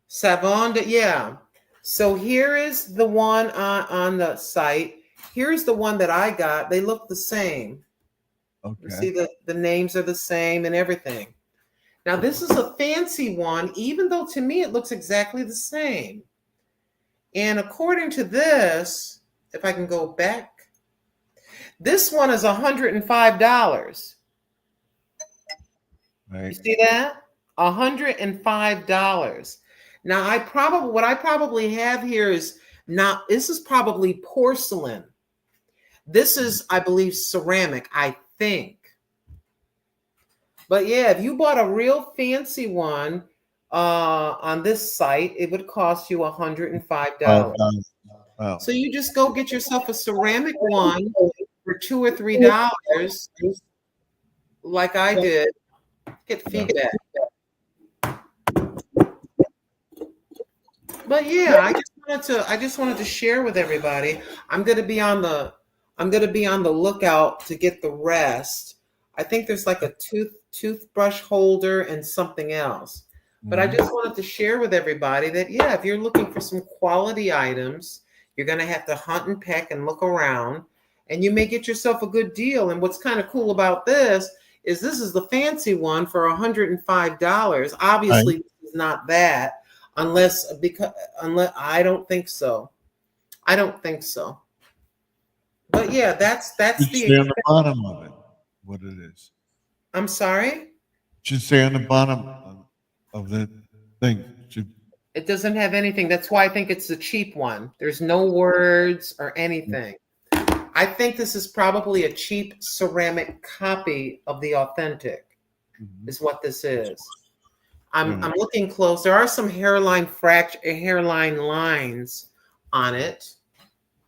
Savon, yeah. So here is the one on the site. Here's the one that I got. They look the same. Okay. You see the names are the same and everything. Now this is a fancy one, even though to me it looks exactly the same. And according to this, if I can go back, This one is $105. You Right. see that? $105. Now what I probably have here is not, this is probably porcelain. This is, I believe, ceramic, I think. But yeah, if you bought a real fancy one on this site, it would cost you $105. Wow. So you just go get yourself a ceramic one for $2 or $3, like I did. Get feedback. But yeah, I just wanted to share with everybody. I'm gonna be on the lookout to get the rest. I think there's like a toothbrush holder and something else. But I just wanted to share with everybody that yeah, if you're looking for some quality items, you're gonna have to hunt and peck and look around, and you may get yourself a good deal. And what's kind of cool about this is the fancy one for $105. Obviously, this is not that. Unless I don't think so. I don't think so. But yeah, that's Should say on the bottom of it what it is. I'm sorry? Should say on the bottom of the thing. It doesn't have anything. That's why I think it's a cheap one. There's no words or anything. I think this is probably a cheap ceramic copy of the authentic, is what this is. I'm looking close. There are some hairline lines on it.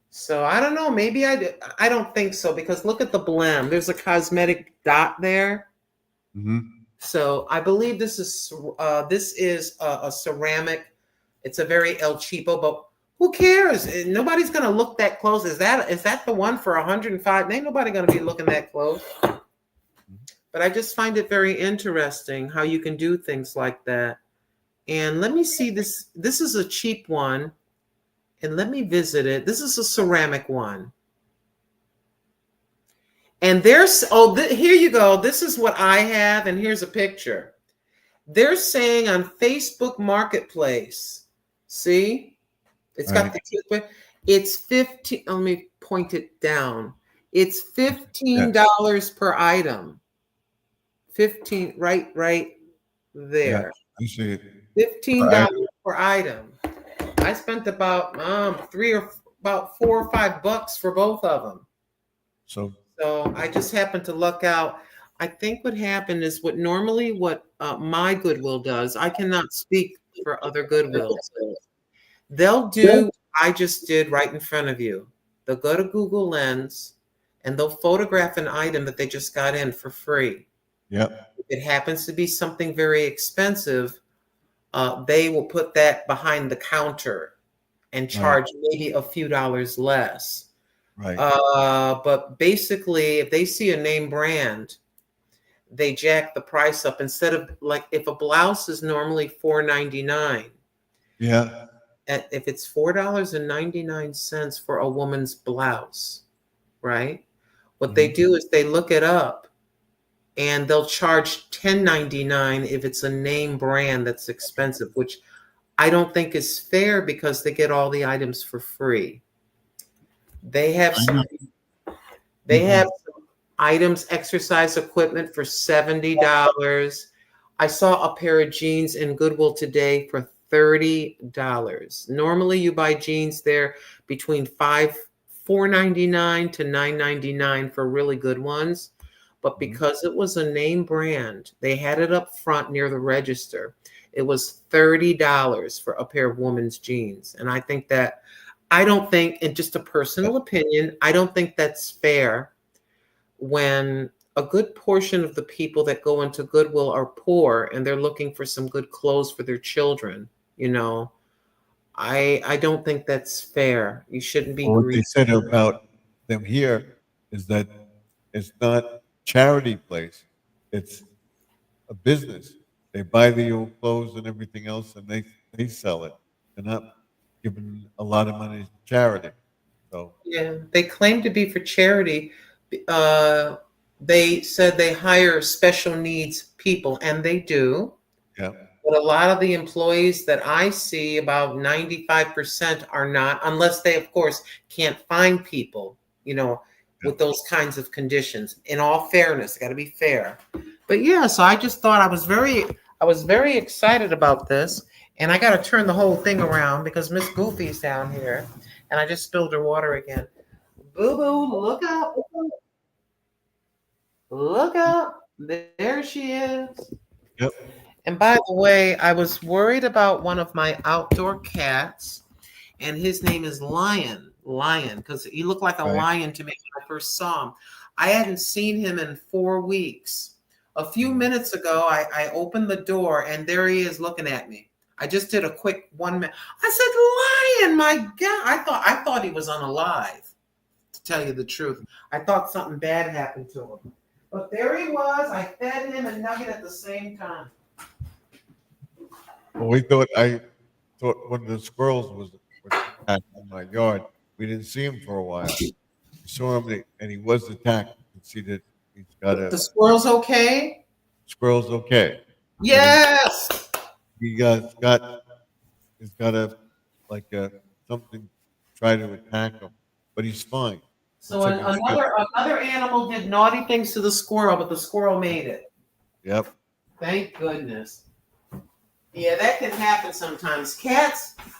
So I don't know. Maybe I don't think so, because look at the blem. There's a cosmetic dot there. So I believe this is a ceramic. It's a very El Cheapo, but who cares? Nobody's gonna look that close. Is that the one for 105? Ain't nobody gonna be looking that close. But I just find it very interesting how you can do things like that. And let me see this. This is a cheap one. And let me visit it. This is a ceramic one. And there's, here you go. This is what I have. And here's a picture. They're saying on Facebook Marketplace, see, it's got the toothpick. It's 15. Let me point it down. It's $15 per item. 15 right there. Yeah, I see it. $15 per item. I spent about $4 or $5 for both of them. So I just happened to luck out. I think what happened is what my Goodwill does. I cannot speak for other Goodwills. They'll do what I just did right in front of you. They'll go to Google Lens and they'll photograph an item that they just got in for free. Yep. If it happens to be something very expensive, they will put that behind the counter and charge maybe a few dollars less. Right. But basically, if they see a name brand, they jack the price up. Instead of, like, if a blouse is normally $4.99. Yeah. If it's $4.99 for a woman's blouse, right? What they do is they look it up. And they'll charge $10.99 if it's a name brand that's expensive, which I don't think is fair because they get all the items for free. They have some items, exercise equipment for $70. I saw a pair of jeans in Goodwill today for $30. Normally you buy jeans there between $4.99 to $9.99 for really good ones. But because it was a name brand, they had it up front near the register. It was $30 for a pair of women's jeans. And I don't think, in just a personal opinion, I don't think that's fair when a good portion of the people that go into Goodwill are poor and they're looking for some good clothes for their children. You know, I don't think that's fair. You shouldn't be. What they said about them here is that it's not charity place, it's a business. They buy the old clothes and everything else and they sell it. They're not giving a lot of money to charity. So yeah, they claim to be for charity. They said they hire special needs people, and they do. yeah. But a lot of the employees that I see, about 95% are not, unless they, of course, can't find people. You know, with those kinds of conditions. In all fairness, got to be fair. But yeah, so I just thought I was very excited about this, and I got to turn the whole thing around because Miss Goofy's down here, and I just spilled her water again. Boo boo, look up! Look up! There she is. Yep. And by the way, I was worried about one of my outdoor cats, and his name is Lion, because he looked like a Right. lion to me when I first saw him. I hadn't seen him in 4 weeks. A few minutes ago, I opened the door, and there he is looking at me. I just did a quick 1 minute. I said, Lion, my God. I thought he was unalive, to tell you the truth. I thought something bad happened to him. But there he was. I fed him and Nugget at the same time. Well, I thought one of the squirrels was attacked in my yard. We didn't see him for a while. We saw him and he was attacked. You can see that he's got The squirrel's okay? squirrel's okay. Yes. He's got something try to attack him, but he's fine. So another animal did naughty things to the squirrel, but the squirrel made it. Yep. Thank goodness. Yeah, that can happen sometimes.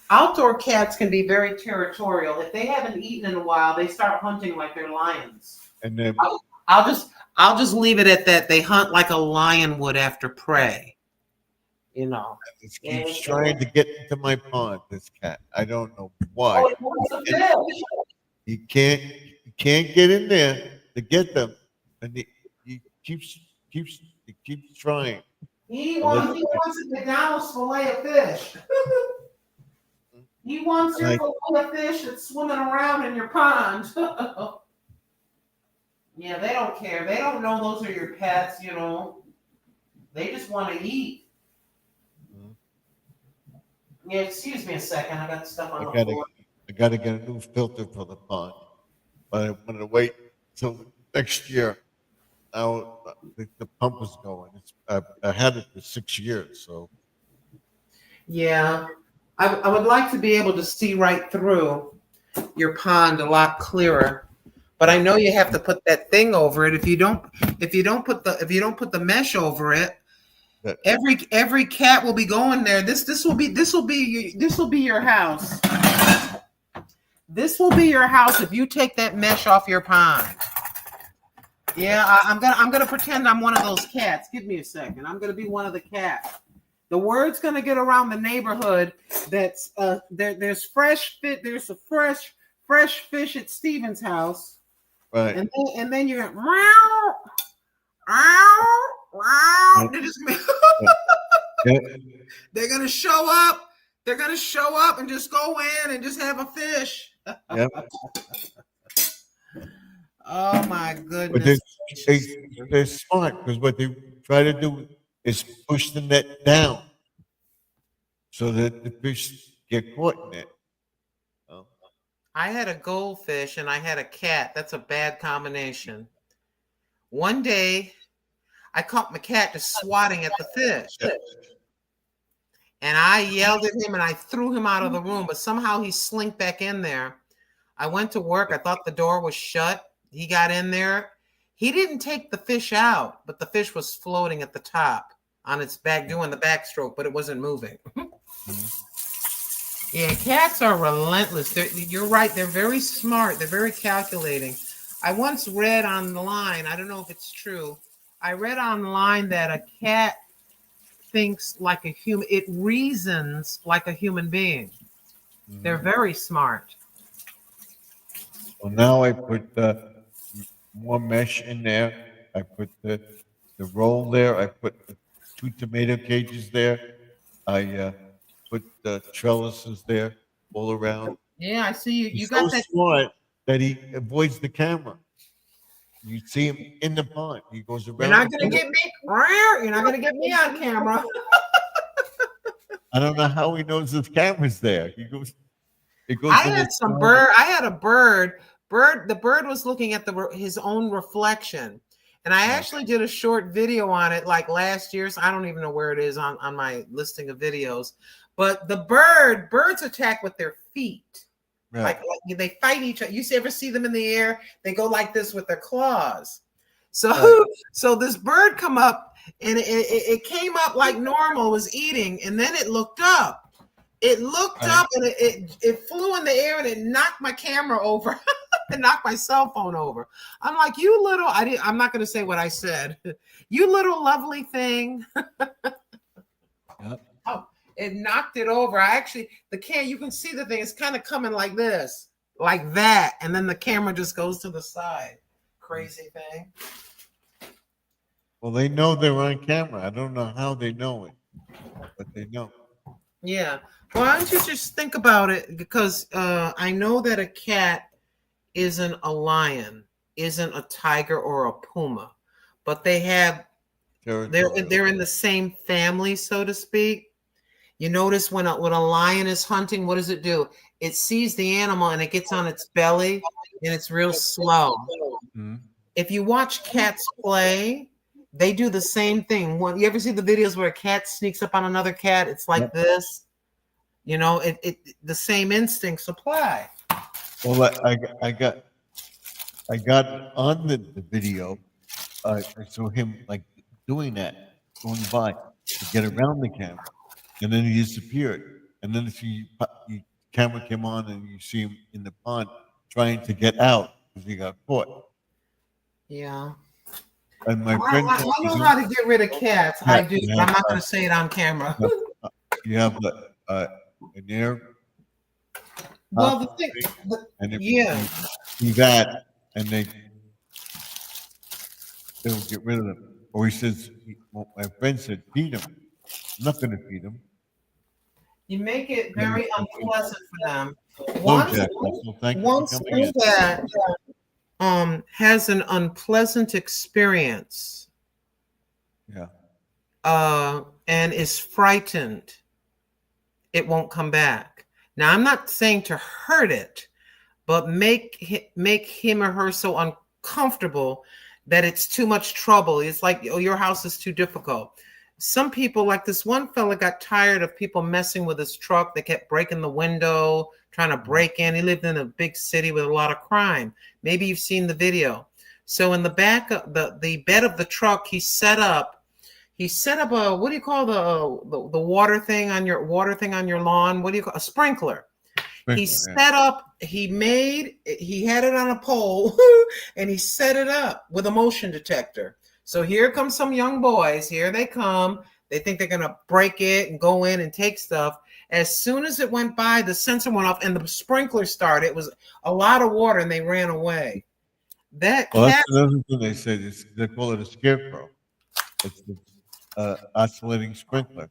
Outdoor cats can be very territorial. If they haven't eaten in a while, they start hunting like they're lions. And then I'll just leave it at that. They hunt like a lion would after prey. You know. it keeps trying to get into my pond. This cat, I don't know why. Oh, it wants a fish. He can't get in there to get them, and he keeps trying. He wants a McDonald's fillet of fish. He wants your fillet of fish that's swimming around in your pond. Yeah, they don't care. They don't know those are your pets, you know. They just want to eat. Yeah, excuse me a second. I got stuff on the floor. I gotta get a new filter for the pond, but I'm gonna wait till next year. Now the pump is going. I had it for 6 years, so Yeah, I would like to be able to see right through your pond a lot clearer, but I know you have to put that thing over it. If you don't put the mesh over it, every cat will be going there. This will be your house. This will be your house if you take that mesh off your pond. Yeah, I'm gonna pretend I'm one of those cats. Give me a second. I'm gonna be one of the cats. The word's gonna get around the neighborhood that's there's fresh fit. There's a fresh fish at Steven's house. right. And then you're meow, meow, meow. They're gonna show up. They're gonna show up and just go in and just have a fish. Yep. Oh my But goodness. they're smart because what they try to do is push the net down so that the fish get caught in it. I had a goldfish and I had a cat. That's a bad combination. One day, I caught my cat just swatting at the fish. And I yelled at him and I threw him out of the room, but somehow he slinked back in there. I went to work. I thought the door was shut. He got in there. He didn't take the fish out, but the fish was floating at the top on its back, doing the backstroke, but it wasn't moving. Yeah, cats are relentless. You're right. They're very smart. They're very calculating. I once read online, I don't know if it's true. I read online that a cat thinks like a human. It reasons like a human being. They're very smart. Well, now I put more mesh in there. I put the roll there. I put the 2 tomato cages there. I put the trellises there all around. Yeah, I see you. You He's got so that. smart that he avoids the camera. You see him in the pond. He goes around. You're not gonna get me. You're not gonna get me on camera. I don't know how he knows his camera's there. He goes. I had some bird. I had a bird. The bird was looking at his own reflection, and I actually did a short video on it like last year. So I don't even know where it is on my listing of videos. But birds attack with their feet. Yeah. Like they fight each other. You ever see them in the air? They go like this with their claws. So Right. so this bird come up and it came up like normal, was eating, and then it looked up. It looked Right. up and it flew in the air and it knocked my camera over. It knocked my cell phone over. I'm like, you little, I'm not going to say what I said. You little lovely thing. Yep. Oh, it knocked it over. You can see the thing. It's kind of coming like this, like that. And then the camera just goes to the side. Crazy thing. Well, they know they're on camera. I don't know how they know it, but they know. Yeah. Why don't you just think about it? Because I know that a cat isn't a lion, isn't a tiger or a puma, but they're in the same family, so to speak. You notice when a lion is hunting, what does it do? It sees the animal and it gets on its belly and it's real slow. Mhm. If you watch cats play, they do the same thing. When you ever see the videos where a cat sneaks up on another cat, it's like Yep. this. You know, the same instincts apply. Well, I got on the video. I saw him like doing that, going by to get around the camera, and then he disappeared. And then the camera came on, and you see him in the pond trying to get out because he got caught. Yeah. And my friend, I know how to get rid of cats. I do. Yeah, But I'm not going to say it on camera. you have an air, Well, the thing, and if yeah. you do that, and they'll get rid of them. Or he says, my friend said, feed him. I'm not going to feed him. You make it very unpleasant for them. Hello, Jack Russell. Thank you for Once coming in. that has an unpleasant experience Yeah. and is frightened, it won't come back. Now, I'm not saying to hurt it, but make him or her so uncomfortable that it's too much trouble. It's like, oh, your house is too difficult. Some people, like this one fella, got tired of people messing with his truck. They kept breaking the window, trying to break in. He lived in a big city with a lot of crime. Maybe you've seen the video. So in the back of the bed of the truck, he set up a, what do you call the water thing on your lawn? What do you call a sprinkler? He set up, he had it on a pole and he set it up with a motion detector. So here come some young boys. Here they come. They think they're going to break it and go in and take stuff. As soon as it went by, the sensor went off and the sprinkler started. It was a lot of water and they ran away. That Well, cat, that's another thing they say. They call it a scarecrow. It's the oscillating sprinkler.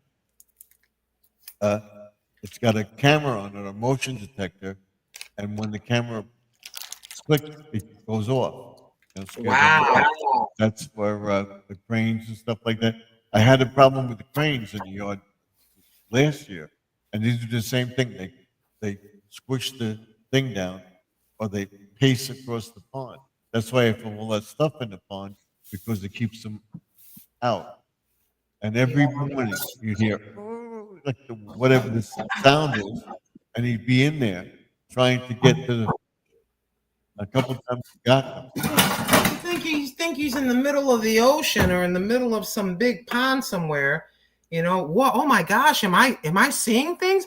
It's got a camera on it, a motion detector, and when the camera clicks, it goes off. And scares them wow. away. That's where the cranes and stuff like that. I had a problem with the cranes in the yard last year, and these do the same thing. They squish the thing down, or they pace across the pond. That's why I throw all that stuff in the pond, because it keeps them out. And every morning you'd hear like whatever the sound is, and he'd be in there trying to get to the. A couple times he got them. You think he's in the middle of the ocean or in the middle of some big pond somewhere? You know what? Oh my gosh, am I seeing things?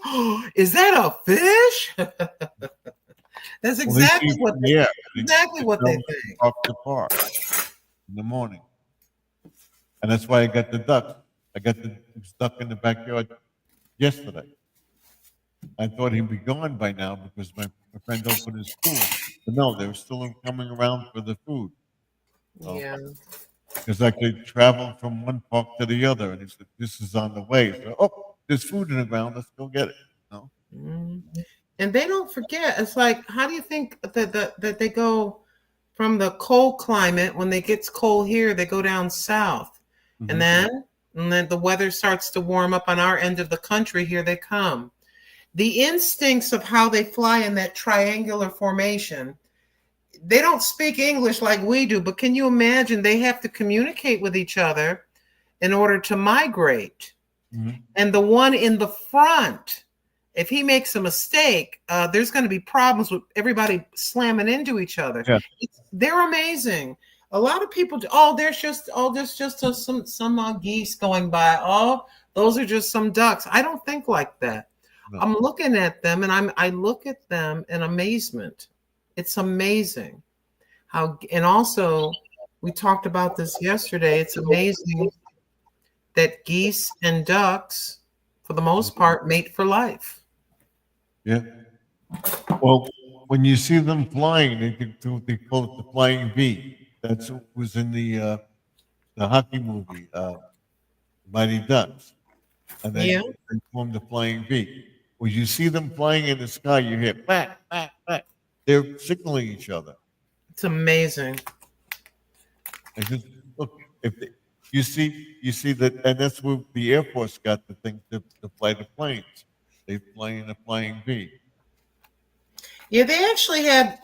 Is that a fish? That's exactly what they think. Off the park in the morning, and that's why I got the ducks. I got the duck in the backyard yesterday. I thought he'd be gone by now because my friend opened his school. But no, they were still coming around for the food. Yeah. Because I could travel from one park to the other, and he said, "This is on the way." So, oh, there's food in the ground. Let's go get it. No. And they don't forget. It's like, how do you think that they go from the cold climate, when it gets cold here, they go down south, Mhm. and then the weather starts to warm up on our end of the country. Here they come. The instincts of how they fly in that triangular formation. They don't speak English like we do, but can you imagine they have to communicate with each other in order to migrate? Mhm. And the one in the front if he makes a mistake, there's going to be problems with everybody slamming into each other. Yeah. They're amazing. A lot of people, oh, there's just some geese going by. Oh, those are just some ducks. I don't think like that. No. I'm looking at them, and I look at them in amazement. It's amazing how, and also we talked about this yesterday. It's amazing that geese and ducks, for the most part, mate for life. Yeah. Well, when you see them flying, they can do, they call it the flying V. That's what was in the hockey movie, Mighty Ducks. And they, Yeah. they formed the flying V. When you see them flying in the sky, you hear back, back, back. They're signaling each other. It's amazing. And just look, if they, you see that, and that's where the Air Force got the thing to fly the planes. They fly in a flying V. Yeah, they actually had.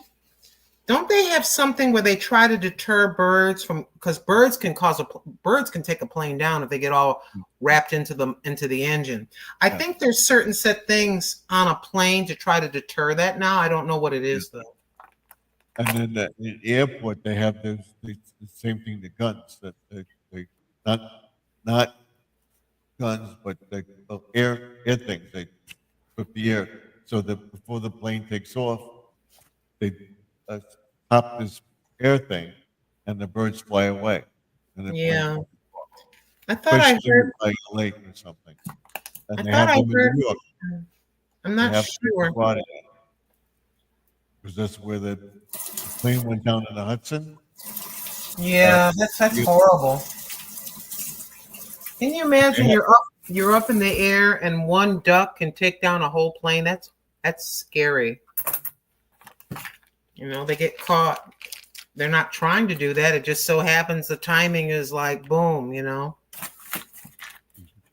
Don't they have something where they try to deter birds from, because birds can take a plane down if they get all wrapped into the engine. I Yeah. think there's certain set things on a plane to try to deter that now. I don't know what it is though. And then at the airport, they have the same thing, the guns that they not guns, but the air things. They put the air so that before the plane takes off, they pop this air thing, and the birds fly away. And the plane- Yeah. I thought I especially heard. by a lake or something. And I they thought have I them heard. in New York. I'm They not have sure. because that's where the plane went down in the Hudson. Yeah, that's horrible. Can you imagine Yeah. you're up in the air and one duck can take down a whole plane? That's scary. You know, they get caught. They're not trying to do that. It just so happens the timing is like boom, you know.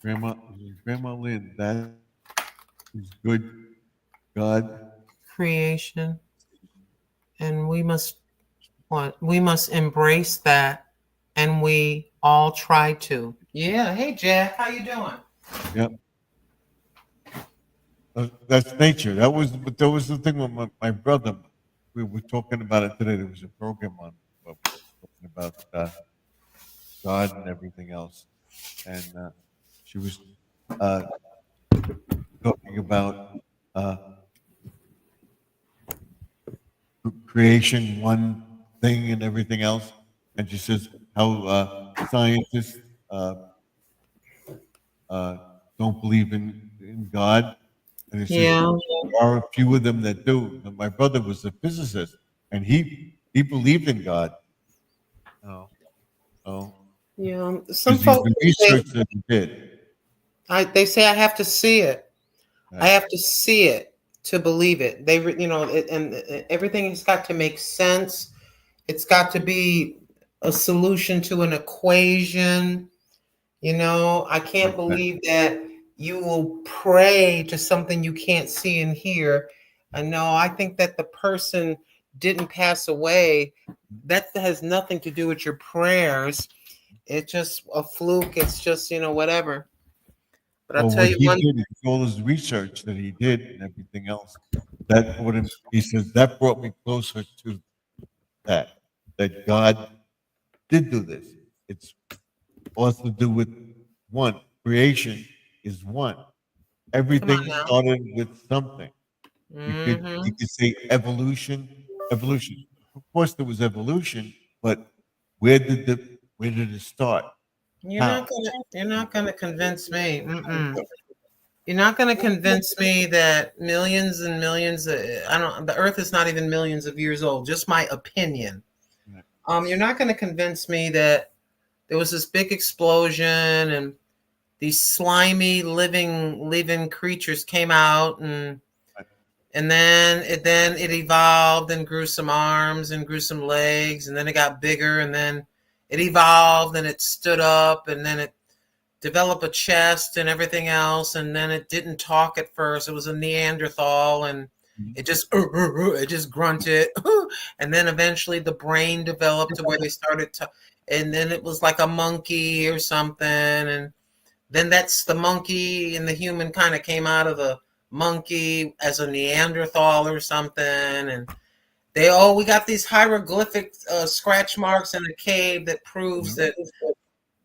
Grandma Lynn, that is good. God, Creation. And we must embrace that, and we all try to. Yeah. Hey Jack, how you doing? yep. That's nature. That was the thing with my brother. We were talking about it today. There was a program on talking about God and everything else, and she was talking about creation, one thing, and everything else. And she says how scientists don't believe in God. And he says, Yeah. there are a few of them that do. And my brother was a physicist, and he believed in God. Oh, Yeah. Some because folks the research that he did. they say I have to see it. I Right. have to see it to believe it. And everything has got to make sense. It's got to be a solution to an equation. You know, I can't Okay. believe that you will pray to something you can't see and hear. And no, I think that the person didn't pass away. That has nothing to do with your prayers. It's just a fluke. It's just, whatever. But I'll Well, tell what you he one. did, all his research that he did and everything else, that brought him, he says, that brought me closer to that God did do this. It's also to do with one. Creation is one. Everything now. started with something. Mhm. You could say evolution. Of course, there was evolution, but where did it start? How? You're not gonna convince me. Mm-mm. You're not gonna convince me that millions and millions. The Earth is not even millions of years old. Just my opinion. Right. You're not gonna convince me that there was this big explosion and these slimy living creatures came out and then it evolved and grew some arms and grew some legs, and then it got bigger, and then it evolved and it stood up, and then it developed a chest and everything else, and then it didn't talk at first. It was a Neanderthal, and it just grunted, and then eventually the brain developed to where they started to, and then it was like a monkey or something, and then that's the monkey and the human kind of came out of the monkey as a Neanderthal or something, and we got these hieroglyphic scratch marks in a cave that proves that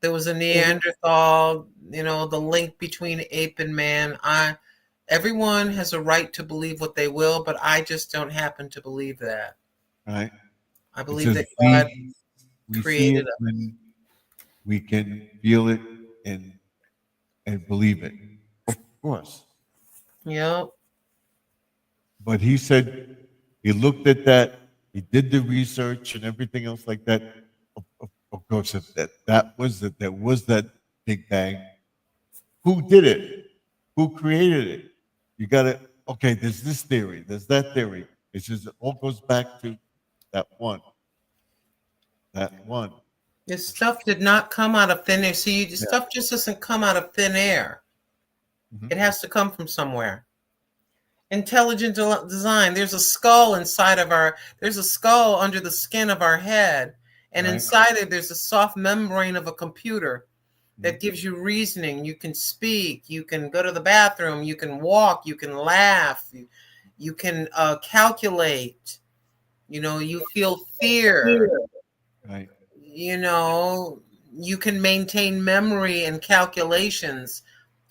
there was a Neanderthal. You know, the link between ape and man. Everyone has a right to believe what they will, but I just don't happen to believe that. Right. I It believe says that God we see created it when we can feel it and believe it. Of course. Yep. But he said he looked at that, he did the research and everything else like that. Of course, if that was that there was that Big Bang. Who did it? Who created it? You got to, okay, there's this theory, there's that theory. It's just, it all goes back to that one. That one. This stuff did not come out of thin air. See, stuff just doesn't come out of thin air. Mhm. It has to come from somewhere. Intelligent design. There's a skull there's a skull under the skin of our head. And Right. inside it, there's a soft membrane of a computer that gives you reasoning. You can speak, you can go to the bathroom, you can walk, you can laugh, you can calculate, you know, you feel fear. Right. You know, you can maintain memory and calculations,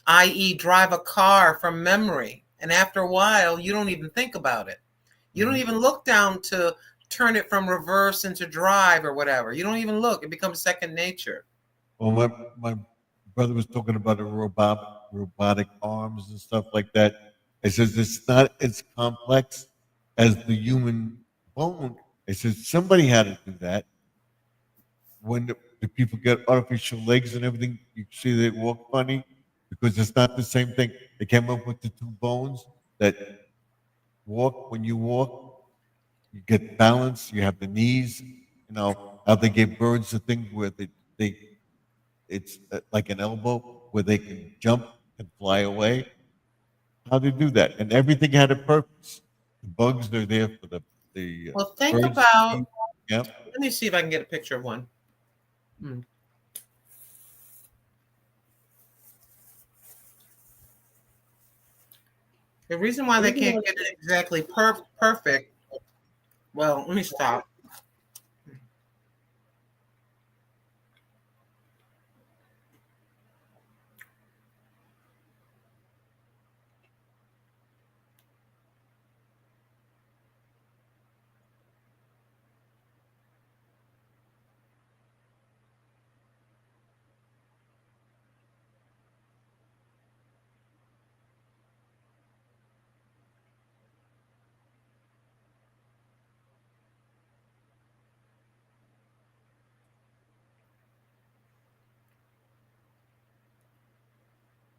i.e., drive a car from memory. And after a while, you don't even think about it. You don't even look down to turn it from reverse into drive or whatever. You don't even look. It becomes second nature. Well, my brother was talking about robotic arms and stuff like that. It says it's not as complex as the human bone. It says somebody had to do that. When the people get artificial legs and everything, you see they walk funny because it's not the same thing. They came up with the two bones that walk. When you walk, you get balance. You have the knees. You know how they gave birds the thing where it's like an elbow where they can jump and fly away. How do they do that? And everything had a purpose. The bugs, they're there for the Well, think birds. about, Yep. let me see if I can get a picture of one. The reason why they can't get it exactly perfect, well, let me stop.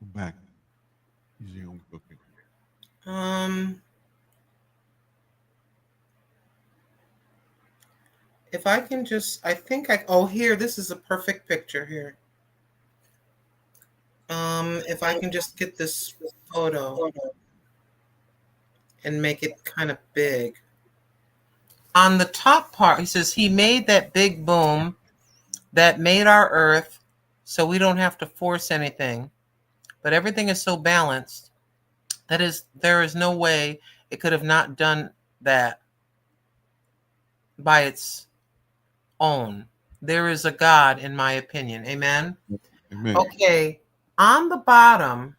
Come back. Easy home cooking. If I can just, here, this is a perfect picture here. If I can just get this photo and make it kind of big. On the top part, he says he made that big boom that made our earth so we don't have to force anything. But everything is so balanced that there is no way it could have not done that by its own. There is a God, in my opinion. Amen? Amen. Okay, on the bottom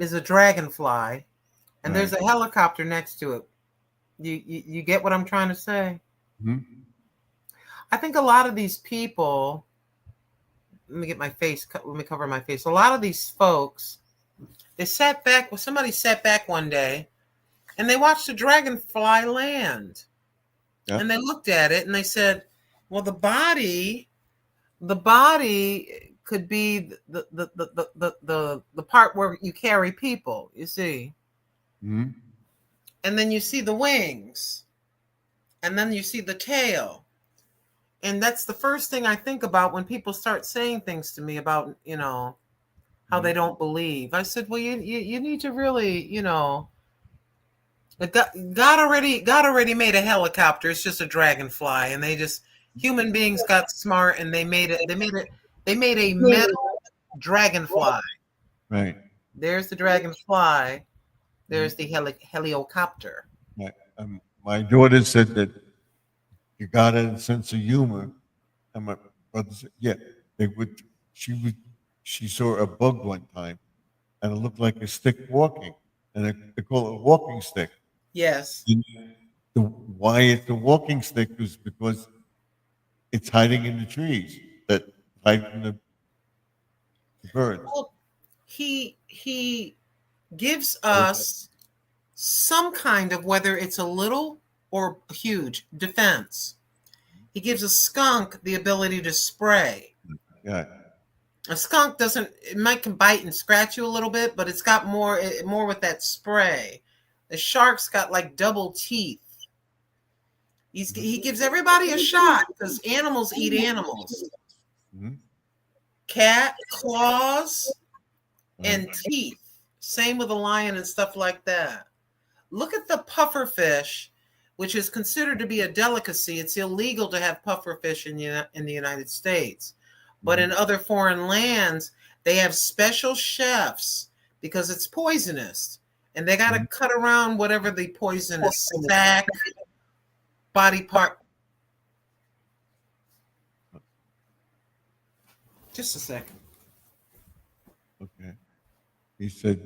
is a dragonfly, and there's a helicopter next to it. You get what I'm trying to say? Mm-hmm. I think a lot of these people, let me cover my face. A lot of these folks, somebody sat back one day and they watched a dragonfly land. Yeah. And they looked at it and they said, well, the body could be the part where you carry people, you see. Mm-hmm. And then you see the wings. And then you see the tail. And that's the first thing I think about when people start saying things to me about, you know, how they don't believe. I said, well, you need to really, you know, God already made a helicopter. It's just a dragonfly, and human beings got smart and they made a metal dragonfly. Right. There's the dragonfly. There's the helicopter. My daughter said that you got a sense of humor, and my brother said, yeah, they would. She saw a bug one time, and it looked like a stick walking, and they call it a walking stick. Yes. And why it's a walking stick is because it's hiding in the trees that hide from the birds. Well, he gives us some kind of, whether it's a little or huge, defense. He gives a skunk the ability to spray. Yeah. A skunk doesn't, it might can bite and scratch you a little bit, but it's got more with that spray. The shark's got like double teeth. He gives everybody a shot because animals eat animals. Mm-hmm. Cat, claws, and teeth. Same with a lion and stuff like that. Look at the pufferfish, which is considered to be a delicacy. It's illegal to have pufferfish in the United States. But in other foreign lands, they have special chefs because it's poisonous. And they got to cut around whatever the poisonous sac, body part. Just a second. Okay. He said,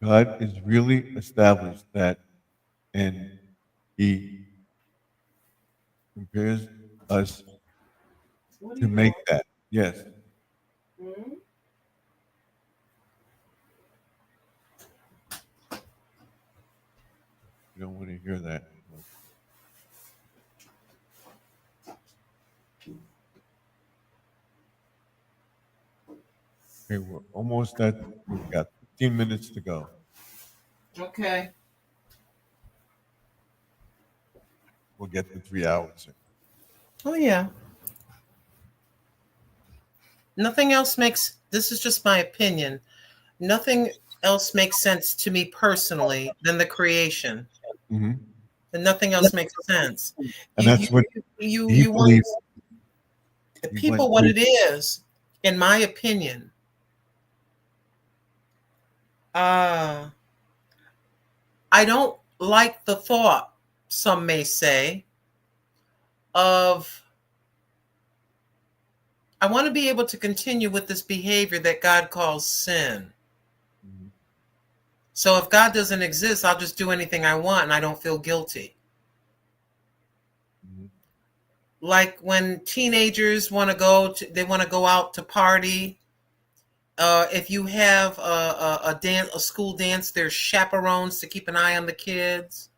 God is really established that, and he compares us to make that. Yes. You don't want to hear that. Okay, we're almost at, we've got 15 minutes to go. Okay. We'll get to 3 hours. Oh, yeah. Nothing else makes, this is just my opinion, nothing else makes sense to me personally than the creation. Mm-hmm. And nothing else makes sense. And that's what you he want believes. people what it is, in my opinion. I don't like the thought, some may say, of I want to be able to continue with this behavior that God calls sin. Mhm. So if God doesn't exist, I'll just do anything I want and I don't feel guilty. Mhm. Like when teenagers want to go out to party. If you have a school dance, there's chaperones to keep an eye on the kids.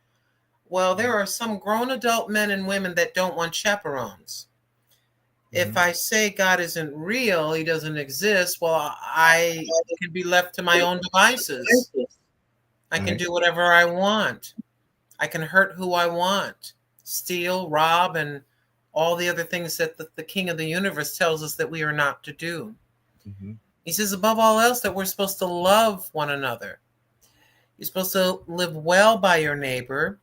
Well, there are some grown adult men and women that don't want chaperones. If I say God isn't real, he doesn't exist, well, I can be left to my own devices. I can do whatever I want. I can hurt who I want, steal, rob, and all the other things that the King of the universe tells us that we are not to do. Mm-hmm. He says, above all else, that we're supposed to love one another. You're supposed to live well by your neighbor,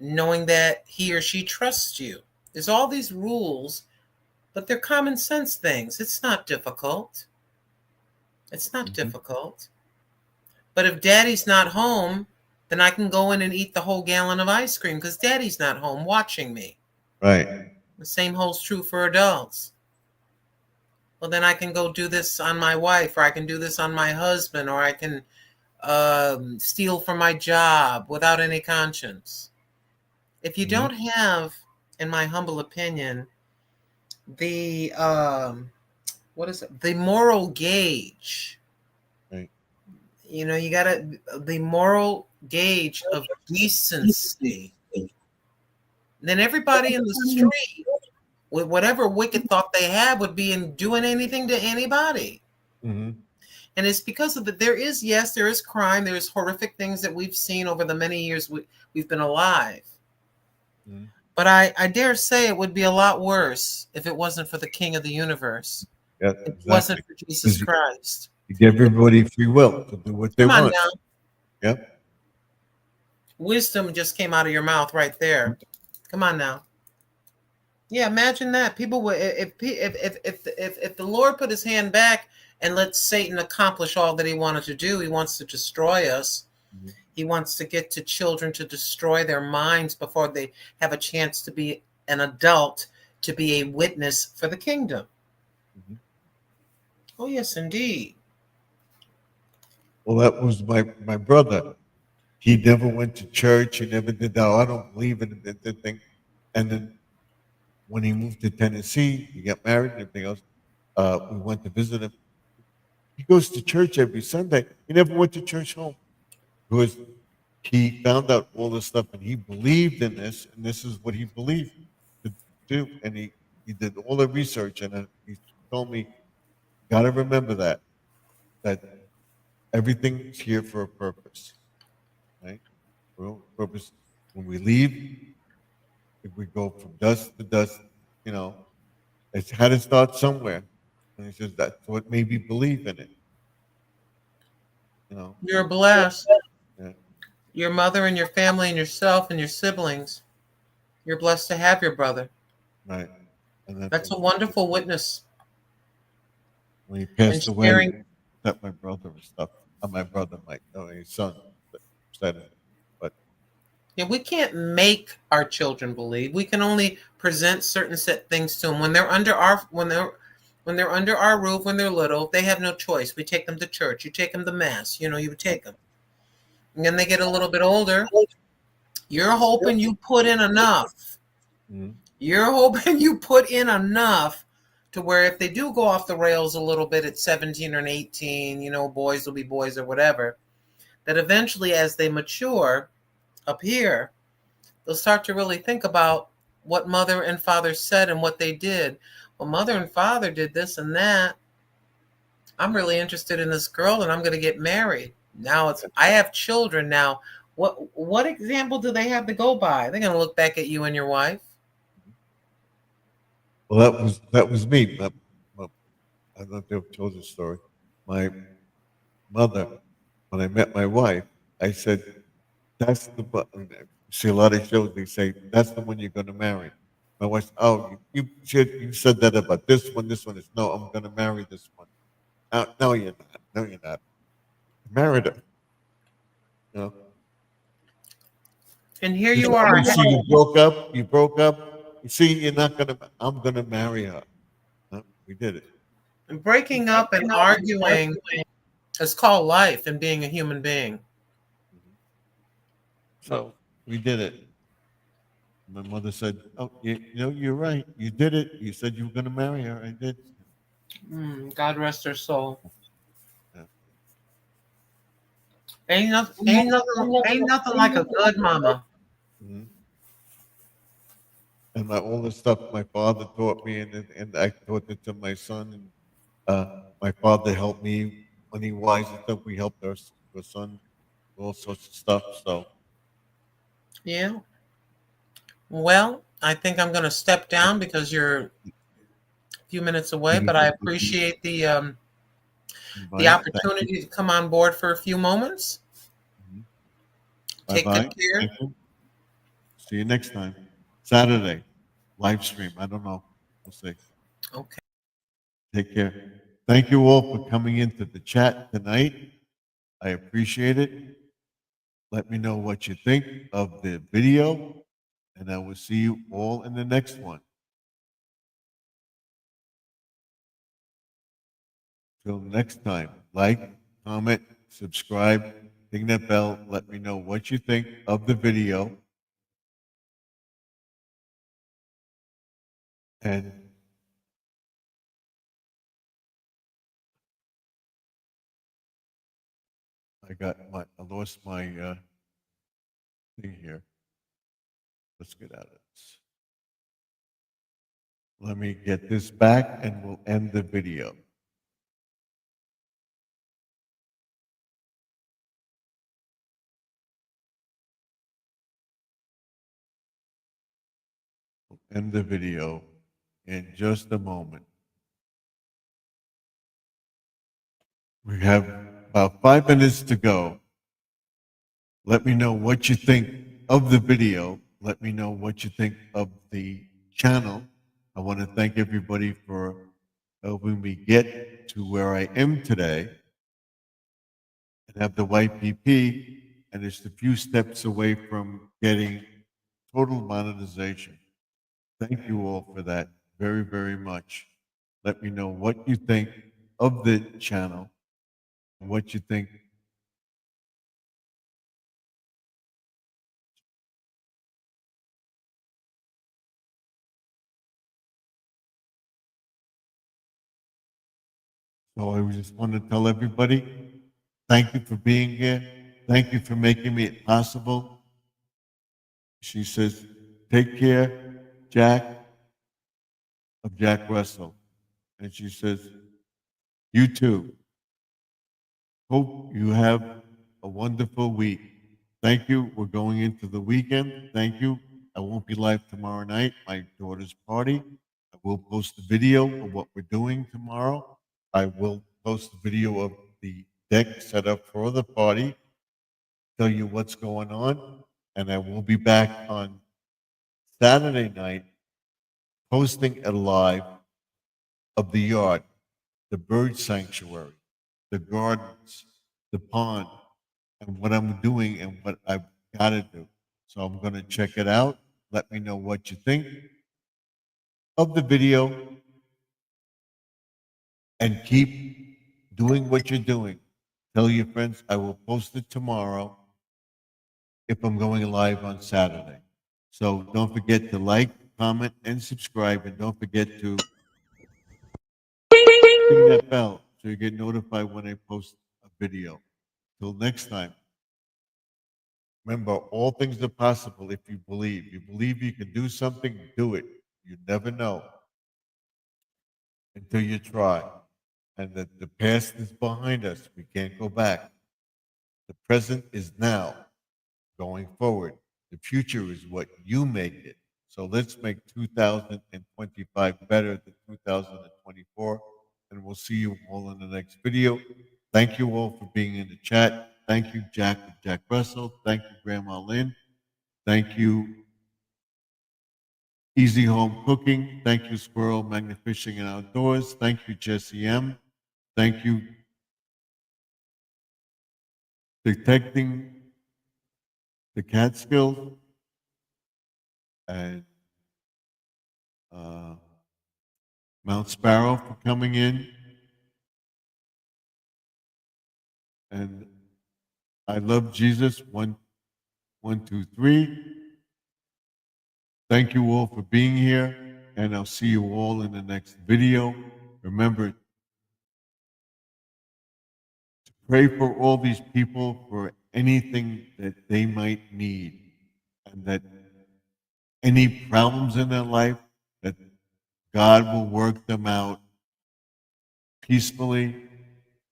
knowing that he or she trusts you. There's all these rules, but they're common sense things. It's not difficult. It's not difficult. But if daddy's not home, then I can go in and eat the whole gallon of ice cream because daddy's not home watching me. Right. The same holds true for adults. Well, then I can go do this on my wife, or I can do this on my husband, or I can steal from my job without any conscience. If you don't have, in my humble opinion, the the moral gauge. Right. You know, you gotta the moral gauge of decency. Then everybody in the street, with whatever wicked thought they have, would be in doing anything to anybody. Mm-hmm. And it's because of there is crime, there's horrific things that we've seen over the many years we've been alive. Mm-hmm. But I dare say it would be a lot worse if it wasn't for the King of the universe. Yeah, if it wasn't for Jesus Christ. You give everybody free will to do what they want. Now. Yep. Wisdom just came out of your mouth right there. Come on now. Yeah, imagine that. People would if the Lord put his hand back and let Satan accomplish all that he wanted to do. He wants to destroy us. Mhm. He wants to get to children to destroy their minds before they have a chance to be an adult, to be a witness for the kingdom. Mhm. Oh, yes, indeed. Well, that was my brother. He never went to church. He never did that. "Oh, I don't believe in the thing." And then when he moved to Tennessee, he got married and everything else. We went to visit him. He goes to church every Sunday. He never went to church home because he found out all this stuff and he believed in this, and this is what he believed to do. And he did all the research, and he told me, "Got to remember that everything's here for a purpose, right? For a purpose. When we leave, if we go from dust to dust, you know, it's had to start somewhere." And he says that's what made me believe in it. You know, You're blessed. yeah, Your mother and your family and yourself and your siblings. You're blessed to have your brother. right. And That's a wonderful witness. when he And passed sharing. away, that my brother and stuff. My brother, his son, said it. But Yeah, we can't make our children believe. We can only present certain set things to them when they're under our under our roof when they're little. They have no choice. We take them to church. You take them to mass. You take them. And then they get a little bit older. You're hoping you put in enough. mhm, You're hoping you put in enough to where if they do go off the rails a little bit at 17 or 18, boys will be boys or whatever, that eventually as they mature up here, they'll start to really think about what mother and father said and what they did. Well, mother and father did this and that. I'm really interested in this girl and I'm going to get married. Now I have children now. What example do they have to go by? They're going to look back at you and your wife. well, that was me. I don't know if I've told the story. My mother, when I met my wife, I said, "That's the button." See a lot of shows. They say that's the one you're going to marry. My wife, "Oh, you said that about this one. This one is no. I'm going to marry this one." No, you're not. No, you're not. I married her. You know. And here You you said, are. "Oh, see, you broke up. You broke up. You see, you're not gonna. I'm gonna marry her." No, we did it. And breaking up and arguing is called life and being a human being. So we did it. My mother said, "Oh, you're right. You did it. You said you were gonna marry her. I did." God rest her soul. Yeah. Ain't nothing like a good mama. Mhm. And all the stuff my father taught me, and I taught it to my son. And my father helped me money wise and stuff. We helped our son, all sorts of stuff. So Yeah. Well, I think I'm going to step down because you're a few minutes away, but I appreciate the invite. opportunity to come on board for a few moments. Bye Take bye. good care. Thank you. See you next time. Saturday, live stream. I don't know. We'll see. Okay. Take care. Thank you all for coming into the chat tonight. I appreciate it. Let me know what you think of the video, and I will see you all in the next one. Till next time, like, comment, subscribe, ding that bell. Let me know what you think of the video. And I lost my thing here. Let's get out of this. Let me get this back and we'll end the video. We'll end the video in just a moment. We have about 5 minutes to go. Let me know what you think of the video. Let me know what you think of the channel. I want to thank everybody for helping me get to where I am today and have the YPP, and it's a few steps away from getting total monetization. Thank you all for that very, very much. Let me know what you think of the channel and what you think. So I just want to tell everybody, thank you for being here. Thank you for making it possible. She says, take care, Jack, of Jack Russell. And she says, you too. Hope you have a wonderful week. Thank you. We're going into the weekend. Thank you. I won't be live tomorrow night, my daughter's party. I will post a video of what we're doing tomorrow. I will post a video of the deck set up for the party, tell you what's going on, and I will be back on Saturday night posting a live of the yard, the bird sanctuary, the gardens, the pond, and what I'm doing and what I've got to do. So I'm going to check it out. Let me know what you think of the video and keep doing what you're doing. Tell your friends I will post it tomorrow if I'm going live on Saturday. So don't forget to like, comment, and subscribe. And don't forget to ring that bell so you get notified when I post a video. Till next time. Remember, all things are possible if you believe. You believe you can do something, do it. You never know until you try. And that the past is behind us. We can't go back. The present is now. Going forward, the future is what you make it. So let's make 2025 better than 2024. And we'll see you all in the next video. Thank you all for being in the chat. Thank you, Jack Russell. Thank you, Grandma Lynn. Thank you, Easy Home Cooking. Thank you, Squirrel Magnifishing and Outdoors. Thank you, Jesse M. Thank you, Detecting the Catskills. And Mount Sparrow for coming in. And I love Jesus. 1, 2, 3. Thank you all for being here, and I'll see you all in the next video. Remember to pray for all these people for anything that they might need, and that any problems in their life, that God will work them out peacefully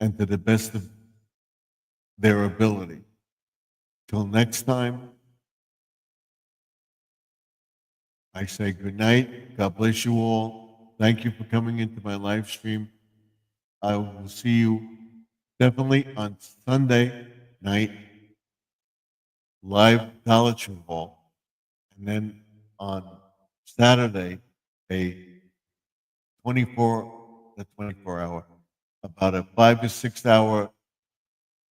and to the best of their ability. Till next time, I say good night. God bless you all. Thank you for coming into my live stream. I will see you definitely on Sunday night, live Dollar Tree Hall, and then on Saturday, a 24 hour, about a 5 to 6 hour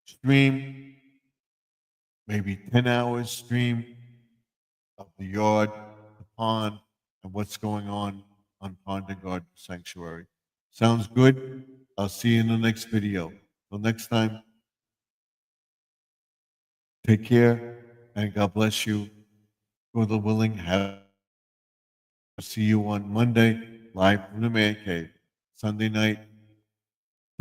stream, maybe 10 hours stream of the yard, the pond, and what's going on Pond and Garden Sanctuary. Sounds good? I'll see you in the next video. Till next time, take care and God bless you. For the willing, see you on Monday, live from the Man Cave. Sunday night,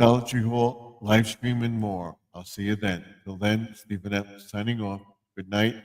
Dollar Tree Hall, live stream and more. I'll see you then. Till then, Stephen F. signing off. Good night.